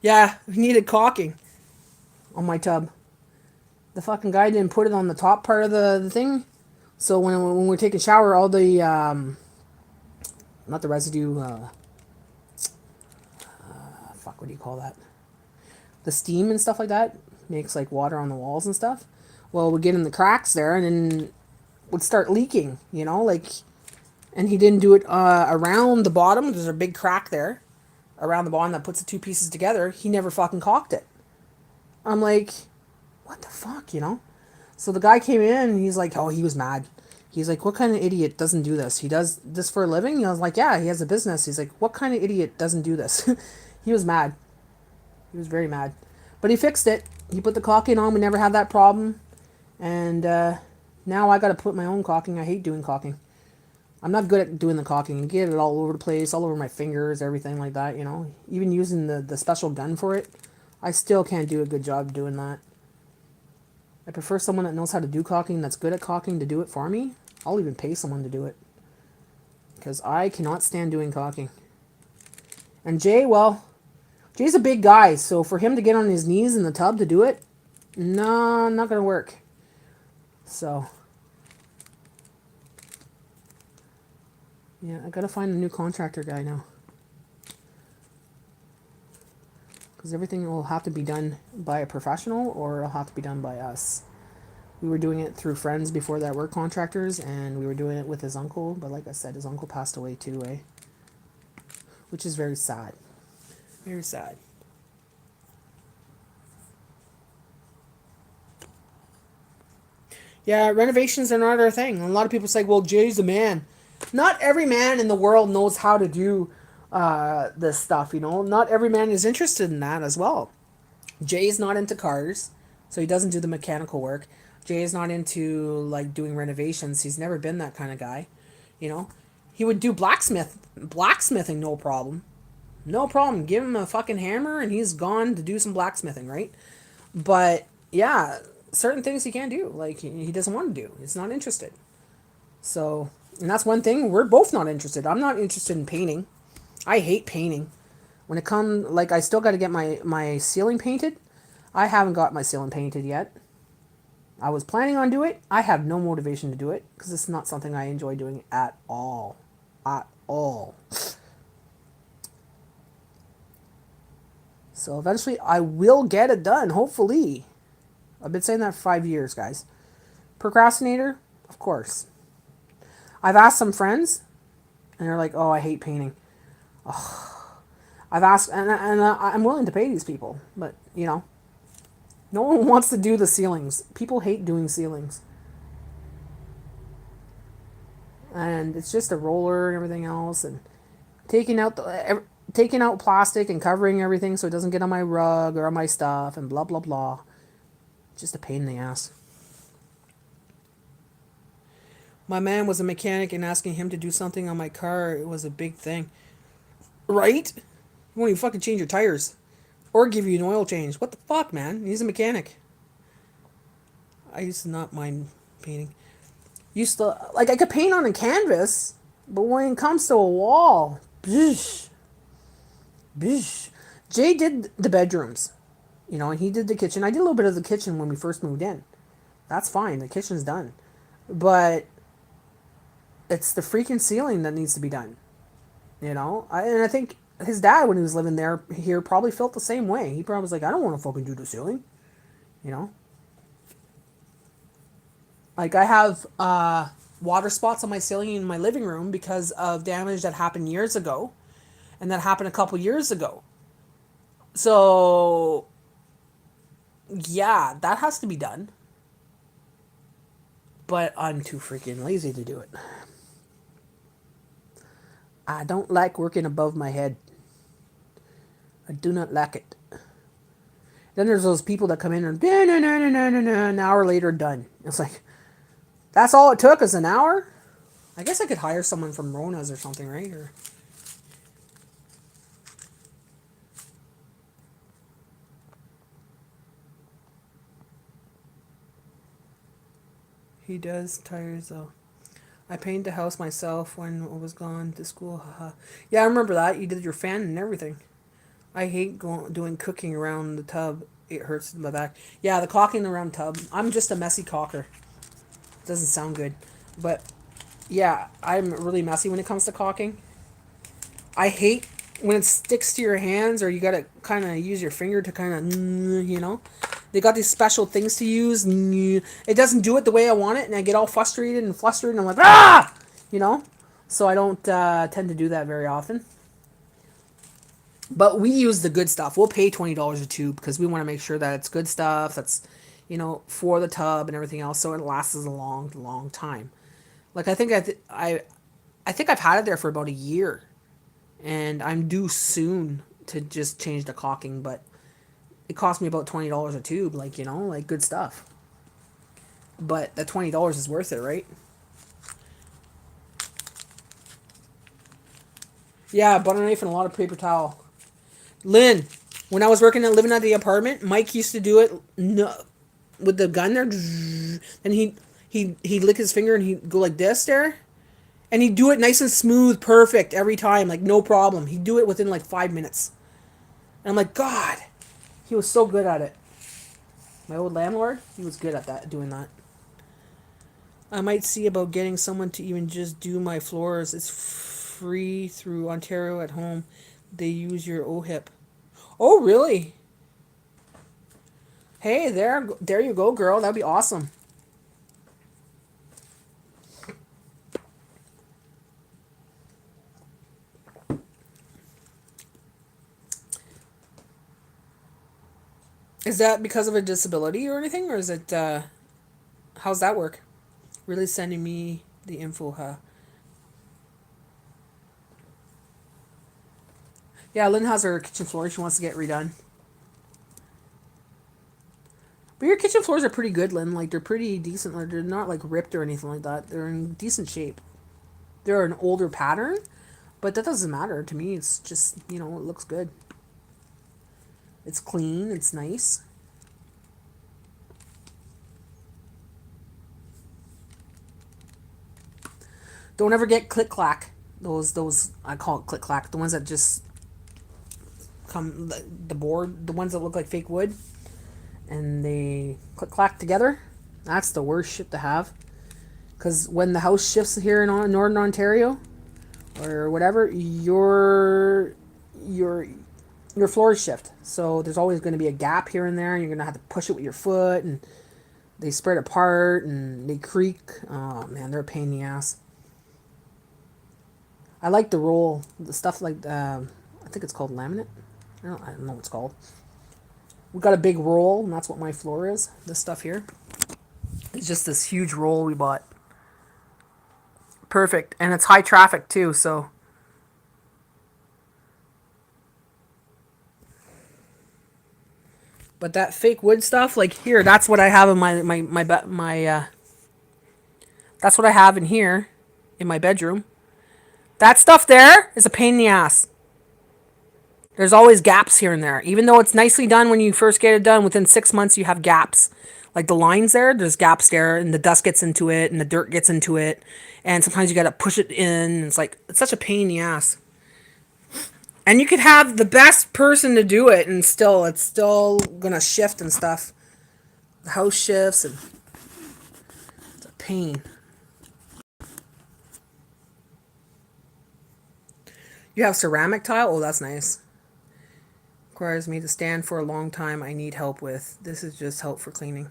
S1: Yeah, we needed caulking on my tub. The fucking guy didn't put it on the top part of the thing. So when we're taking a shower, all the, not the residue, fuck, what do you call that? The steam and stuff like that makes water on the walls and stuff. Well, would get in the cracks there and then would start leaking, and he didn't do it around the bottom. There's a big crack there around the bottom that puts the two pieces together. He never fucking caulked it. I'm like, what the fuck, So the guy came in and he's like, oh, he was mad. He's like, what kind of idiot doesn't do this? He does this for a living? And I was like, yeah, he has a business. He's like, what kind of idiot doesn't do this? He was mad. He was very mad. But he fixed it. He put the caulking on. We never had that problem. And now I got to put my own caulking. I hate doing caulking. I'm not good at doing the caulking. Get it all over the place, all over my fingers, everything like that, Even using the special gun for it, I still can't do a good job doing that. I prefer someone that knows how to do caulking, that's good at caulking, to do it for me. I'll even pay someone to do it. Because I cannot stand doing caulking. And Jay, well, Jay's a big guy, so for him to get on his knees in the tub to do it, no, not going to work. So, yeah, I got to find a new contractor guy now. Because everything will have to be done by a professional or it'll have to be done by us. We were doing it through friends before that were contractors, and we were doing it with his uncle. But like I said, his uncle passed away too, which is very sad. Very sad. Yeah, renovations are not our thing. A lot of people say, well, Jay's the man. Not every man in the world knows how to do this stuff, Not every man is interested in that as well. Jay's not into cars, so he doesn't do the mechanical work. Jay is not into doing renovations. He's never been that kind of guy, He would do blacksmithing, no problem. No problem. Give him a fucking hammer and he's gone to do some blacksmithing, right? But yeah, certain things he can't do. Like, he doesn't want to do. He's not interested. So, and that's one thing we're both not interested. I'm not interested in painting. I hate painting. When it comes, like, I still got to get my ceiling painted. I haven't got my ceiling painted yet. I was planning on doing it. I have no motivation to do it because it's not something I enjoy doing at all. At all. So eventually I will get it done, hopefully. I've been saying that for 5 years, guys. Procrastinator? Of course. I've asked some friends, and they're like, oh, I hate painting. I've asked, and I'm willing to pay these people, but, you know, no one wants to do the ceilings. People hate doing ceilings. And it's just a roller and everything else, and taking out plastic and covering everything so it doesn't get on my rug or on my stuff and blah blah blah. Just a pain in the ass. My man was a mechanic, and asking him to do something on my car, it was a big thing. Right? He won't even fucking change your tires. Or give you an oil change. What the fuck, man? He's a mechanic. I used to not mind painting. Used to, like, I could paint on a canvas, but when it comes to a wall, bish, bish. Jay did the bedrooms, you know, and he did the kitchen. I did a little bit of the kitchen when we first moved in. That's fine. The kitchen's done. But it's the freaking ceiling that needs to be done. You know? And I think his dad, when he was living there here, probably felt the same way. He probably was like, I don't want to fucking do the ceiling. You know? Like, I have water spots on my ceiling in my living room because of damage that happened years ago. And that happened a couple years ago. So, yeah, that has to be done. But I'm too freaking lazy to do it. I don't like working above my head. I do not like it. Then there's those people that come in and an hour later done. It's like, that's all it took is an hour? I guess I could hire someone from Rona's or something, right? Or he does tires though. I painted the house myself when I was gone to school. Haha. Yeah, I remember that. You did your fan and everything. I hate doing cooking around the tub. It hurts my back. Yeah, the caulking around tub. I'm just a messy caulker. Doesn't sound good, but yeah, I'm really messy when it comes to caulking. I hate when it sticks to your hands, or you gotta kind of use your finger to kind of, you know. They got these special things to use. It doesn't do it the way I want it, and I get all frustrated and flustered, and I'm like, ah, you know. So I don't tend to do that very often. But we use the good stuff. We'll pay $20 a tube because we want to make sure that it's good stuff. That's, you know, for the tub and everything else, so it lasts a long, long time. Like, I think I think I've had it there for about a year, and I'm due soon to just change the caulking. But it cost me about $20 a tube. Like, you know, like, good stuff. But the $20 is worth it, right? Yeah, butter knife and a lot of paper towel. Lynn, when I was living at the apartment, Mike used to do it with the gun there, and he'd lick his finger and he'd go like this there, and he'd do it nice and smooth, perfect every time, like no problem. He'd do it within like 5 minutes, and I'm like, God, he was so good at it. My old landlord, he was good at doing that. I might see about getting someone to even just do my floors. It's free through Ontario at home. They use your OHIP. Oh, really? Hey, there you go, girl. That'd be awesome. Is that because of a disability or anything, or is it? How's that work? Really sending me the info, huh? Yeah, Lynn has her kitchen floor. She wants to get redone. But your kitchen floors are pretty good, Lynn. Like, they're pretty decent. Like, they're not like ripped or anything like that. They're in decent shape. They're an older pattern, but that doesn't matter to me. It's just, you know, it looks good. It's clean. It's nice. Don't ever get click clack. Those I call it click clack. The ones that just come the board, the ones that look like fake wood, and they click clack together. That's the worst shit to have. Because when the house shifts here in Northern Ontario, or whatever, your floors shift. So there's always going to be a gap here and there, and you're going to have to push it with your foot, and they spread apart, and they creak. Oh, man, they're a pain in the ass. I like the roll. The stuff like, I think it's called laminate. I don't know what it's called. We got a big roll, and that's what my floor is. This stuff here. It's just this huge roll we bought. Perfect. And it's high traffic, too, so... But that fake wood stuff, like here, that's what I have in that's what I have in here, in my bedroom. That stuff there is a pain in the ass. There's always gaps here and there. Even though it's nicely done when you first get it done, within 6 months you have gaps. Like the lines there's gaps there, and the dust gets into it, and the dirt gets into it. And sometimes you gotta push it in. It's such a pain in the ass. And you could have the best person to do it, and it's still gonna shift and stuff. The house shifts, and it's a pain. You have ceramic tile? Oh, that's nice. Requires me to stand for a long time. I need help with. This is just help for cleaning.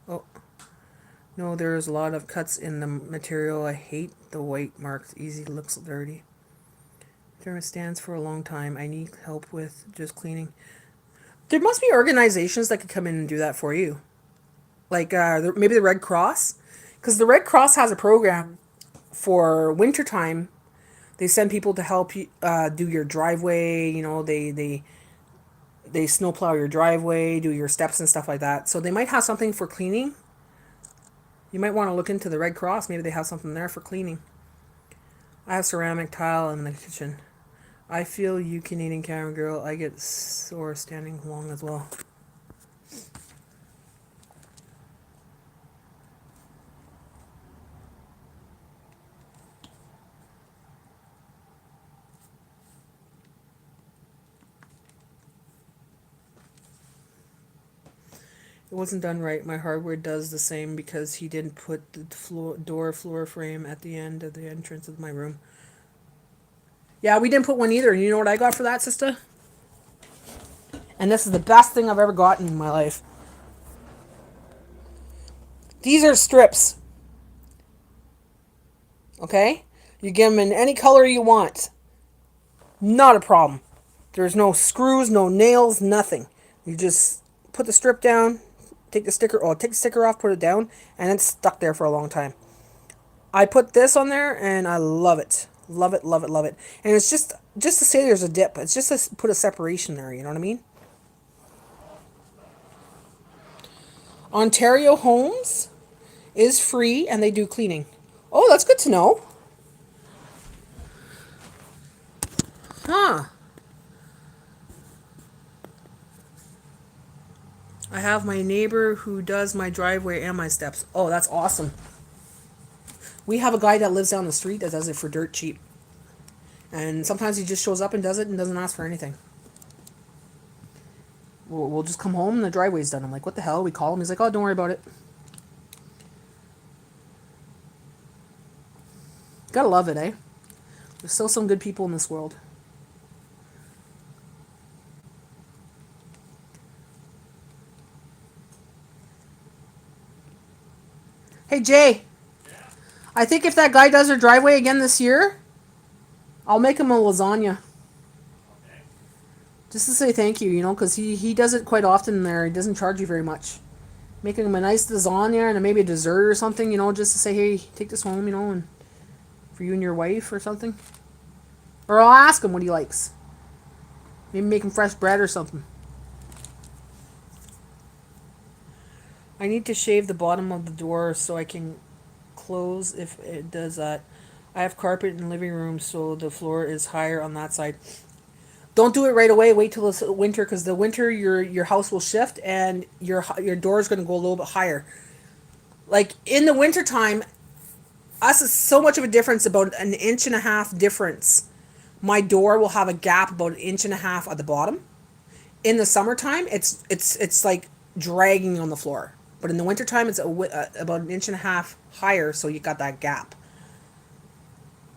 S1: Oh. No, there's a lot of cuts in the material. I hate the white marks. Easy looks dirty. It stands for a long time. I need help with just cleaning. There must be organizations that could come in and do that for you. Like maybe the Red Cross. Because the Red Cross has a program for wintertime. They send people to help you do your driveway. You know, they snowplow your driveway, do your steps and stuff like that. So they might have something for cleaning. You might want to look into the Red Cross. Maybe they have something there for cleaning. I have ceramic tile in the kitchen. I feel you, Canadian camera girl. I get sore standing long as well. It wasn't done right. My hardware does the same because he didn't put the floor frame at the end of the entrance of my room. Yeah, we didn't put one either. And you know what I got for that, sister? And this is the best thing I've ever gotten in my life. These are strips. Okay? You get them in any color you want. Not a problem. There's no screws, no nails, nothing. You just put the strip down, take the sticker off, put it down, and it's stuck there for a long time. I put this on there, and I love it. Love it, love it, love it. And it's just to say there's a dip. It's just to put a separation there, you know what I mean? Ontario Homes is free, and they do cleaning. Oh, that's good to know. Huh. I have my neighbor who does my driveway and my steps. Oh, that's awesome. We have a guy that lives down the street that does it for dirt cheap. And sometimes he just shows up and does it and doesn't ask for anything. We'll just come home and the driveway's done. I'm like, what the hell? We call him. He's like, oh, don't worry about it. Gotta love it, eh? There's still some good people in this world. Hey, Jay. I think if that guy does our driveway again this year, I'll make him a lasagna.
S2: Okay.
S1: Just to say thank you, you know, because he does it quite often there. He doesn't charge you very much. Making him a nice lasagna and maybe a dessert or something, you know, just to say, hey, take this home, you know, and for you and your wife or something. Or I'll ask him what he likes. Maybe make him fresh bread or something. I need to shave the bottom of the door so I can close if it does that. I have carpet in the living room, so the floor is higher on that side. Don't do it right away. Wait till the winter, because the winter your house will shift and your door is going to go a little bit higher. Like in the winter time, Us is so much of a difference, about an inch and a half difference. My door will have a gap about an inch and a half at the bottom. In the summertime, it's like dragging on the floor. But in the wintertime, it's about an inch and a half higher, so you got that gap.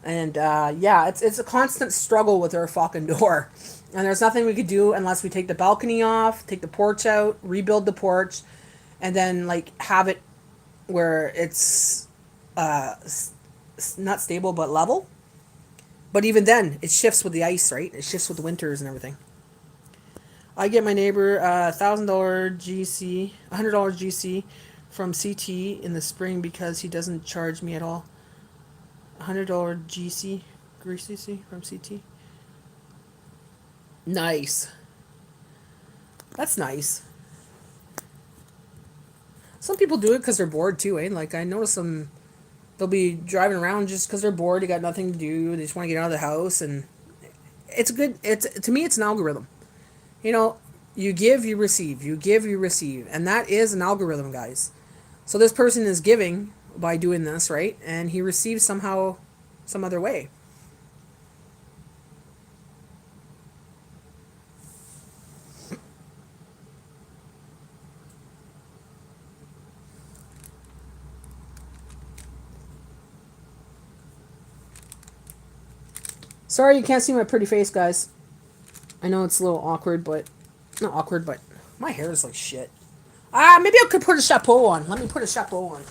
S1: And yeah, it's a constant struggle with our fucking door. And there's nothing we could do unless we take the balcony off, take the porch out, rebuild the porch, and then like have it where it's not stable but level. But even then, it shifts with the ice, right? It shifts with the winters and everything. I get my neighbor $1,000 GC, $100 GC from CT in the spring because he doesn't charge me at all. $100 GC, GC from CT. Nice. That's nice. Some people do it because they're bored too, eh? Like I notice some, they'll be driving around just because they're bored. They got nothing to do. They just want to get out of the house, and it's good. It's to me, it's an algorithm. You know, you give, you receive. You give, you receive, and that is an algorithm, guys. So this person is giving by doing this, right? And he receives somehow, some other way. Sorry you can't see my pretty face, guys. I know it's a little awkward, but not awkward, but my hair is like shit. Maybe I could put a chapeau on. Let me put a chapeau on.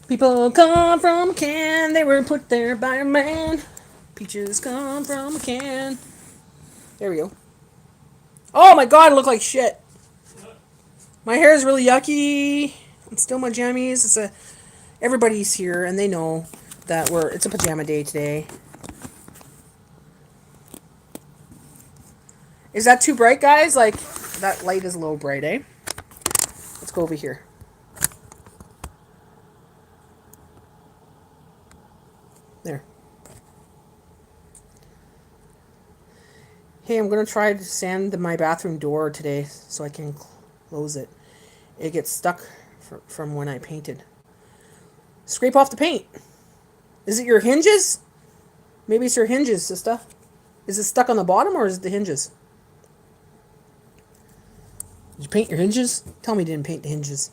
S1: People come from a can, they were put there by a man. Peaches come from a can. There we go. Oh my god, I look like shit. My hair is really yucky. I'm still in my jammies. Everybody's here and they know that it's a pajama day today. Is that too bright, guys? Like, that light is a little bright, eh? Let's go over here. There. Hey, I'm going to try to sand my bathroom door today so I can close it. It gets stuck from when I painted. Scrape off the paint. Is it your hinges? Maybe it's your hinges, sister. Is it stuck on the bottom or is it the hinges? Did you paint your hinges? Tell me you didn't paint the hinges.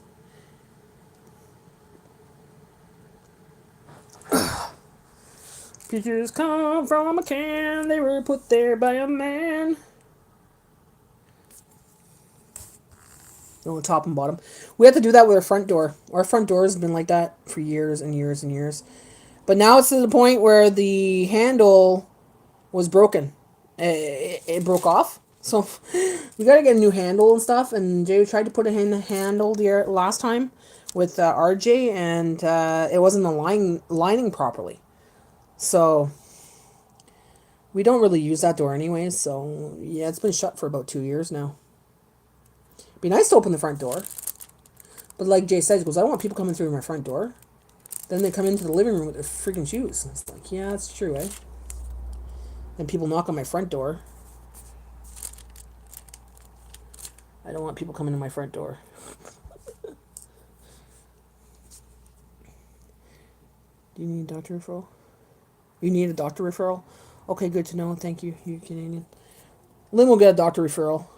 S1: Peaches come from a can, they were put there by a man. On the top and bottom. We have to do that with our front door. Our front door has been like that for years and years and years. But now it's to the point where the handle was broken. It broke off. So we got to get a new handle and stuff. And Jay tried to put a handle there last time with RJ, and it wasn't lining properly. So we don't really use that door anyways. So yeah, it's been shut for about 2 years now. Be nice to open the front door. But like Jay says, he goes, I don't want people coming through my front door. Then they come into the living room with their freaking shoes. And it's like, yeah, that's true, eh? Then people knock on my front door. I don't want people coming to my front door. Do you need a doctor referral? You need a doctor referral? Okay, good to know. Thank you. You Canadian. Lynn will get a doctor referral.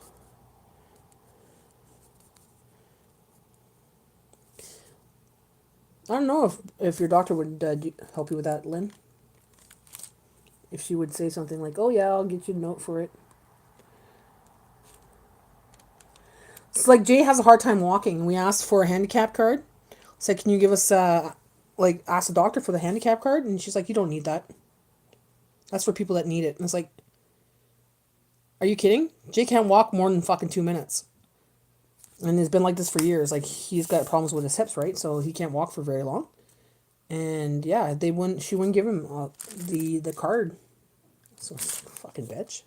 S1: I don't know if your doctor would help you with that, Lynn. If she would say something like, oh yeah, I'll get you a note for it. It's like Jay has a hard time walking. We asked for a handicap card. Said, can you give us, ask the doctor for the handicap card? And she's like, you don't need that. That's for people that need it. And it's like, are you kidding? Jay can't walk more than fucking 2 minutes. And it's been like this for years. Like, he's got problems with his hips, right? So he can't walk for very long. And yeah, she wouldn't give him the card. So fucking bitch.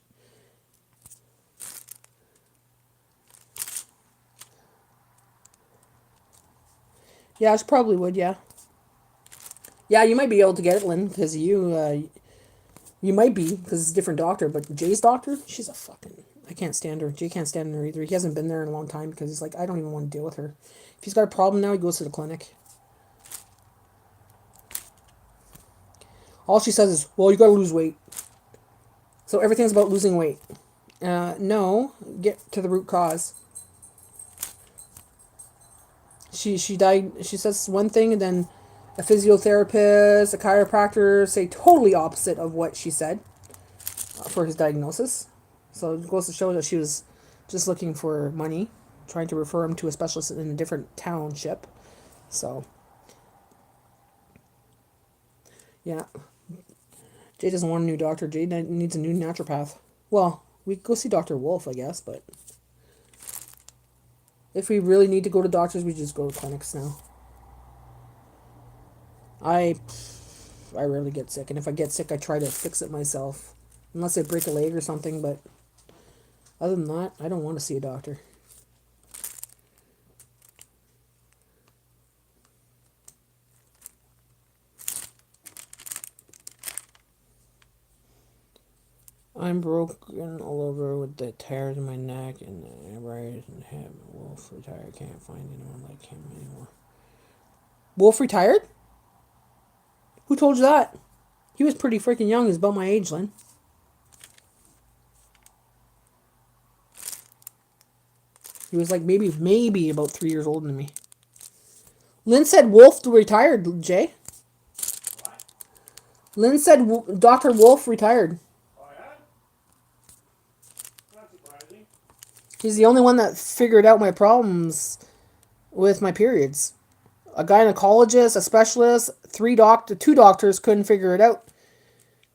S1: Yeah, she probably would, yeah. Yeah, you might be able to get it, Lynn, because you might be, because it's a different doctor. But Jay's doctor, she's a fucking. I can't stand her. Jay can't stand her either. He hasn't been there in a long time because he's like, I don't even want to deal with her. If he's got a problem now, he goes to the clinic. All she says is, well, you gotta lose weight. So everything's about losing weight. No, get to the root cause. She died. She says one thing, and then a physiotherapist, a chiropractor say totally opposite of what she said for his diagnosis. So it goes to show that she was just looking for money, trying to refer him to a specialist in a different township. So yeah, Jay doesn't want a new doctor. Jay needs a new naturopath. Well, we go see Dr. Wolf, I guess, but if we really need to go to doctors, we just go to clinics now. I rarely get sick, and if I get sick, I try to fix it myself, unless I break a leg or something. But other than that, I don't want to see a doctor. I'm broken all over with the tears in my neck and the right and hip. Wolf retired. Can't find anyone like him anymore. Wolf retired? Who told you that? He was pretty freaking young. He's about my age, Lynn. He was like maybe about 3 years older than me. Lynn said Wolf retired, Jay.
S2: What?
S1: Lynn said Dr. Wolf retired.
S2: Oh yeah? Not surprising.
S1: He's the only one that figured out my problems with my periods. A gynecologist, a specialist, two doctors couldn't figure it out.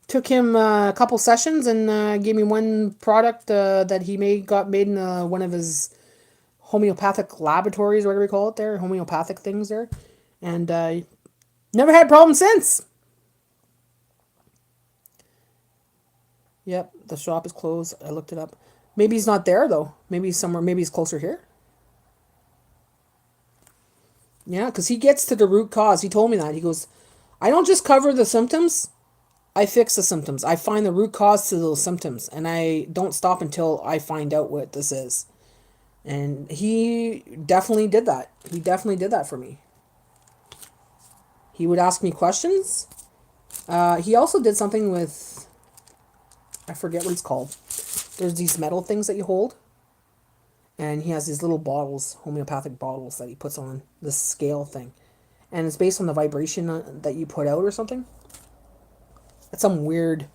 S1: Took him a couple sessions and gave me one product that he got made in one of his homeopathic laboratories, whatever we call it there, homeopathic things there, and never had problems since. Yep, the shop is closed. I looked it up. Maybe he's not there though. Maybe he's somewhere. Maybe he's closer here. Yeah, because he gets to the root cause. He told me that. He goes, I don't just cover the symptoms. I fix the symptoms. I find the root cause to those symptoms, and I don't stop until I find out what this is. And he definitely did that. He definitely did that for me. He would ask me questions. He also did something with, I forget what it's called. There's these metal things that you hold. And he has these little bottles, homeopathic bottles that he puts on this scale thing. And it's based on the vibration that you put out or something. It's some weird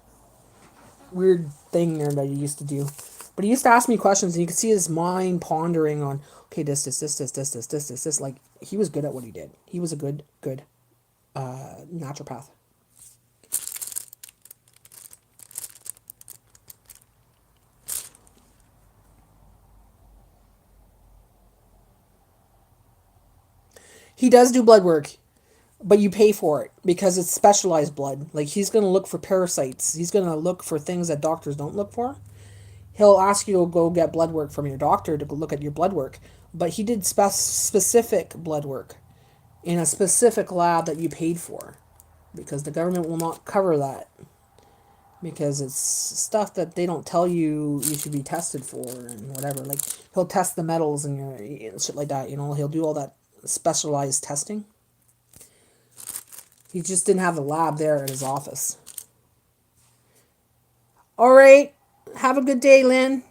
S1: thing there that he used to do. But he used to ask me questions, and you could see his mind pondering on, okay, this. Like, he was good at what he did. He was a good naturopath. He does do blood work, but you pay for it because it's specialized blood. Like, he's going to look for parasites. He's going to look for things that doctors don't look for. He'll ask you to go get blood work from your doctor to look at your blood work. But he did specific blood work in a specific lab that you paid for, because the government will not cover that, because it's stuff that they don't tell you should be tested for and whatever. Like, he'll test the metals and your shit like that. He'll do all that specialized testing. He just didn't have the lab there at his office. All right. Have a good day, Lynn.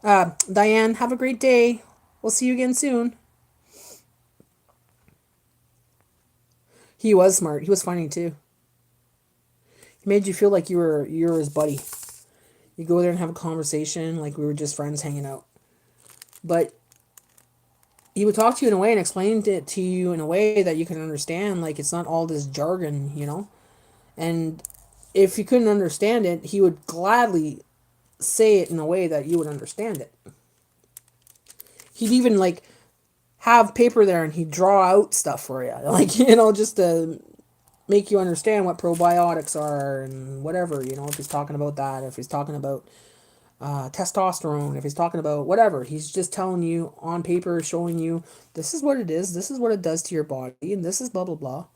S1: Diane, have a great day. We'll see you again soon. He was smart. He was funny too. He made you feel like you were his buddy. You go there and have a conversation like we were just friends hanging out. But he would talk to you in a way and explain it to you in a way that you can understand. Like, it's not all this jargon, And if you couldn't understand it, he would gladly say it in a way that you would understand it. He'd even have paper there and he'd draw out stuff for you, just to make you understand what probiotics are and whatever, if he's talking about that, if he's talking about testosterone, if he's talking about whatever. He's just telling you on paper, showing you this is what it is, this is what it does to your body, and this is blah blah blah.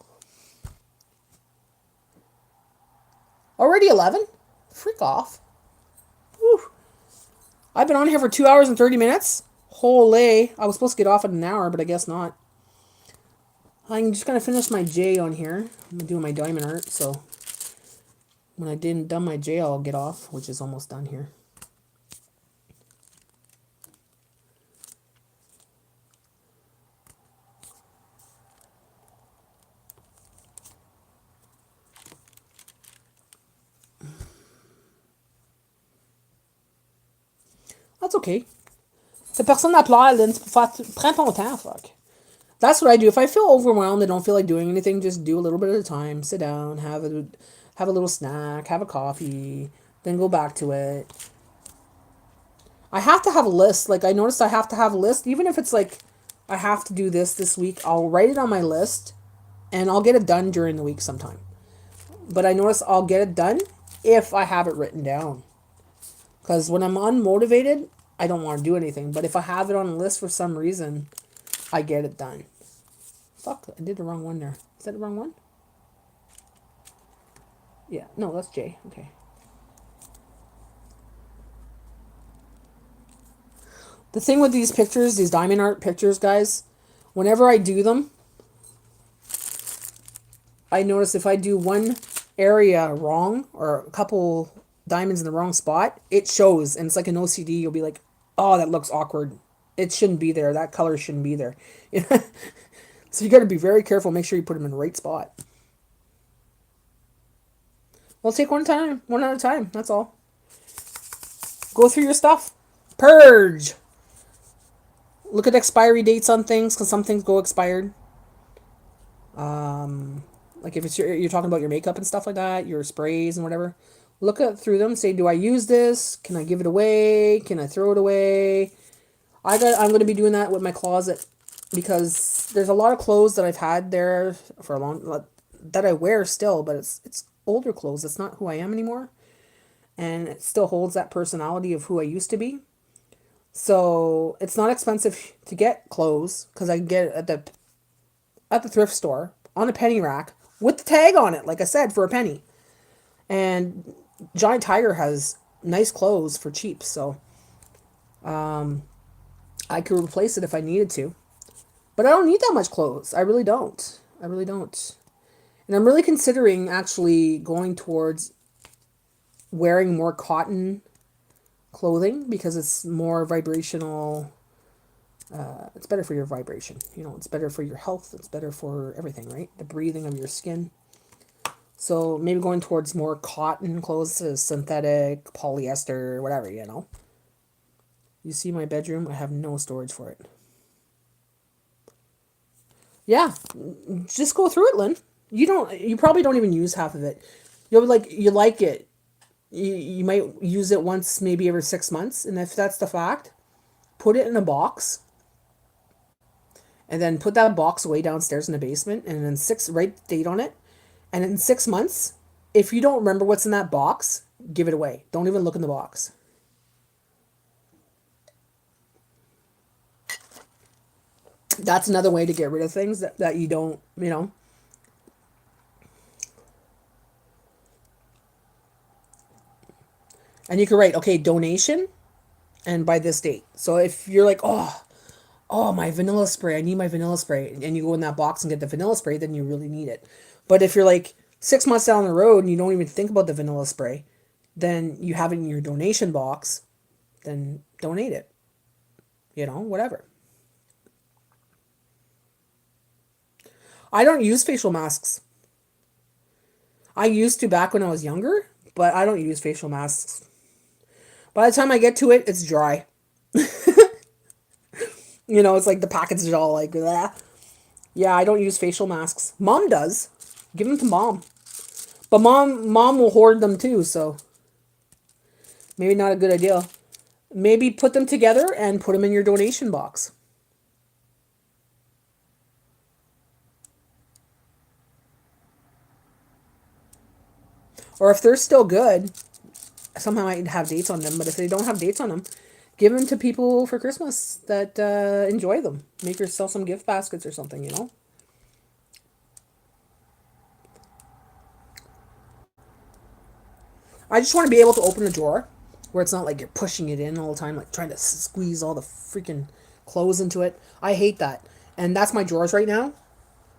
S1: Already 11? Freak off. Whew. I've been on here for 2 hours and 30 minutes. Holy. I was supposed to get off in an hour, but I guess not. I'm just going to finish my J on here. I'm doing my diamond art, so when I didn't done my J, I'll get off, which is almost done here. That's okay. C'est personne à pleurer, Lynn. Prends ton temps, fuck. That's what I do. If I feel overwhelmed and don't feel like doing anything, just do a little bit at a time. Sit down, have a little snack, have a coffee, then go back to it. I have to have a list. Like, I noticed I have to have a list. Even if it's like, I have to do this week, I'll write it on my list, and I'll get it done during the week sometime. But I notice I'll get it done if I have it written down. Because when I'm unmotivated, I don't want to do anything. But if I have it on a list for some reason, I get it done. Fuck, I did the wrong one there. Is that the wrong one? Yeah, no, that's J. Okay. The thing with these pictures, these diamond art pictures, guys, whenever I do them, I notice if I do one area wrong or a couple diamonds in the wrong spot, it shows. And it's like an OCD. You'll be like, oh, that looks awkward. It shouldn't be there. That color shouldn't be there. So you got to be very careful. Make sure you put them in the right spot. Well, take one at a time. That's all. Go through your stuff. Purge. Look at expiry dates on things, because some things go expired. Like if you're talking about your makeup and stuff like that, your sprays and whatever. Look through them. Say, do I use this? Can I give it away? Can I throw it away? I'm going to be doing that with my closet, because there's a lot of clothes that I've had there for a long, that I wear still, but it's older clothes. It's not who I am anymore, and it still holds that personality of who I used to be. So it's not expensive to get clothes, because I can get it at the thrift store on a penny rack with the tag on it, like I said, for a penny. And Giant Tiger has nice clothes for cheap, so I could replace it if I needed to. But I don't need that much clothes. I really don't. I really don't. And I'm really considering actually going towards wearing more cotton clothing, because it's more vibrational. It's better for your vibration. You know, it's better for your health. It's better for everything, right? The breathing of your skin. So maybe going towards more cotton clothes, synthetic, polyester, whatever, you know. You see my bedroom? I have no storage for it. Yeah, just go through it, Lynn. You probably don't even use half of it. You'll be like, you like it. You might use it once, maybe every 6 months. And if that's the fact, put it in a box. And then put that box away downstairs in the basement. And then write the date on it. And in 6 months, if you don't remember what's in that box, give it away. Don't even look in the box. That's another way to get rid of things that you don't, you know. And you can write, okay, donation, and by this date. So if you're like, oh, my vanilla spray, I need my vanilla spray, and you go in that box and get the vanilla spray, then you really need it. But if you're like 6 months down the road and you don't even think about the vanilla spray, then you have it in your donation box, then donate it. You know, whatever. I don't use facial masks. I used to back when I was younger, but I don't use facial masks. By the time I get to it, it's dry. You know, it's like the packets are all like, bleh. Yeah, I don't use facial masks. Mom does. Give them to mom. But mom will hoard them too, so maybe not a good idea. Maybe put them together and put them in your donation box. Or if they're still good, somehow might have dates on them, but if they don't have dates on them, give them to people for Christmas that enjoy them. Make yourself some gift baskets or something, you know? I just want to be able to open the drawer where it's not like you're pushing it in all the time, like trying to squeeze all the freaking clothes into it. I hate that. And that's my drawers right now.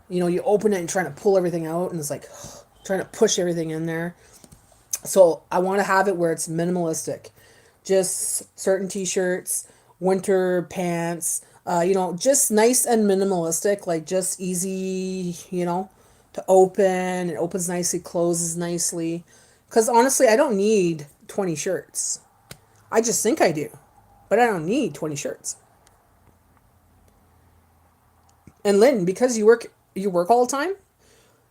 S1: You know, you open it and trying to pull everything out, and it's like trying to push everything in there. So I want to have it where it's minimalistic. Just certain t-shirts, winter pants, you know, just nice and minimalistic, like just easy, you know, to open. It opens nicely, closes nicely. Because honestly, I don't need 20 shirts. I just think I do. But I don't need 20 shirts. And Lynn, because you work all the time,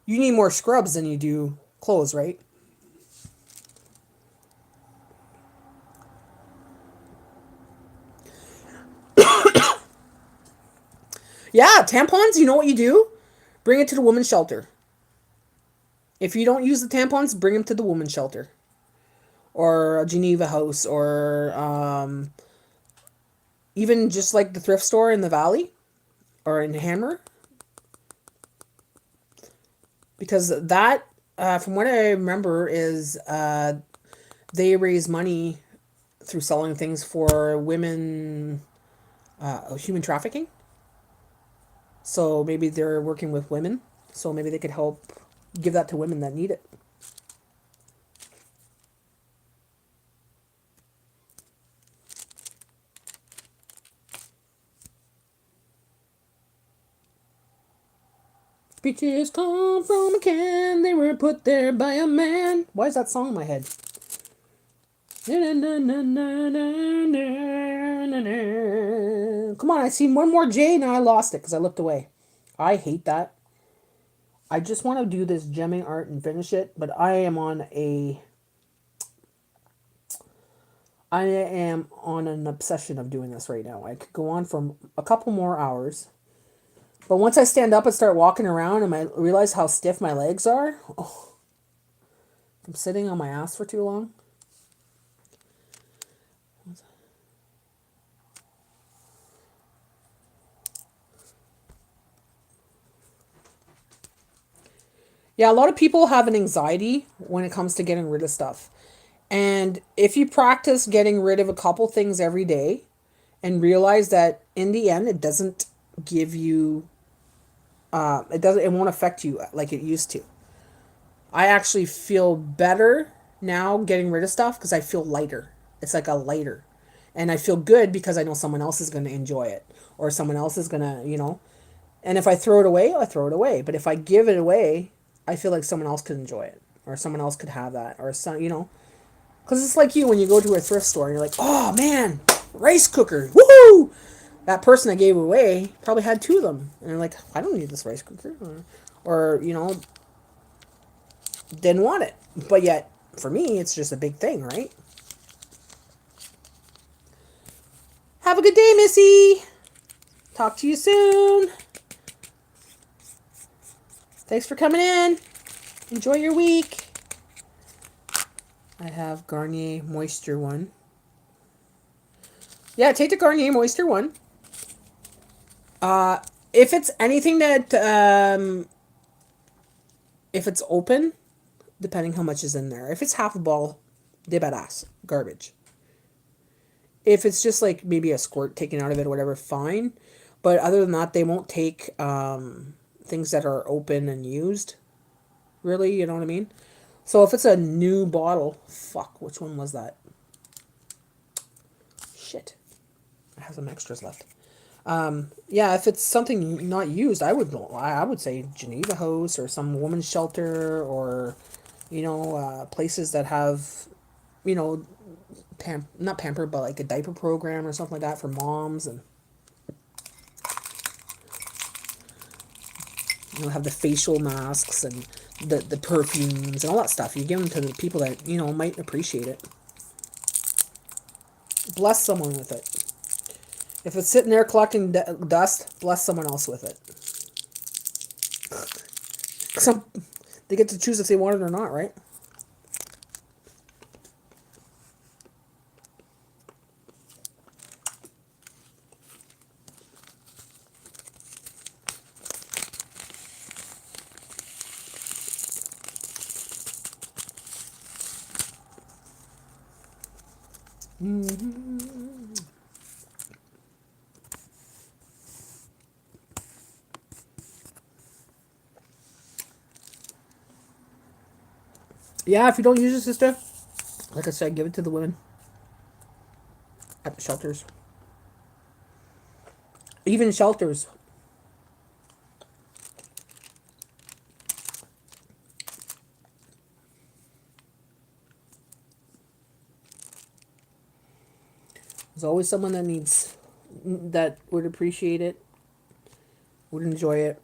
S1: you need more scrubs than you do clothes, right? Yeah, tampons, you know what you do? Bring it to the women's shelter. If you don't use the tampons, bring them to the women's shelter. Or a Geneva House, or even just like the thrift store in the Valley or in Hammer. Because that, from what I remember, is they raise money through selling things for women, human trafficking. So maybe they're working with women. So maybe they could help give that to women that need it. Peaches come from a can, they were put there by a man. Why is that song in my head? Come on, I seen one more J, now I lost it because I looked away. I hate that. I just want to do this gemming art and finish it, but I am on an obsession of doing this right now. I could go on for a couple more hours. But once I stand up and start walking around and I realize how stiff my legs are, oh, I'm sitting on my ass for too long. Yeah, a lot of people have an anxiety when it comes to getting rid of stuff. And if you practice getting rid of a couple things every day and realize that in the end it doesn't give you it won't affect you like it used to. I actually feel better now getting rid of stuff because I feel lighter. It's like a lighter. And I feel good because I know someone else is going to enjoy it or someone else is going to, you know. And if I throw it away, I throw it away. But if I give it away, I feel like someone else could enjoy it or someone else could have that or some, you know. Because it's like you when you go to a thrift store and you're like, oh man, rice cooker, woohoo! That person that gave it away probably had two of them. And they're like, I don't need this rice cooker. Or you know, didn't want it. But yet, for me, it's just a big thing, right? Have a good day, Missy. Talk to you soon. Thanks for coming in. Enjoy your week. I have Garnier Moisture one. Yeah, take the Garnier Moisture one. If it's anything that, if it's open, depending how much is in there. If it's half a ball, de badass, garbage. If it's just like maybe a squirt taken out of it or whatever, fine. But other than that, they won't take things that are open and used. Really, you know what I mean? So if it's a new bottle, fuck, which one was that? Shit. I have some extras left. Yeah, if it's something not used, I would say Geneva House or some woman's shelter or, you know, places that have, you know, not pamper, but like a diaper program or something like that for moms, and you know, have the facial masks and the perfumes and all that stuff. You give them to the people that, you know, might appreciate it. Bless someone with it. If it's sitting there collecting dust, bless someone else with it. Some they get to choose if they want it or not, right? Yeah, if you don't use it, sister, like I said, give it to the women at the shelters. Even shelters. There's always someone that needs, that would appreciate it, would enjoy it.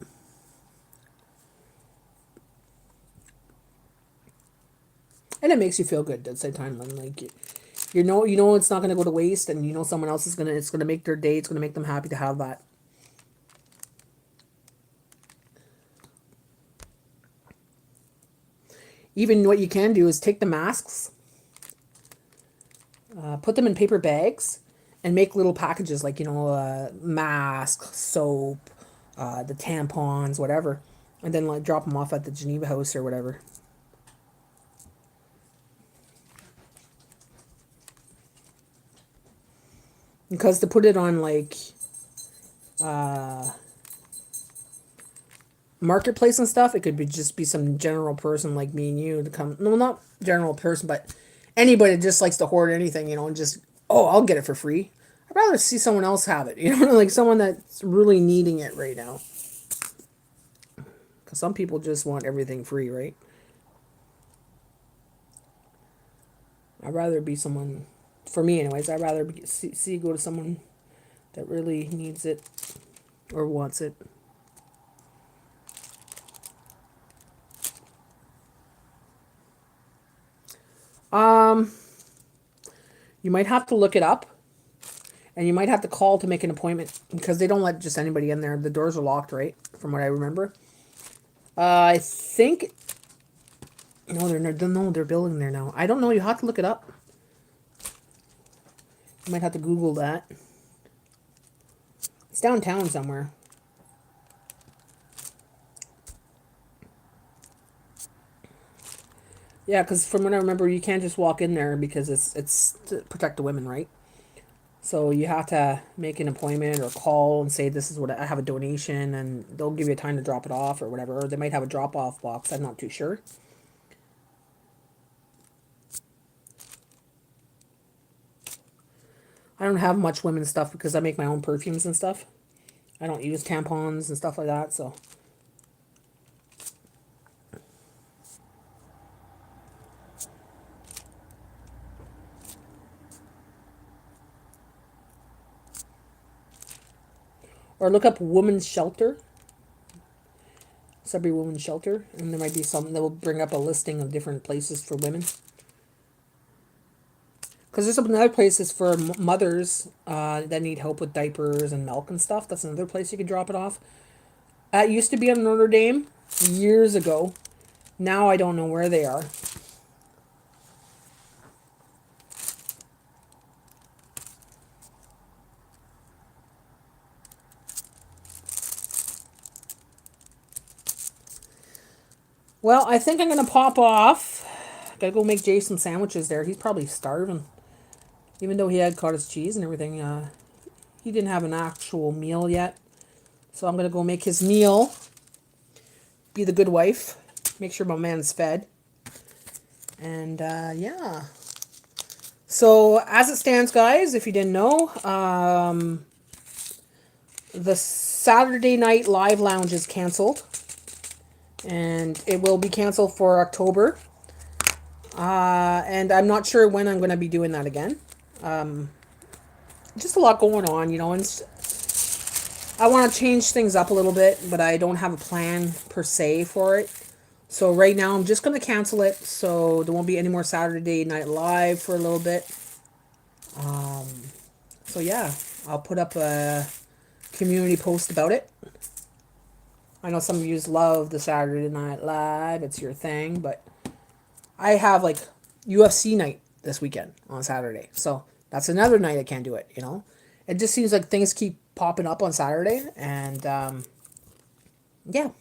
S1: And it makes you feel good at the same time. When, like, you know it's not gonna go to waste, and you know someone else is gonna, it's gonna make their day. It's gonna make them happy to have that. Even what you can do is take the masks, put them in paper bags, and make little packages like, mask, soap, the tampons, whatever, and then like drop them off at the Geneva House or whatever. Because to put it on like marketplace and stuff, it could be just be some general person like me and you to come. No, not general person, but anybody that just likes to hoard anything, and just, oh, I'll get it for free. I'd rather see someone else have it, like someone that's really needing it right now. Because some people just want everything free, right? I'd rather be someone, for me anyways, I'd rather see go to someone that really needs it or wants it. You might have to look it up, and you might have to call to make an appointment, because they don't let just anybody in there. The doors are locked, right? From what I remember. I think, no, they're building there now. I don't know. You have to look it up. You might have to Google that. It's downtown somewhere. Yeah, because from what I remember, you can't just walk in there, because it's to protect the women, right? So you have to make an appointment or call and say, this is what I have, a donation, and they'll give you time to drop it off or whatever. Or they might have a drop off box. I'm not too sure. I don't have much women's stuff because I make my own perfumes and stuff. I don't use tampons and stuff like that, so. Or look up women's shelter. Sudbury Women's Shelter, and there might be something that will bring up a listing of different places for women. Because there's some other places for mothers that need help with diapers and milk and stuff. That's another place you could drop it off. It used to be on Notre Dame years ago. Now I don't know where they are. Well, I think I'm going to pop off. Gotta go make Jay some sandwiches there. He's probably starving. Even though he had cottage cheese and everything, he didn't have an actual meal yet. So I'm going to go make his meal. Be the good wife. Make sure my man's fed. And, yeah. So, as it stands, guys, if you didn't know, the Saturday Night Live Lounge is canceled. And it will be canceled for October. And I'm not sure when I'm going to be doing that again. Just a lot going on, and I want to change things up a little bit, but I don't have a plan per se for it. So right now I'm just going to cancel it, so there won't be any more Saturday Night Live for a little bit. So yeah, I'll put up a community post about it. I know some of you love the Saturday Night Live, it's your thing, but I have like UFC night this weekend on Saturday. So that's another night I can't do it, It just seems like things keep popping up on Saturday, and yeah.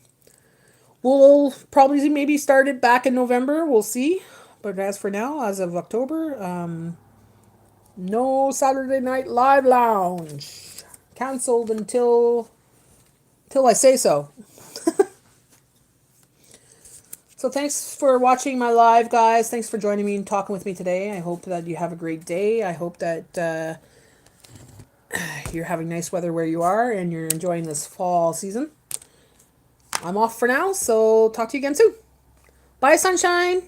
S1: We'll probably maybe start it back in November. We'll see. But as for now, as of October, No Saturday Night Live Lounge. Cancelled until I say so. So thanks for watching my live, guys. Thanks for joining me and talking with me today. I hope that you have a great day. I hope that you're having nice weather where you are and you're enjoying this fall season. I'm off for now, so talk to you again soon. Bye, sunshine.